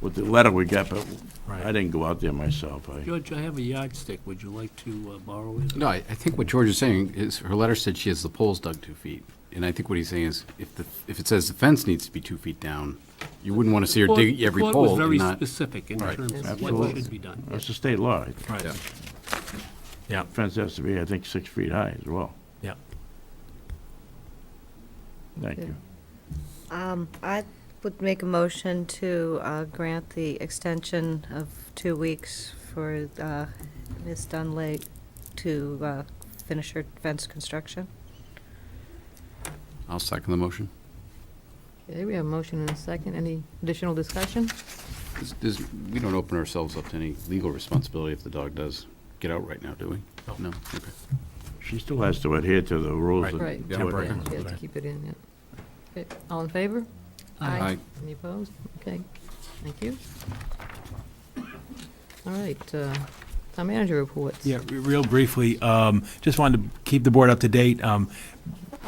with the letter we got, but Right. I didn't go out there myself. George, I have a yardstick. Would you like to borrow it? No, I think what George is saying is, her letter said she has the poles dug 2 feet. And I think what he's saying is, if it says the fence needs to be 2 feet down, you wouldn't want to see her dig every The pole court was very and not. specific in Right. terms of what Absolutely. should be done. That's the state law. Right. Yeah. Yeah, Fence has to be, I think, 6 feet high as well. yeah. Thank Yeah. you. would make a motion to grant the extension of 2 weeks for Ms. Dunley to finish her fence construction. I'll second the motion. Okay, we have a motion and a second. Any additional discussion? We don't open ourselves up to any legal responsibility if the dog does get out right now, do we? No? Okay. She still has to adhere to the rules. Right. of- Right. Yeah, to it. right. Yeah, she has to keep it in, yeah. Okay, all in favor? Aye. Any opposed? Okay, thank you. All right, town manager reports. Yeah, real briefly, just wanted to keep the board up to date.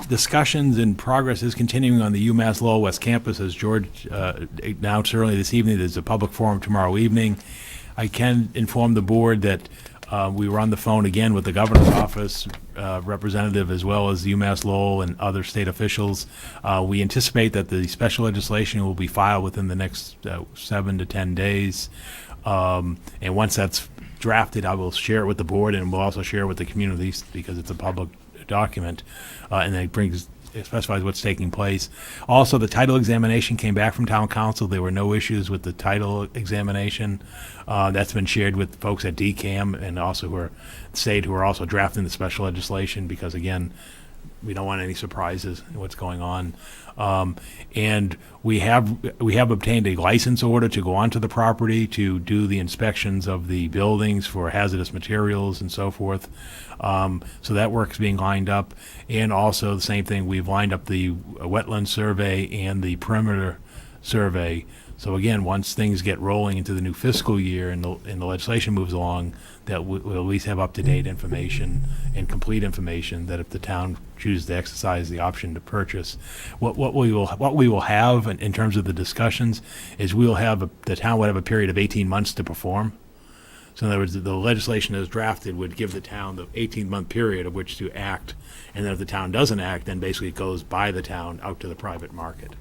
Discussions and progress is continuing on the UMass Lowell West Campus. As George announced earlier this evening, there's a public forum tomorrow evening. I can inform the board that we were on the phone again with the governor's office representative, as well as UMass Lowell and other state officials. We anticipate that the special legislation will be filed within the next 7 to 10 days. And once that's drafted, I will share it with the board, and we'll also share it with the community because it's a public document, and then it specifies what's taking place. Also, the title examination came back from town council. There were no issues with the title examination. That's been shared with folks at DCAM and also who are also drafting the special legislation, because again, we don't want any surprises in what's going on. And we have obtained a license order to go onto the property to do the inspections of the buildings for hazardous materials and so forth. So that work's being lined up. And also the same thing, we've lined up the wetland survey and the perimeter survey. So again, once things get rolling into the new fiscal year and the legislation moves along, that we'll at least have up-to-date information and complete information that if the town chooses to exercise the option to purchase. What we will have in terms of the discussions is the town would have a period of 18 months to perform. So in other words, the legislation as drafted would give the town the 18-month period of which to act, and then if the town doesn't act, then basically it goes by the town out to the private market.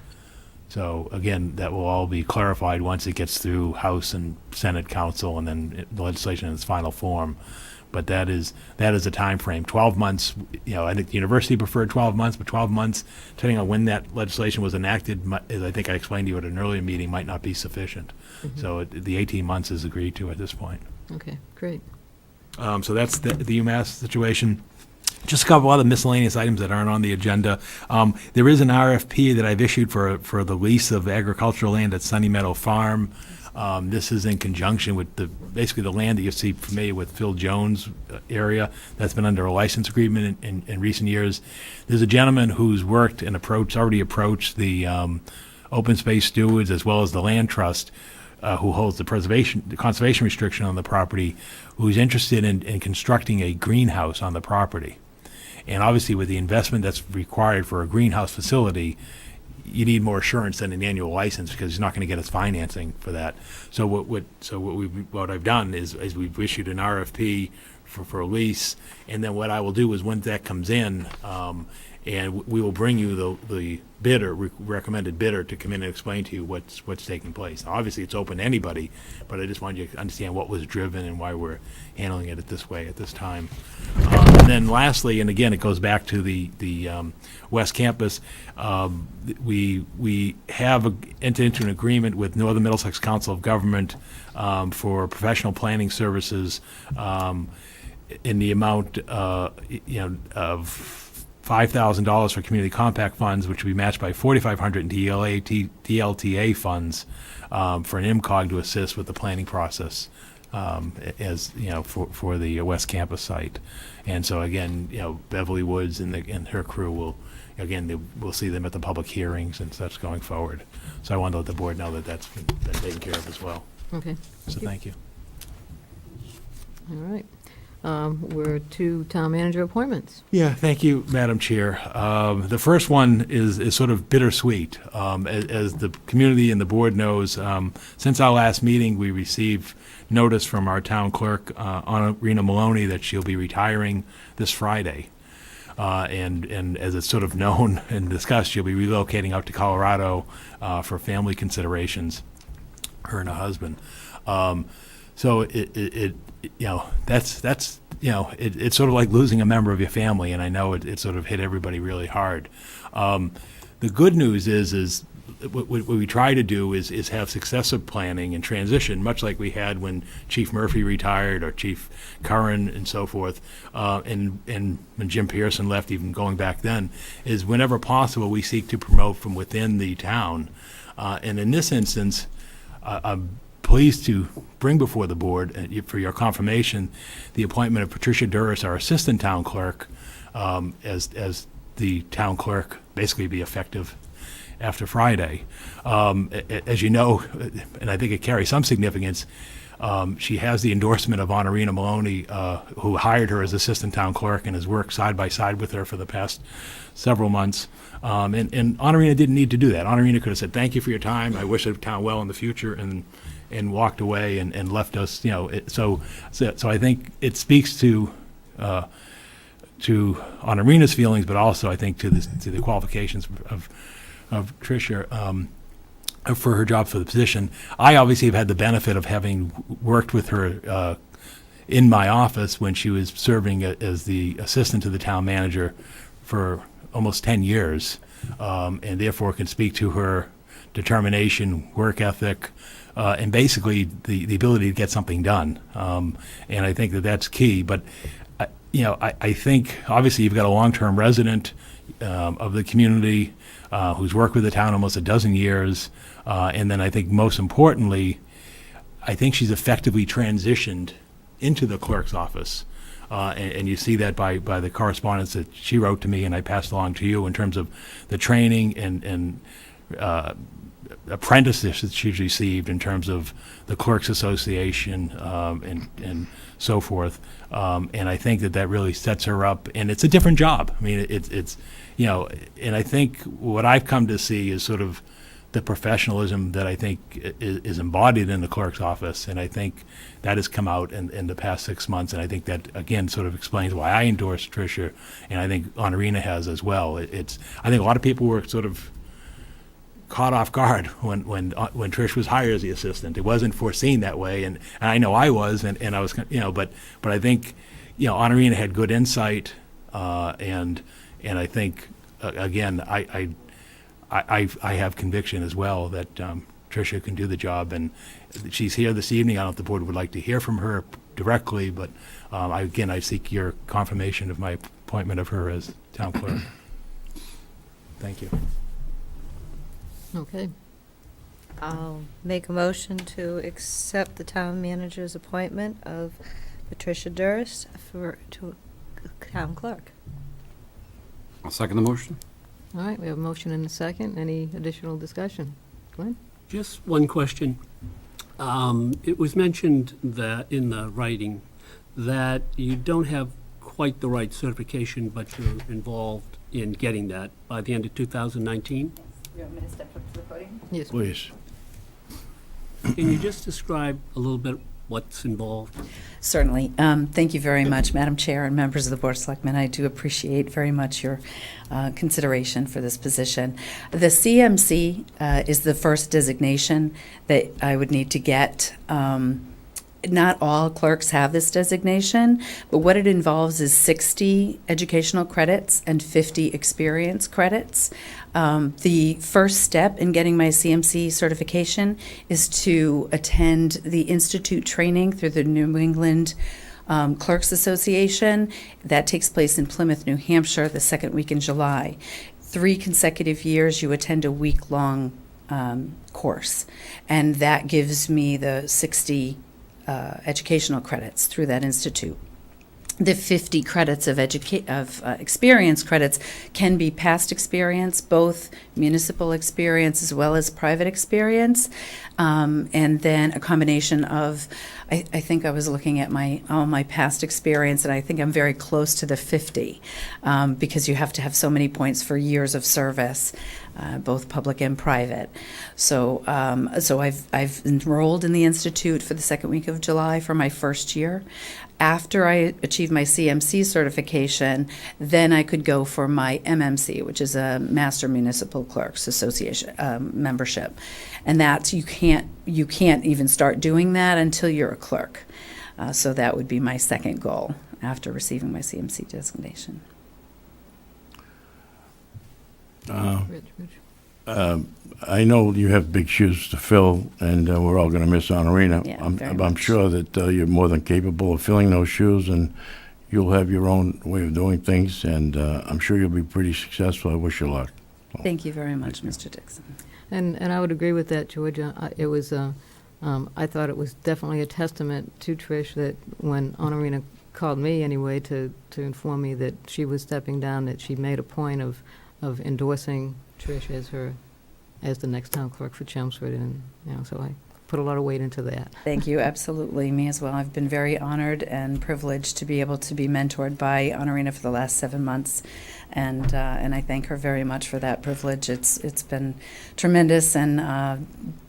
So again, that will all be clarified once it gets through House and Senate Council and then the legislation in its final form. But that is a time frame. 12 months, I think the university preferred 12 months, but 12 months, depending on when that legislation was enacted, as I think I explained to you at an earlier meeting, might not be sufficient. Mhm. So the 18 months is agreed to at this point. Okay, great. So that's the UMass situation. Just a couple other miscellaneous items that aren't on the agenda. There is an RFP that I've issued for the lease of agricultural land at Sunny Meadow Farm. This is in conjunction with basically the land that you see familiar with Phil Jones area that's been under a license agreement in recent years. There's a gentleman who's worked and already approached the open space stewards as well as the land trust, who holds the conservation restriction on the property, who's interested in constructing a greenhouse on the property. And obviously, with the investment that's required for a greenhouse facility, you need more assurance than an annual license because he's not going to get his financing for that. So what I've done is we've issued an RFP for a lease, and then what I will do is when that comes in, and we will bring you the bidder, recommended bidder, to come in and explain to you what's taking place. Now, obviously, it's open to anybody, but I just wanted you to understand what was driven and why we're handling it this way at this time. And then lastly, and again, it goes back to the West Campus, we have entered into an agreement with Northern Middlesex Council of Government for professional planning services in the amount of $5,000 for community compact funds, which will be matched by $4,500 in DLTA funds for an MCOG to assist with the planning process, for the West Campus site. And so again, Beverly Woods and her crew we'll see them at the public hearings and such going forward. So I want to let the board know that that's been taken care of as well. Okay. So thank you. All right. We're to town manager appointments. Yeah, thank you, Madam Chair. The first one is sort of bittersweet. As the community and the board knows, since our last meeting, we received notice from our town clerk, Anna Rena Maloney, that she'll be retiring this Friday. And as it's sort of known and discussed, she'll be relocating out to Colorado for family considerations, her and her husband. So it's sort of like losing a member of your family, and I know it sort of hit everybody really hard. The good news is what we try to do is have successive planning and transition, much like we had when Chief Murphy retired or Chief Curran and so forth, and when Jim Pearson left, even going back then, is whenever possible, we seek to promote from within the town. And in this instance, I'm pleased to bring before the board, for your confirmation, the appointment of Patricia Duras, our Assistant Town Clerk, as the town clerk, basically be effective after Friday. As you know, and I think it carries some significance, she has the endorsement of Honorina Maloney, who hired her as Assistant Town Clerk and has worked side by side with her for the past several months. And Honorina didn't need to do that. Honorina could have said, "Thank you for your time. I wish the town well in the future," and walked away and left us. So I think it speaks to Honorina's feelings, but also I think to the qualifications of Tricia for her job for the position. I obviously have had the benefit of having worked with her in my office when she was serving as the assistant to the town manager for almost 10 years, and therefore can speak to her determination, work ethic, and basically the ability to get something done. And I think that that's key. But I think obviously you've got a long-term resident of the community who's worked with the town almost a dozen years, and then I think most importantly, I think she's effectively transitioned into the clerk's office. And you see that by the correspondence that she wrote to me and I passed along to you in terms of the training and apprentices that she's received in terms of the Clerks Association and so forth. And I think that really sets her up, and it's a different job. I mean, it's and I think what I've come to see is sort of the professionalism that I think is embodied in the clerk's office, and I think that has come out in the past 6 months, and I think that, again, sort of explains why I endorsed Tricia, and I think Honorina has as well. I think a lot of people were sort of caught off guard when Trish was hired as the assistant. It wasn't foreseen that way, and I know I was, and I was, but I think, Honorina had good insight, and I think, again, I have conviction as well that Tricia can do the job, and she's here this evening. I don't know if the board would like to hear from her directly, but I seek your confirmation of my appointment of her as town clerk. Thank you. Okay. I'll make a motion to accept the town manager's appointment of Patricia Duras to town clerk. I'll second the motion. All right, we have a motion and a second. Any additional discussion? Glenn? Just one question. It was mentioned that in the writing that you don't have quite the right certification, but you're involved in getting that by the end of 2019. You want me to step up to the podium? Yes. Please. Can you just describe a little bit what's involved? Certainly. Thank you very much, Madam Chair and members of the Board of Selectmen. I do appreciate very much your consideration for this position. The CMC is the first designation that I would need to get. Not all clerks have this designation, but what it involves is 60 educational credits and 50 experience credits. The first step in getting my CMC certification is to attend the institute training through the New England Clerks Association. That takes place in Plymouth, New Hampshire, the second week in July. 3 consecutive years, you attend a week-long course, and that gives me the 60 educational credits through that institute. The 50 credits of experience credits can be past experience, both municipal experience as well as private experience, and then a combination of, I think I was looking at all my past experience, and I think I'm very close to the 50, because you have to have so many points for years of service, both public and private. So I've enrolled in the institute for the second week of July for my first year. After I achieve my CMC certification, then I could go for my MMC, which is a Master Municipal Clerks Association membership, and that's you can't even start doing that until you're a clerk. So that would be my second goal after receiving my CMC designation. Rich. I know you have big shoes to fill, and we're all going to miss Honorina. Yeah, I'm very I'm much. sure that you're more than capable of filling those shoes, and you'll have your own way of doing things, and I'm sure you'll be pretty successful. I wish you luck. Thank you very much, Mr. Dixon. And I would agree with that, Georgia. It was, I thought it was definitely a testament to Trish that when Honorina called me anyway to inform me that she was stepping down, that she made a point of endorsing Trish as the next town clerk for Chelmsford, and, so I put a lot of weight into that. Thank you, absolutely. Me as well. I've been very honored and privileged to be able to be mentored by Honorina for the last 7 months, and I thank her very much for that privilege. It's been tremendous, and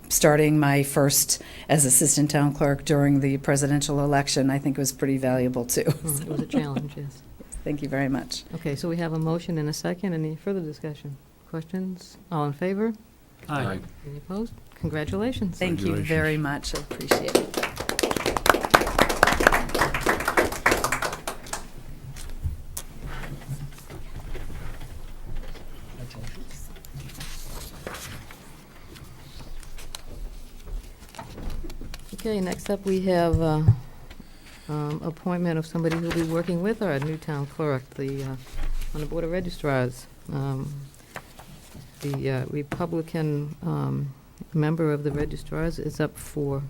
starting my first as assistant town clerk during the presidential election, I think was pretty valuable too. It was a challenge, yes. Thank you very much. Okay, so we have a motion and a second. Any further discussion? Questions? All in favor? Aye. Any opposed? Congratulations. Thank you very much. I appreciate it. Okay, next up, we have appointment of somebody who'll be working with our new town clerk, on the Board of Registrars. The Republican member of the registrars is up for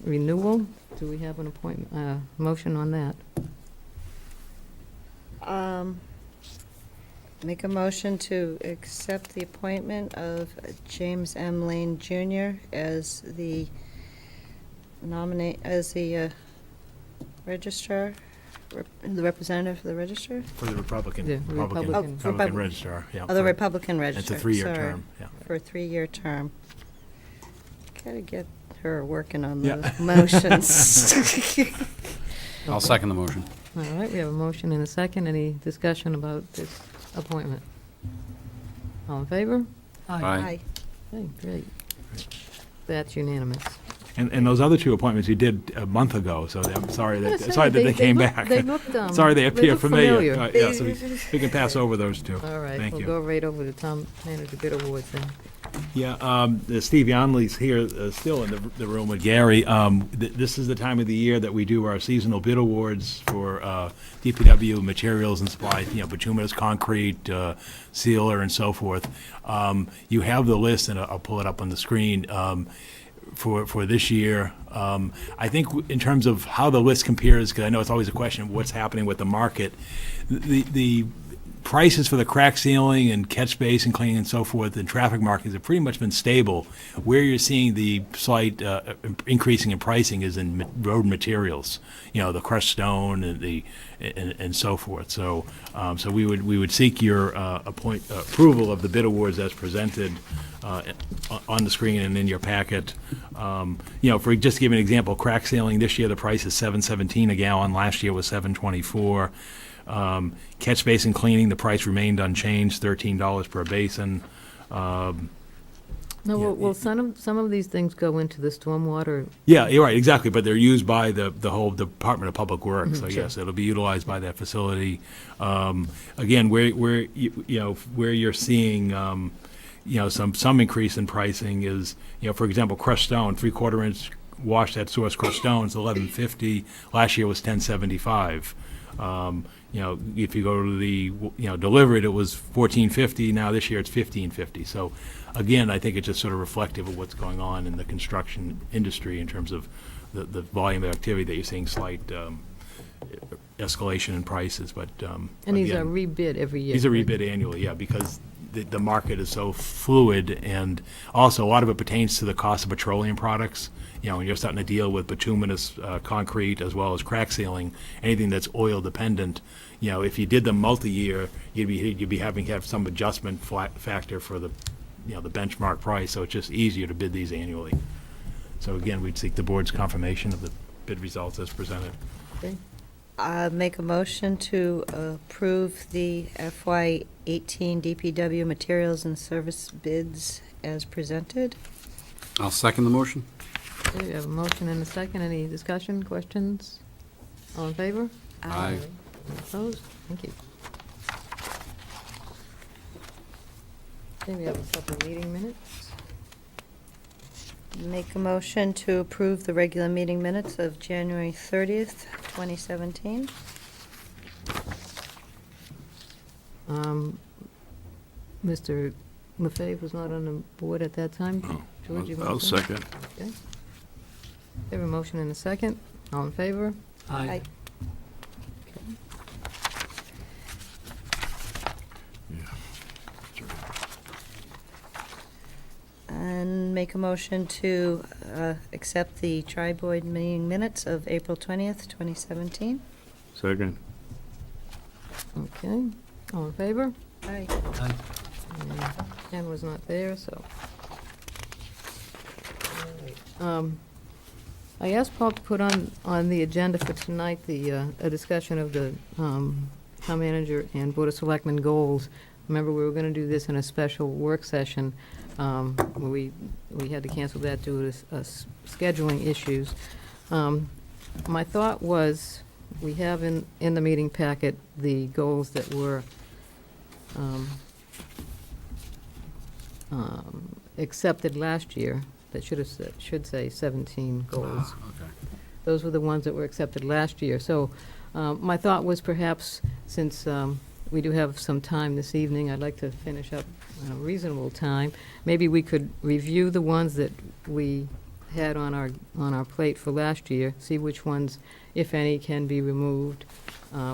renewal. Do we have an appointment, motion on that? Make a motion to accept the appointment of James M. Lane Jr. as the registrar, the representative for the register? For the Republican, The Republican Republican. Registrar, yeah. Oh, the Republican register. It's a 3-year sorry. term, yeah. For a 3-year term. Gotta get her working on Yeah. those motions. I'll second the motion. All right, we have a motion and a second. Any discussion about this appointment? All in favor? Aye. Okay, great. That's unanimous. And those other 2 appointments you did a month ago, so I'm sorry that, Yes, sorry that they came look- back. they looked, Sorry they they appear look familiar. familiar. Yeah, so we can pass over those 2. All right, Thank we'll you. go right over to Town Manager Bid Awards then. Yeah, Steve Yonley's here, still in the room with Gary. This is the time of the year that we do our seasonal bid awards for DPW materials and supplies, bituminous concrete, sealer, and so forth. You have the list, and I'll pull it up on the screen, for this year. I think in terms of how the list compares, because I know it's always a question of what's happening with the market, the prices for the crack sealing and catch basin cleaning and so forth and traffic markings have pretty much been stable. Where you're seeing the slight increasing in pricing is in road materials, the crushed stone and so forth. So we would seek your approval of the bid awards as presented on the screen and in your packet. For just to give you an example, crack sealing this year the price is $7.17 a gallon. Last year was $7.24. Catch basin cleaning, the price remained unchanged, $13 per basin. No, Yeah, well, some of these things go into the stormwater. Yeah, you're right, exactly, but they're used by the whole Department of Public Works, so Sure. yes, it'll be utilized by that facility. Again, where you're seeing, some increase in pricing is, for example, crushed stone, 3/4 inch washed at source crushed stone is $11.50. Last year was $10.75. If you go to the, delivered, it was $14.50. Now this year it's $15.50. So again, I think it's just sort of reflective of what's going on in the construction industry in terms of the volume of activity that you're seeing slight escalation in prices, but And these are again, rebid every year. these are right? rebid annually, yeah, because the market is so fluid, and also a lot of it pertains to the cost of petroleum products. When you're starting to deal with bituminous concrete as well as crack sealing, anything that's oil dependent, if you did them multi-year, you'd be having to have some adjustment factor for the benchmark price. So it's just easier to bid these annually. So again, we'd seek the board's confirmation of the bid results as presented. Okay. Make a motion to approve the FY18 DPW materials and service bids as presented. I'll second the motion. Okay, we have a motion and a second. Any discussion, questions? All in favor? Aye. Any opposed? Thank you. Okay, we have a couple of meeting minutes. Make a motion to approve the regular meeting minutes of January 30th, 2017. Mr. Lefebvre was not on the board at that time. Oh, George, you want I'll to say? second. Okay. We have a motion and a second. All in favor? Aye. And make a motion to accept the tri-board meeting minutes of April 20th, 2017. Second. Okay. All in favor? Aye. Aye. And Ken was not there, so. I asked Paul to put on the agenda for tonight a discussion of the town manager and Board of Selectmen goals. Remember, we were going to do this in a special work session. We had to cancel that due to scheduling issues. My thought was, we have in the meeting packet the goals that were accepted last year, that should say 17 goals. Okay. Those were the ones that were accepted last year. So my thought was perhaps, since we do have some time this evening, I'd like to finish up in a reasonable time. Maybe we could review the ones that we had on our plate for last year, see which ones, if any, can be removed,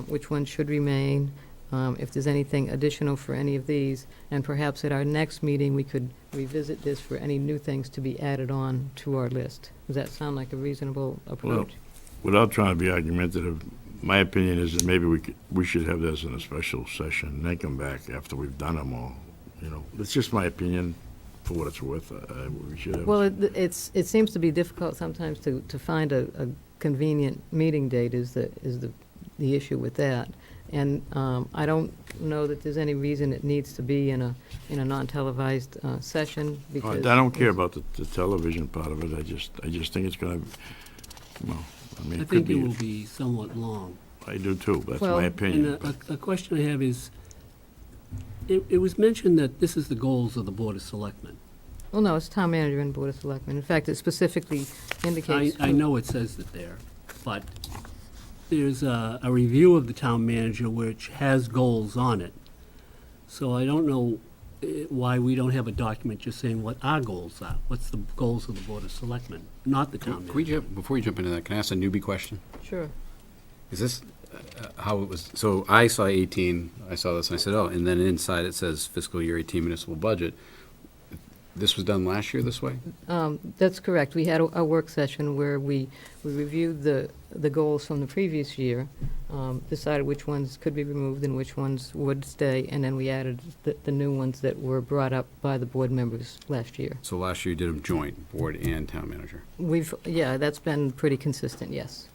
which ones should remain, if there's anything additional for any of these, and perhaps at our next meeting, we could revisit this for any new things to be added on to our list. Does that sound like a reasonable approach? Without trying to be argumentative, my opinion is that maybe we should have this in a special session, and then come back after we've done them all. It's just my opinion, for what it's worth. We should have. Well, it seems to be difficult sometimes to find a convenient meeting date is the issue with that. And I don't know that there's any reason it needs to be in a non-televised session, because. I don't care about the television part of it. I just think it's going to, I it could think it be. will be somewhat long. I do too. That's Well, my And opinion. a question I have is, it was mentioned that this is the goals of the Board of Selectmen. Well, no, it's town manager and Board of Selectmen. In fact, it specifically indicates. I know it says it there, but there's a review of the town manager which has goals on it. So I don't know why we don't have a document just saying what our goals are. What's the goals of the Board of Selectmen, not the town Can we manager. before you jump into that, can I ask a newbie question? Sure. Is this how it was? So I saw 18, I saw this, and I said, oh, and then inside it says fiscal year 18 municipal budget. This was done last year this way? That's correct. We had a work session where we reviewed the goals from the previous year, decided which ones could be removed and which ones would stay, and then we added the new ones that were brought up by the board members last year. So last year you did them joint, board and town manager. Yeah, that's been pretty consistent, yes.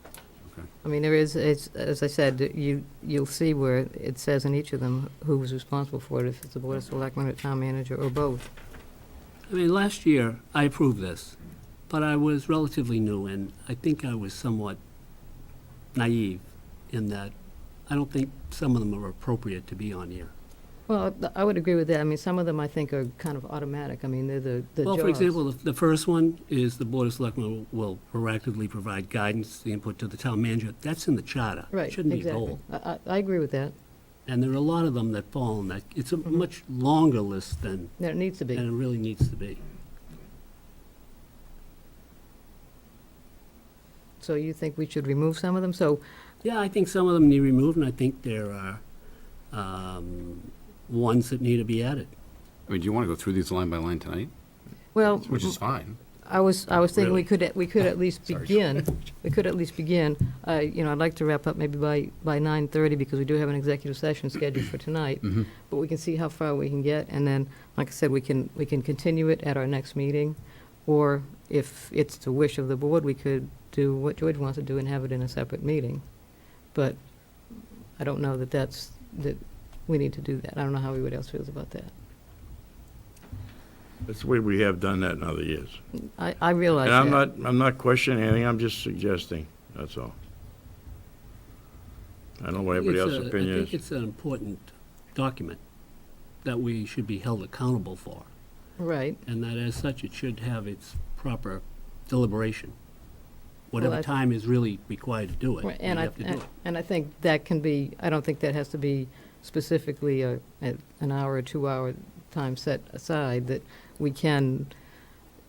Okay. I mean, there is, as I said, you'll see where it says in each of them who was responsible for it, if it's the Board of Selectmen or town manager or both. I mean, last year, I approved this, but I was relatively new, and I think I was somewhat naive in that I don't think some of them are appropriate to be on here. Well, I would agree with that. I mean, some of them I think are kind of automatic. I mean, they're the Well, for jobs. example, the first one is the Board of Selectmen will proactively provide guidance, the input to the town manager. That's in the charter. It Right, shouldn't be a exactly. goal. I agree with that. And there are a lot of them that fall in that. It's a much longer list than That it needs to be. it really needs to be. So you think we should remove some of them? So, Yeah, I think some of them need removed, and I think there are ones that need to be added. I mean, do you want to go through these line by line tonight? well, Which is fine. I was thinking we Really? could at least Sorry. begin. We could at least begin. I'd like to wrap up maybe by 9:30 because we do have an executive session scheduled for tonight. Mhm. But we can see how far we can get, and then, like I said, we can continue it at our next meeting. Or if it's the wish of the board, we could do what George wants to do and have it in a separate meeting. But I don't know that we need to do that. I don't know how everybody else feels about that. That's the way we have done that in other years. I realize And that. I'm not questioning anything, I'm just suggesting, that's all. I don't know what everybody else's opinion I think is. it's an important document. that we should be held accountable for, Right. and that as such, it should have its proper deliberation. Well, Whatever I- time is really required to do it, we Right, and I, have to do it. and I think that can be, I don't think that has to be specifically an hour or 2 hour time set aside, that we can,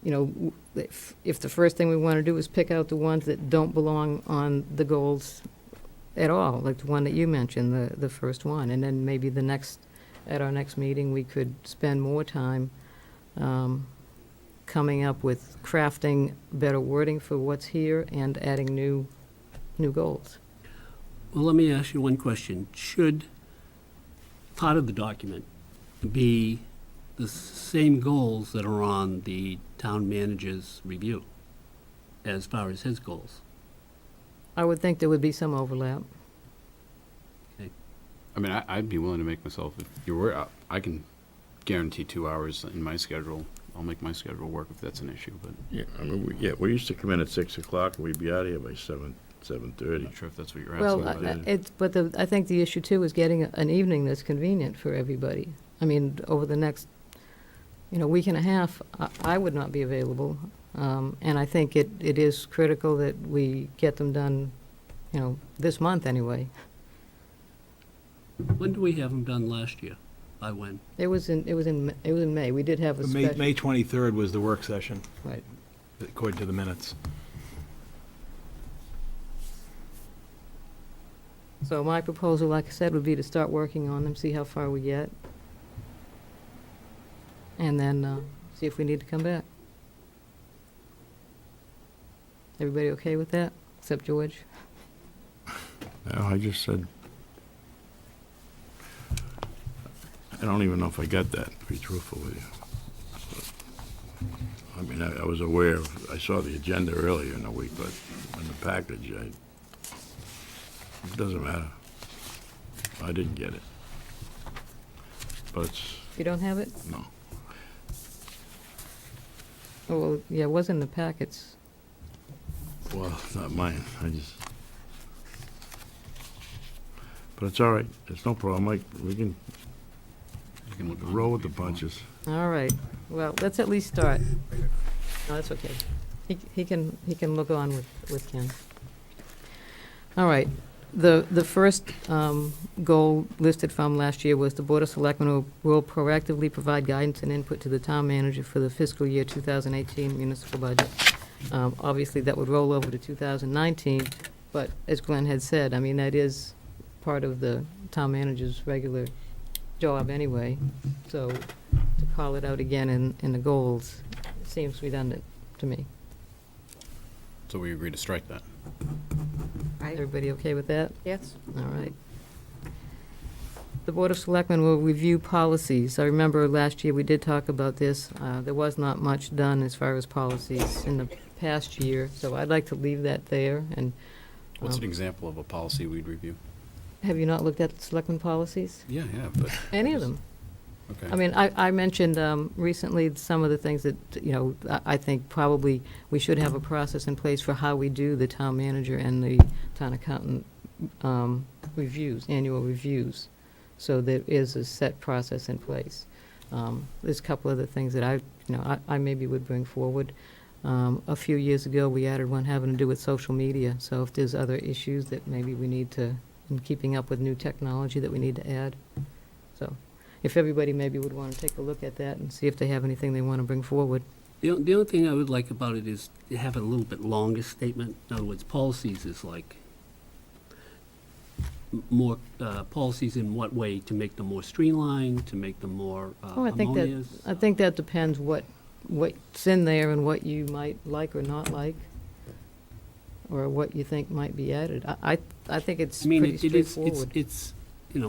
you know, if the first thing we want to do is pick out the ones that don't belong on the goals at all, like the one that you mentioned, the first one, and then maybe at our next meeting, we could spend more time coming up with crafting better wording for what's here and adding new goals. Well, let me ask you one question. Should part of the document be the same goals that are on the town manager's review as far as his goals? I would think there would be some overlap. I mean, I'd be willing to make myself, if you were, I can guarantee 2 hours in my schedule. I'll make my schedule work if that's an issue, but Yeah, I mean, we used to come in at 6 o'clock, and we'd be out of here by 7:30. I'm not sure if that's what you're Well, asking. but I think the issue too is getting an evening that's convenient for everybody. I mean, over the next, week and a half, I would not be available. And I think it is critical that we get them done, this month anyway. When do we have them done last year? By when? It was in May. We did have a special. May 23rd was the work session, Right. according to the minutes. So my proposal, like I said, would be to start working on them, see how far we get. And then see if we need to come back. Everybody okay with that, except George? No, I just said, I don't even know if I got that, to be truthful with you. I mean, I was aware I saw the agenda earlier in the week, but in the package, it doesn't matter. I didn't get it. But it's, You don't have it? no. Oh, well, yeah, it was in the packets. Well, it's not mine, but it's all right, it's no problem, we can You can look on roll it with the if you want. punches. All right, well, let's at least start. No, that's okay. He can look on with Ken. All right, the first goal listed from last year was the Board of Selectmen will proactively provide guidance and input to the town manager for the fiscal year 2018 municipal budget. Obviously, that would roll over to 2019, but as Glenn had said, I mean, that is part of the town manager's regular job anyway. So to call it out again in the goals seems redundant to me. So we agree to strike that. Everybody okay with that? Yes. All right. The Board of Selectmen will review policies. I remember last year we did talk about this. There was not much done as far as policies in the past year, so I'd like to leave that there. And What's an example of a policy we'd review? have you not looked at the Selectmen policies? Yeah, but. Any of them? Okay. I mean, I mentioned recently some of the things that, I think probably we should have a process in place for how we do the town manager and the town accountant reviews, annual reviews. So there is a set process in place. There's a couple other things that I maybe would bring forward. A few years ago, we added one having to do with social media. So if there's other issues that maybe we need to, in keeping up with new technology that we need to add. So if everybody maybe would want to take a look at that and see if they have anything they want to bring forward. The only thing I would like about it is to have a little bit longer statement. In other words, policies is like more, policies in what way? To make them more streamlined, to make them more I harmonious? think that depends what's in there and what you might like or not like, or what you think might be added. I think it's I mean, pretty it is, straightforward. it's,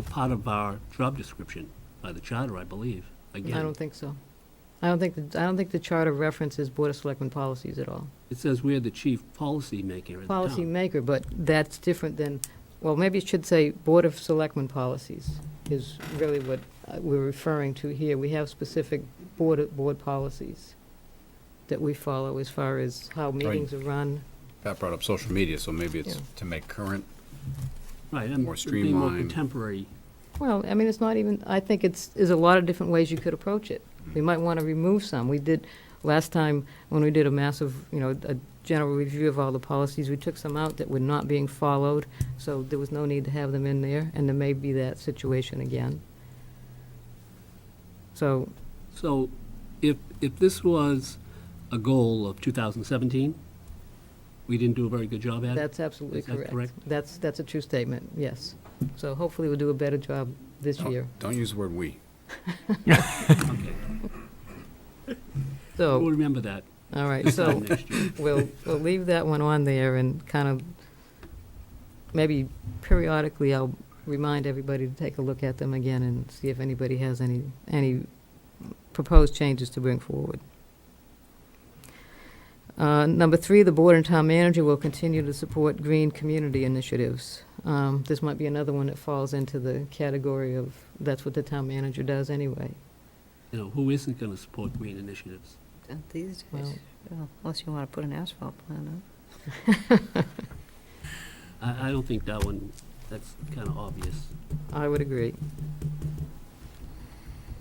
part of our job description by the charter, I believe, again. I don't think so. I don't think the charter references Board of Selectmen policies at all. It says we're the chief policy maker in the town. Policy maker, but that's different than, well, maybe it should say Board of Selectmen policies is really what we're referring to here. We have specific board policies that we follow as far as how meetings are run. Pat brought up social media, so maybe it's Yeah. to make current. Right, more and being more streamlined. contemporary Well, I mean, it's not even, I think there's a lot of different ways you could approach it. We might want to remove some. We did, last time, when we did a massive, a general review of all the policies, we took some out that were not being followed, so there was no need to have them in there, and there may be that situation again. So, So if this was a goal of 2017, we didn't do a very good job at it? that's absolutely Is that correct. correct? That's a true statement, yes. So hopefully we'll do a better job this year. Don't use the word "we." Okay. So. We'll remember that. All right, so Next year. we'll leave that one on there and kind of, maybe periodically I'll remind everybody to take a look at them again and see if anybody has any proposed changes to bring forward. Number 3, the board and town manager will continue to support green community initiatives. This might be another one that falls into the category of, that's what the town manager does anyway. Who isn't going to support green initiatives? These days, Well- well, unless you want to put an asphalt plant up. I don't think that one, that's kind of obvious. I would agree.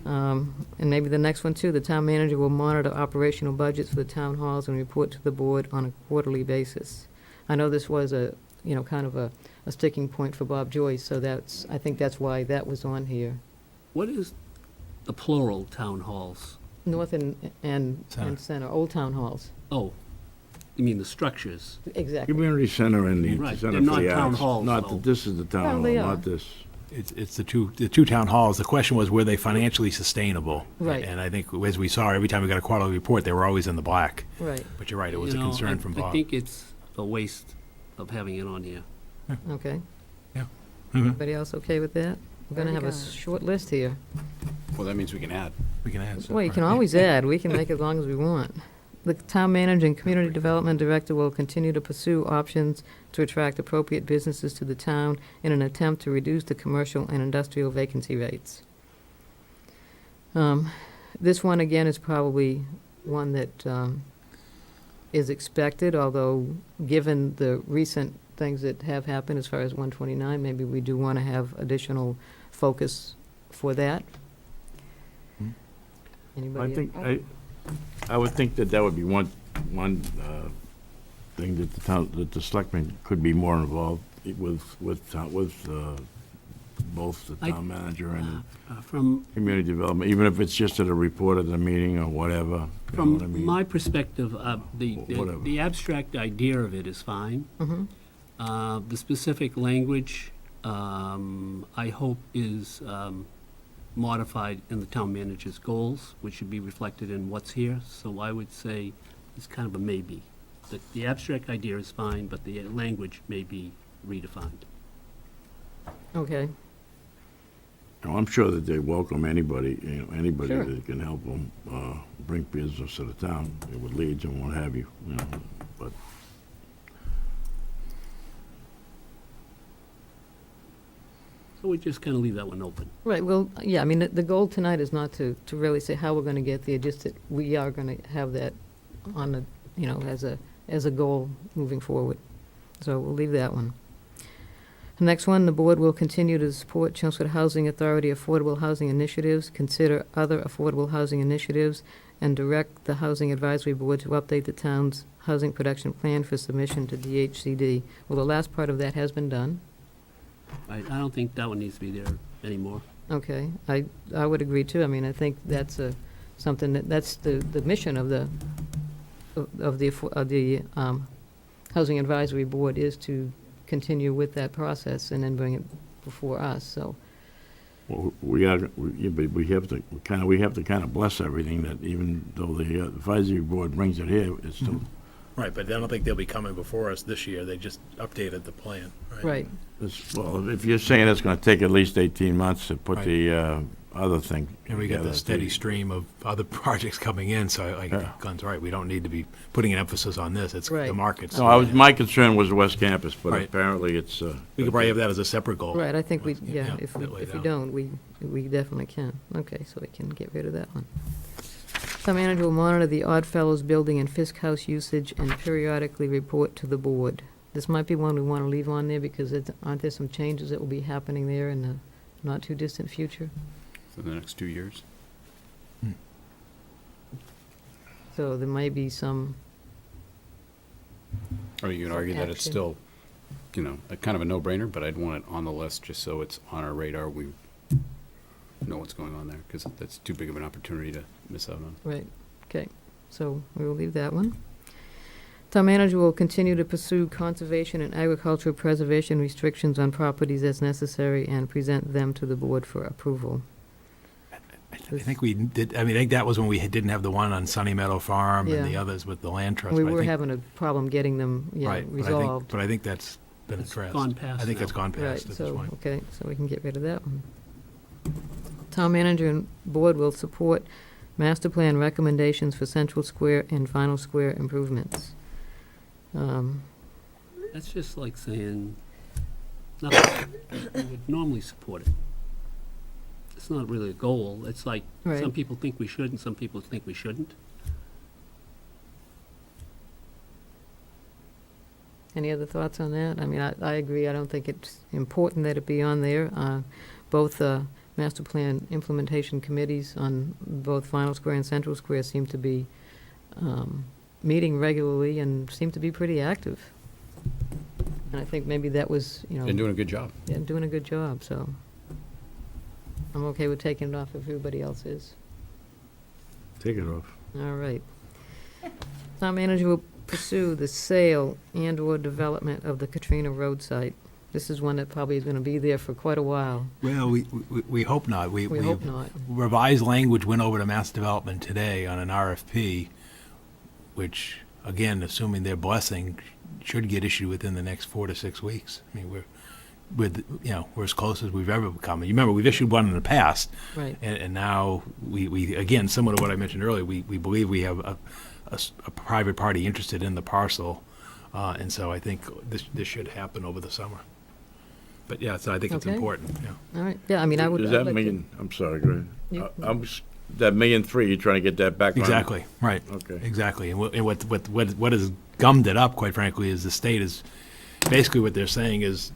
And maybe the next one too, the town manager will monitor operational budgets for the town halls and report to the board on a quarterly basis. I know this was kind of a sticking point for Bob Joyce, so I think that's why that was on here. What is the plural town halls? North and center, old town halls. Oh, you mean the structures? Exactly. Community center and the Right, center they're for not the town arts. halls, Not though. that this is the town Well, hall, they not are. this. It's the two town halls. The question was, were they financially sustainable? Right. And I think, as we saw, every time we got a quarterly report, they were always in the black. Right, But you're right, it was a concern from I Bob. think it's a waste of having it on here. okay. Yeah. Everybody else okay with that? We're gonna have a short list here. Well, that means we can add. We can add. Well, you can always add, we can make it as long as we want. The town manager and community development director will continue to pursue options to attract appropriate businesses to the town in an attempt to reduce the commercial and industrial vacancy rates. This one, again, is probably one that is expected, although, given the recent things that have happened as far as 129, maybe we do want to have additional focus for that. Anybody? I would think that would be one thing that the selectmen could be more involved with both the town manager and From community development, even if it's just at a report at the meeting or whatever. You know what I From mean? my perspective, Whatever. the abstract idea of it is fine. Mhm. The specific language, I hope is modified in the town manager's goals, which should be reflected in what's here. So I would say it's kind of a maybe. The abstract idea is fine, but the language may be redefined. Okay, I'm sure that they welcome anybody, anybody Sure. that can help them bring business to the town, with leads and what have you, but. So we just kind of leave that one open. right, well, yeah, I mean, the goal tonight is not to really say how we're gonna get there, just that we are gonna have that on the, as a goal moving forward. So we'll leave that one. The next one, the board will continue to support Chelmsford Housing Authority affordable housing initiatives, consider other affordable housing initiatives, and direct the Housing Advisory Board to update the town's housing production plan for submission to DHCD. Well, the last part of that has been done. I don't think that one needs to be there anymore. Okay, I would agree too. I mean, I think that's something that's the mission of the Housing Advisory Board is to continue with that process and then bring it before us, so. Well, we have to kind of bless everything, that even though the advisory board brings it here, it's still. Right, but I don't think they'll be coming before us this year. They just updated the plan, right? Right, Well, if you're saying it's gonna take at least 18 months to put Right. the other thing. And we got together, the steady stream of other projects coming in, so Gunn's right, we don't need to be putting an emphasis on this. It's the Right. markets. No, my concern was the West Campus, but Right. apparently it's. We could probably have that as a separate goal. right, I think we, Yeah, if that way we down. don't, we definitely can. Okay, so we can get rid of that one. Town manager will monitor the Odd Fellows Building and Fisk House usage and periodically report to the board. This might be one we want to leave on there because aren't there some changes that will be happening there in the not too distant future. For the next 2 years. So there might be some, Or you could argue that it's Action. still, a kind of a no-brainer, but I'd want it on the list just so it's on our radar. We know what's going on there, because that's too big of an opportunity to miss out on. right, okay, so we will leave that one. Town manager will continue to pursue conservation and agricultural preservation restrictions on properties as necessary and present them to the board for approval. I think we did, I think that was when we didn't have the one on Sunny Meadow Farm and the Yeah. others with the land trust. We but I were think- having a problem getting them, Right, resolved. but I think that's been It's addressed. gone past I think now. it's gone Right, past at this so, point. okay, so we can get rid of that one. Town manager and board will support master plan recommendations for Central Square and Final Square improvements. That's just like saying nothing. We would normally support it. It's not really a goal. It's like, Right. some people think we should and some people think we shouldn't. Any other thoughts on that? I mean, I agree, I don't think it's important that it be on there. Both master plan implementation committees on both Final Square and Central Square seem to be meeting regularly and seem to be pretty active. And I think maybe that was, And doing a good job. yeah, doing a good job, so I'm okay with taking it off if everybody else is. Take it off. All right. Town manager will pursue the sale and/or development of the Katrina Road site. This is one that probably is going to be there for quite a while. Well, we hope not. We hope not. Revised language went over to Mass Development today on an RFP, which, again, assuming their blessing, should get issued within the next 4 to 6 weeks. I mean, we're as close as we've ever come. You remember, we've issued one in the past. Right. And now we, again, similar to what I mentioned earlier, we believe we have a private party interested in the parcel. And so I think this should happen over the summer. But yeah, so I think it's Okay. important, yeah. All right, yeah, I mean, I would. Is I'd that like to- million, I'm sorry, go ahead. You- That 1.3 million, you're trying to get that back on? Exactly, right. Okay. Exactly. And what has gummed it up, quite frankly, is the state is, basically what they're saying is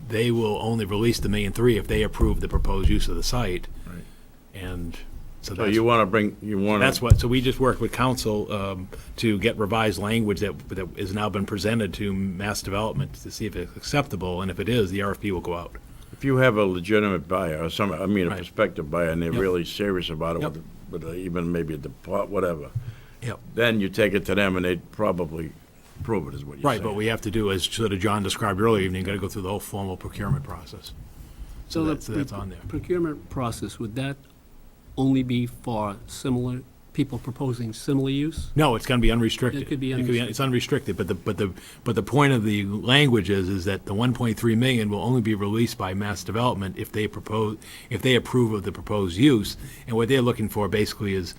they will only release the 1.3 million if they approve the proposed use of the site. Right. And so So that's. you want to That's what, so we just worked with council to get revised language that has now been presented to Mass Development to see if it's acceptable, and if it is, the RFP will go out. If you have a legitimate buyer, or a Right. prospective buyer, and they're Yep. really serious about it, Yep. with even maybe a depart, whatever, Yep. then you take it to them and they'd probably approve it, is what you're saying. Right, but we have to do, as sort of John described earlier, you got to go through the whole formal procurement process. So that's on there. Procurement process, would that only be for similar, people proposing similar use? No, it's going to be unrestricted. It could be It's unrestricted, but the point of the language is that the 1.3 million will only be released by Mass Development if they approve of the proposed use, and what they're looking for basically is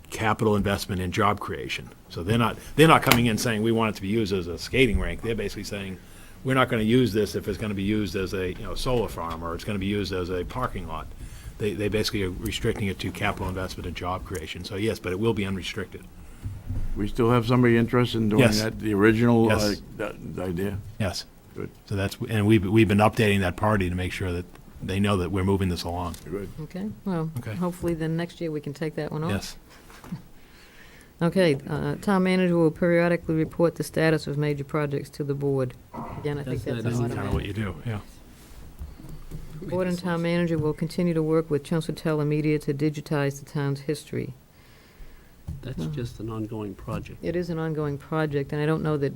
capital investment and job creation. So they're not coming in saying we want it to be used as a skating rink. They're basically saying we're not going to use this if it's going to be used as a solar farm, or it's going to be used as a parking lot. They basically are restricting it to capital investment and job creation. So yes, but it will be unrestricted. We still have somebody interested in doing Yes. that, the original Yes. the idea? Yes. Good. So and we've been updating that party to make sure that they know that we're moving this along. Good. Okay, well, Okay. hopefully then next year we can take that one off. Yes. Okay, town manager will periodically report the status of major projects to the board. Again, I think That's that's an not Kind of what automatic. you do, yeah. Board and town manager will continue to work with Chelmsford Telemedia to digitize the town's history. That's just an ongoing project. It is an ongoing project, and I don't know that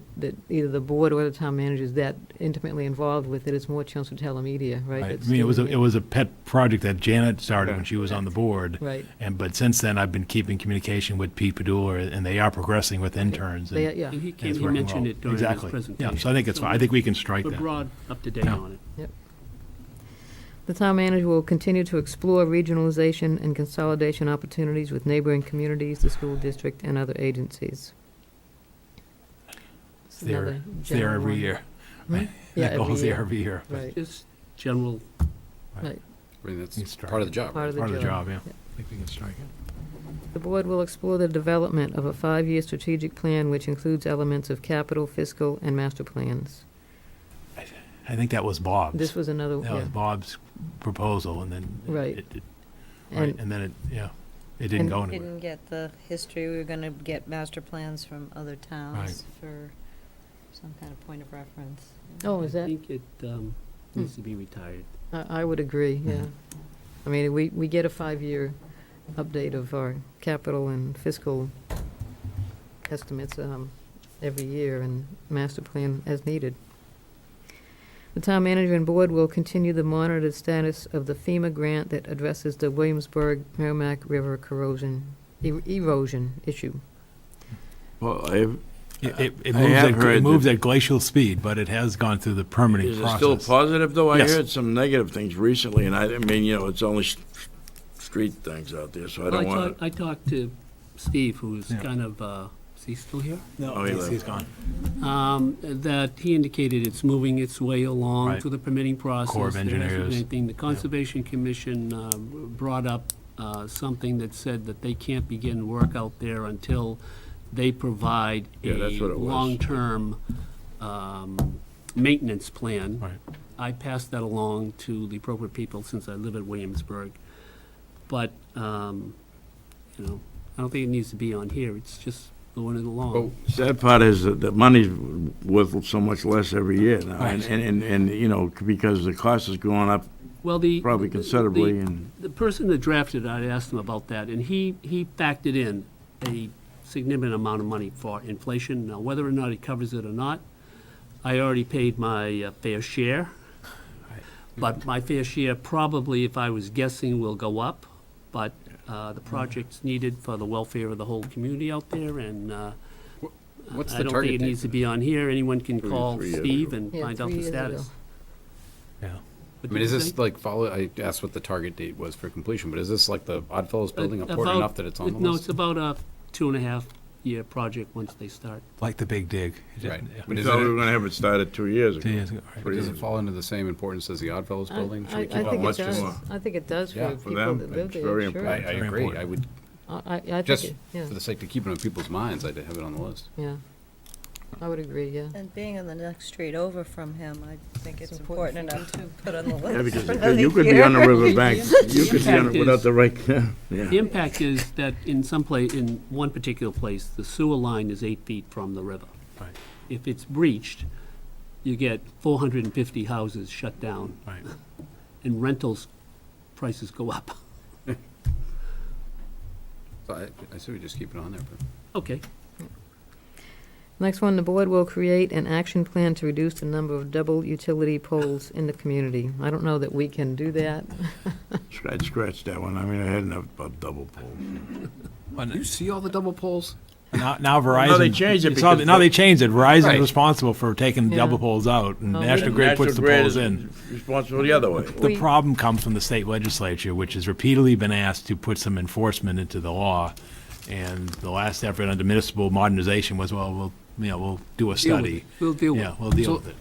either the board or the town manager is that intimately involved with it. It's more Chelmsford Telemedia, right? Right. I that's mean, doing it was a pet project that Janet started when she was on the board. Right. But since then, I've been keeping communication with Pete Padula, and they are progressing with interns. and- Yeah. And he and it's working mentioned well. it during his Exactly. presentation. Yeah, so I think it's fine. I think we can strike We're that. broad, up to date Yeah. on it. Yep. The town manager will continue to explore regionalization and consolidation opportunities with neighboring communities, the school district, and other agencies. It's there Another it's there general every one. year. Hmm? Yeah, That every goes there year. every year. Right, Just general, right. I mean, that's You strike part of it. the job. Part of the Part of the job. job, yeah. I think we can strike it. The board will explore the development of a 5-year strategic plan which includes elements of capital, fiscal, and master plans. I think that was Bob's. This was another, That yeah. was Bob's proposal, and then. Right. Right, And- and then it didn't go anywhere. Didn't get the history, we were gonna get master plans from other towns for some kind of point of reference. Oh, is I that, think it needs to be retired. I would agree, yeah. I mean, we get a 5-year update of our capital and fiscal estimates every year, and master plan as needed. The town manager and board will continue the monitored status of the FEMA grant that addresses the Williamsburg-Merrimack River erosion issue. Well, It I have moves, heard it moves that- at glacial speed, but it has gone through the permitting Is it process. still positive, though? I Yes. heard some negative things recently, and I mean, it's only street things out there, so I Well, don't want to... I talked to Steve, who's Yeah. kind of, is he still here? No, Oh, he he's left. gone. That he indicated it's moving its way along Right. through the permitting process. Corps of There hasn't been Engineers. anything. The Conservation Commission brought up something that said that they can't begin work out there until they provide Yeah, a that's what it was. long-term maintenance plan. Right. I passed that along to the appropriate people since I live at Williamsburg. But, you know, I don't think it needs to be on here. It's just going along. Sad part is that the money's worth so much less every year now, Right. and, you know, because the cost is going up Well, the. probably considerably, and... The person that drafted it, I asked him about that, and he factored in a significant amount of money for inflation. Now, whether or not he covers it or not, I already paid my fair share. But my fair share probably, if I was guessing, will go up. But the project's needed for the welfare of the whole community out there, and What's I the don't think target it date? needs to be on here. Anyone can call 3 years Steve ago. and Yeah, find out 3 the years ago. status. Yeah. What I mean, did is you this say? like I asked what the target date was for completion, but is this like the Oddfellows building important About- enough that it's on the No, list? it's about a 2.5-year project once they start. Like the big dig. Right. Yeah. But We is thought it- we were going to have it started 2 years ago. 2 years ago, right. But does it fall into the same importance as the Oddfellows building? Should we I keep think it it much does. more. I think it does Yeah, for for people them, that live it's there, very sure. I Very agree. important. I would, I think, just yeah, for the sake of keeping it in people's minds, I'd have it on the list. yeah. I would agree, yeah. And being on the next street over from him, I think it's It's important important enough to put on the list. Yeah, because for you could be on the riverbank, you could be on Impact it without is- the right, The yeah. impact is that in in one particular place, the sewer line is 8 feet from the river. Right. If it's breached, you get 450 houses shut down, Right. and rentals prices go up. So I say we just keep it on there, but. Okay. Next one, the board will create an action plan to reduce the number of double utility poles in the community. I don't know that we can do that. I'd scratch that one, I mean, I had enough about double poles. You see all the double poles? Now Verizon. they changed it Now because- they changed it. Verizon's Right. responsible for taking the Yeah. double poles out, and Oh, we National didn't- Grid puts the National Grid poles is in. Responsible the other way. The problem comes from the state legislature, which has repeatedly been asked to put some enforcement into the law. And the last effort under municipal modernization was, well, we'll do a study. We'll deal with it. Yeah, we'll deal So- with it.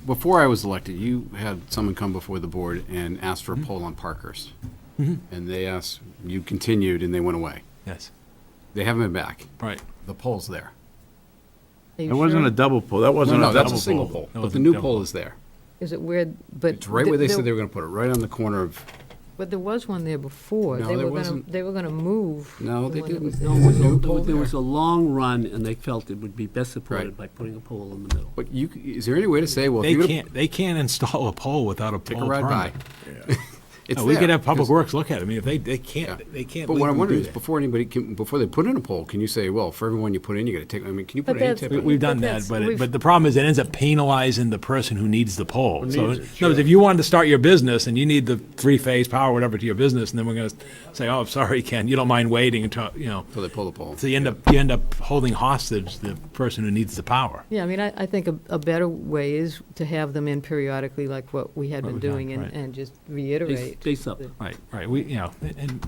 Before I was elected, you had someone come before the board and ask for a poll on Parkhurst. And they asked, you continued and they went away. Yes, They haven't been back. right. The poll's there. Are you It wasn't sure? a double pole, that wasn't No, a that's double a single pole. pole, That but was the a new double pole pole. is there. Is it weird, but. It's right where they there- said they were gonna put it, right on the corner of, But there was one there before. No, They there were gonna, wasn't. they were gonna move. No, the they one that didn't. was No, there. it was no pole There there. was a long run, and they felt it would be best supported Right. by putting a pole in the middle. but you, is there any way to say, well, if They you're gonna can't, they can't install a pole without a take pole a ride by? permit. It's No, we there, could have Public 'cause- Works look at it. I mean, if they Yeah. can't, they can't. But what I'm legally wondering do is, that. before they put in a poll, can you say, well, for everyone you put in, you gotta take, I mean, can you But put any that's- type We- of? We've done But that, that's- but we've- the problem is it ends up penalizing the person who needs the pole. Who So, needs in it, other words, sure. if you wanted to start your business and you need the three-phase power, whatever, to your business, and then we're gonna say, oh, I'm sorry, Ken, you don't mind waiting until, So they pull the poll. so you end up holding hostage the person who needs the power. Yeah, I mean, I think a better way is to have them in periodically, like what we had What been we've done, doing, right. and just reiterate. Face up. Right, we, and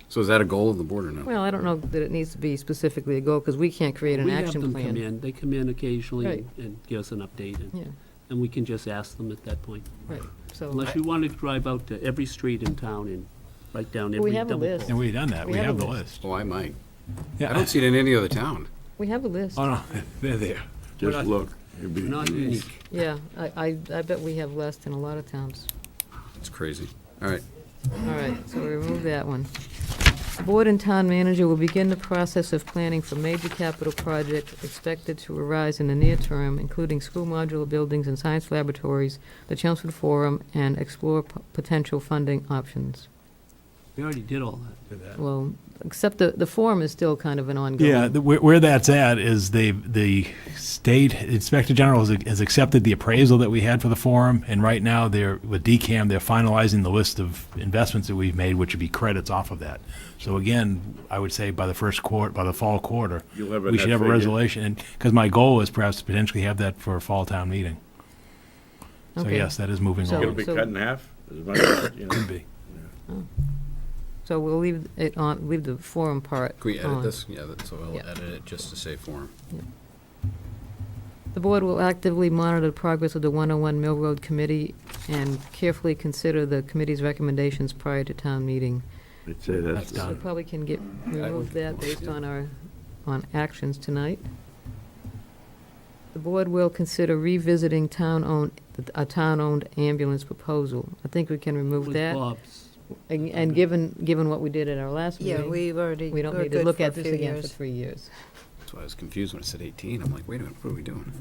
So is that a goal of the board or no? Well, I don't know that it needs to be specifically a goal, because we can't create an We have action them come plan. in, they come in occasionally Right. and give us an update, Yeah, and we can just ask them at that point. right, so. Unless you wanted to drive out to every street in town and write down We every have a double list. pole. and we've done that, We we have have a the list. list. Oh, I might. Yeah, I don't see it in any other town. We have a list. Oh, no, they're there. Just look, It'd be Not unique. Yeah, I bet we have less than a lot of towns. It's crazy. All right. All right, so we remove that one. The board and town manager will begin the process of planning for major capital projects expected to arise in the near term, including school modular buildings and science laboratories, the Chelmsford Forum, and explore potential funding options. We already did all that. Well, except the forum is still kind of an ongoing. Yeah, where that's at is the state inspector general has accepted the appraisal that we had for the forum, and right now with DCAM, they're finalizing the list of investments that we've made, which would be credits off of that. So again, I would say by the fall quarter, You'll have a we should net have a figure. resolution, and because my goal is perhaps to potentially have that for a fall town meeting. So Okay. yes, that is moving So- It'll along. be so- cut in half? Is my guess, you know? Could be. So we'll leave it on, leave the forum part Can we edit on. this? Yeah, so I'll Yeah. edit it just to say forum. The board will actively monitor the progress of the 101 Mill Road Committee and carefully consider the committee's recommendations prior to town meeting. I'd say that's That's done. We probably can remove that based on on actions tonight. The board will consider revisiting a town-owned ambulance proposal. I think we can remove Was that. Bob's. And given what we did at our last Yeah, meeting, we've already, we don't we're need to good look for a at this few again for years. 3 years. That's why I was confused when I said 18. I'm like, wait a minute, what are we doing?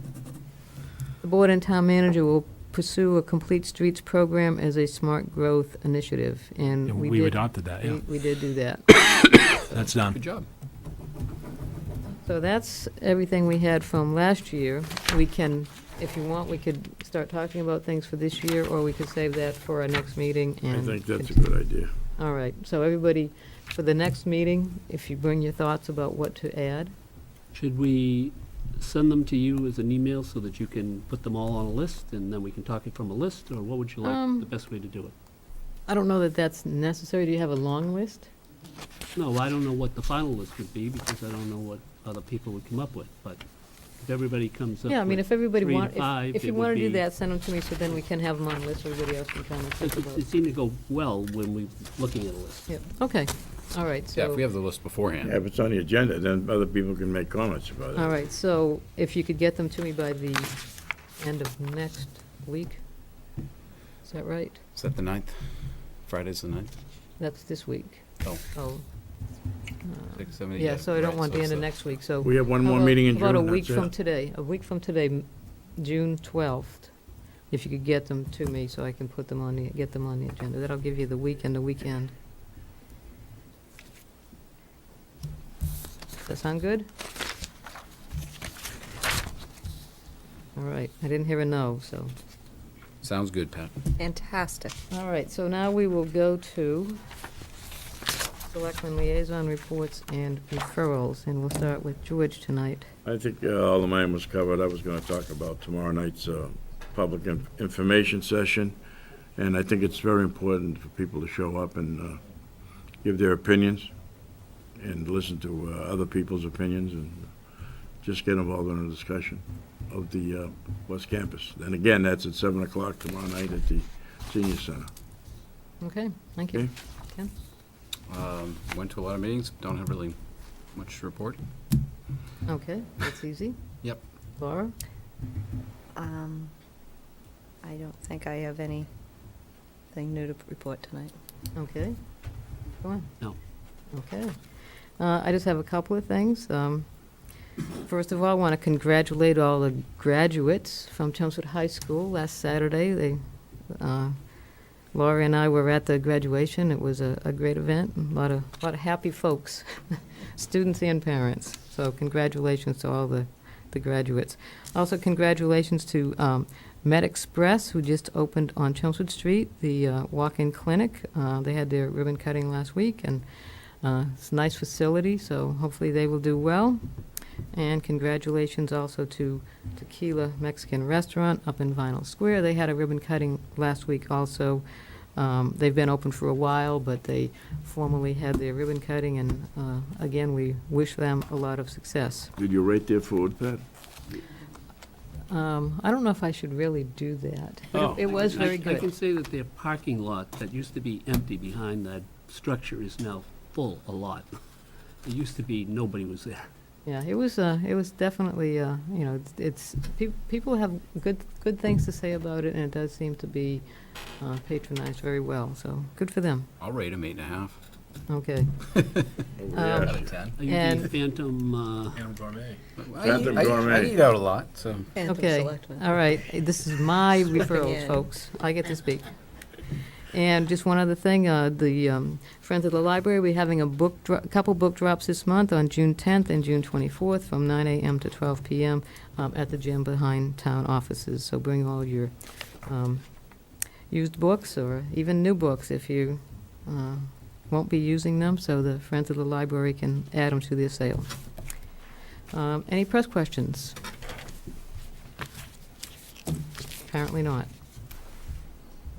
The board and town manager will pursue a complete streets program as a smart growth initiative, and And we we've did. adopted that, yeah. We did do that. That's done. Good job. So that's everything we had from last year. We can, if you want, we could start talking about things for this year, or we could save that for our next meeting I and. think that's a good idea. All right, so everybody, for the next meeting, if you bring your thoughts about what to add. Should we send them to you as an email so that you can put them all on a list, and then we can talk it from a list, or what would you like the best way to do it? I don't know that that's necessary. Do you have a long list? No, I don't know what the final list would be, because I don't know what other people would come up with, but if everybody comes up Yeah, I mean, with if everybody 3 to want, 5, if you it would want to do be- that, send them to me, so then we can have them on a list, everybody else can kind of think about It it. seemed to go well when we looking at a list. Yep, okay, all right, Yeah, if so, we have the list beforehand. Yeah, if it's on the agenda, then other people can make comments about it. all right, so if you could get them to me by the end of next week, is that right? Is that the 9th? Friday's the 9th? That's this week. Oh. Oh. 6, 7, 8, Yeah, so I don't right, want so the it's end of next week, so. We have one how more about- meeting in About a June, week that's from it. today, June 12th, if you could get them to me so I can get them on the agenda. That'll give you the weekend. Does that sound good? All right, I didn't hear a no, so. Sounds good, Pat. Fantastic. All right, so now we will go to Selectmen liaison reports and referrals, and we'll start with George tonight. I think all of mine was covered. I was going to talk about tomorrow night's public information session, and I think it's very important for people to show up and give their opinions and listen to other people's opinions and just get involved in a discussion of the West Campus. And again, that's at 7 o'clock tomorrow night at the Senior Center. Okay, thank you. Okay. Ken? Went to a lot of meetings, don't have really much to report. Okay, that's easy. Yep. Laura? I don't think I have anything new to report tonight. Okay. Go on. No. Okay. I just have a couple of things. First of all, I want to congratulate all the graduates from Chelmsford High School last Saturday. Laura and I were at the graduation. It was a great event, a lot of happy folks, students and parents. So congratulations to all the graduates. Also, congratulations to Med Express, who just opened on Chelmsford Street, the walk-in clinic. They had their ribbon cutting last week, and it's a nice facility, so hopefully they will do well. And congratulations also to Tequila Mexican Restaurant up in Vinyl Square. They had a ribbon cutting last week also. They've been open for a while, but they formally had their ribbon cutting, and again, we wish them a lot of success. Did you rate their food, Pat? I don't know if I should really do that. But Oh. it was very I good. can say that their parking lot that used to be empty behind that structure is now full a lot. It used to be nobody was there. Yeah, it was definitely, people have good things to say about it, and it does seem to be patronized very well, so good for them. I'll rate them 8.5 Okay. out of 10. Are you And- the Phantom, Animal gourmet. Phantom I gourmet. eat out a lot, so. Okay, all right, this is my referrals, in. folks. I get to speak. And just one other thing, the Friends of the Library, we're having couple book drops this month on June 10th and June 24th from 9 a.m. to 12 p.m. At the gym behind town offices. So bring all your used books or even new books if you won't be using them, so the Friends of the Library can add them to their sale. Any press questions? Apparently not.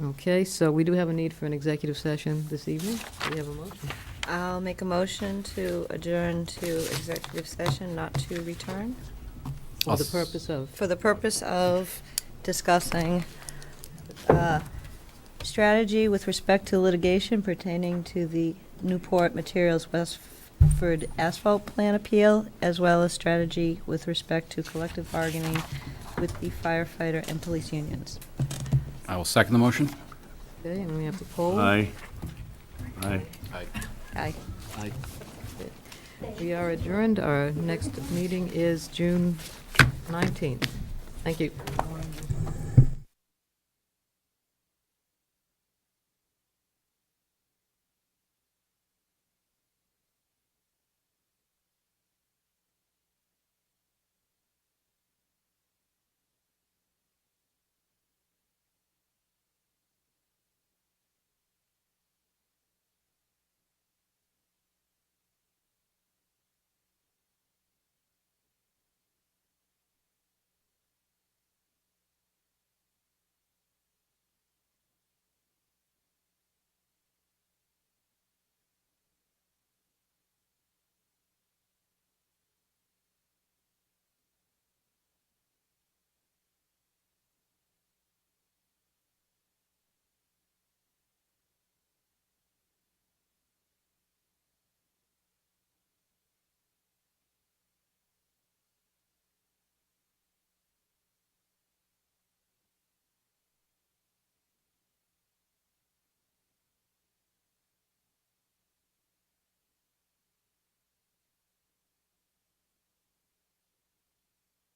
Okay, so we do have a need for an executive session this evening. Do we have a motion? I'll make a motion to adjourn to executive session, not to return, For the purpose of? for the purpose of discussing strategy with respect to litigation pertaining to the Newport Materials Westford Asphalt Plan appeal, as well as strategy with respect to collective bargaining with the firefighter and police unions. I will second the motion. Okay, and we have to poll. Aye. Aye. Aye. Aye. We are adjourned. Our next meeting is June 19th. Thank you.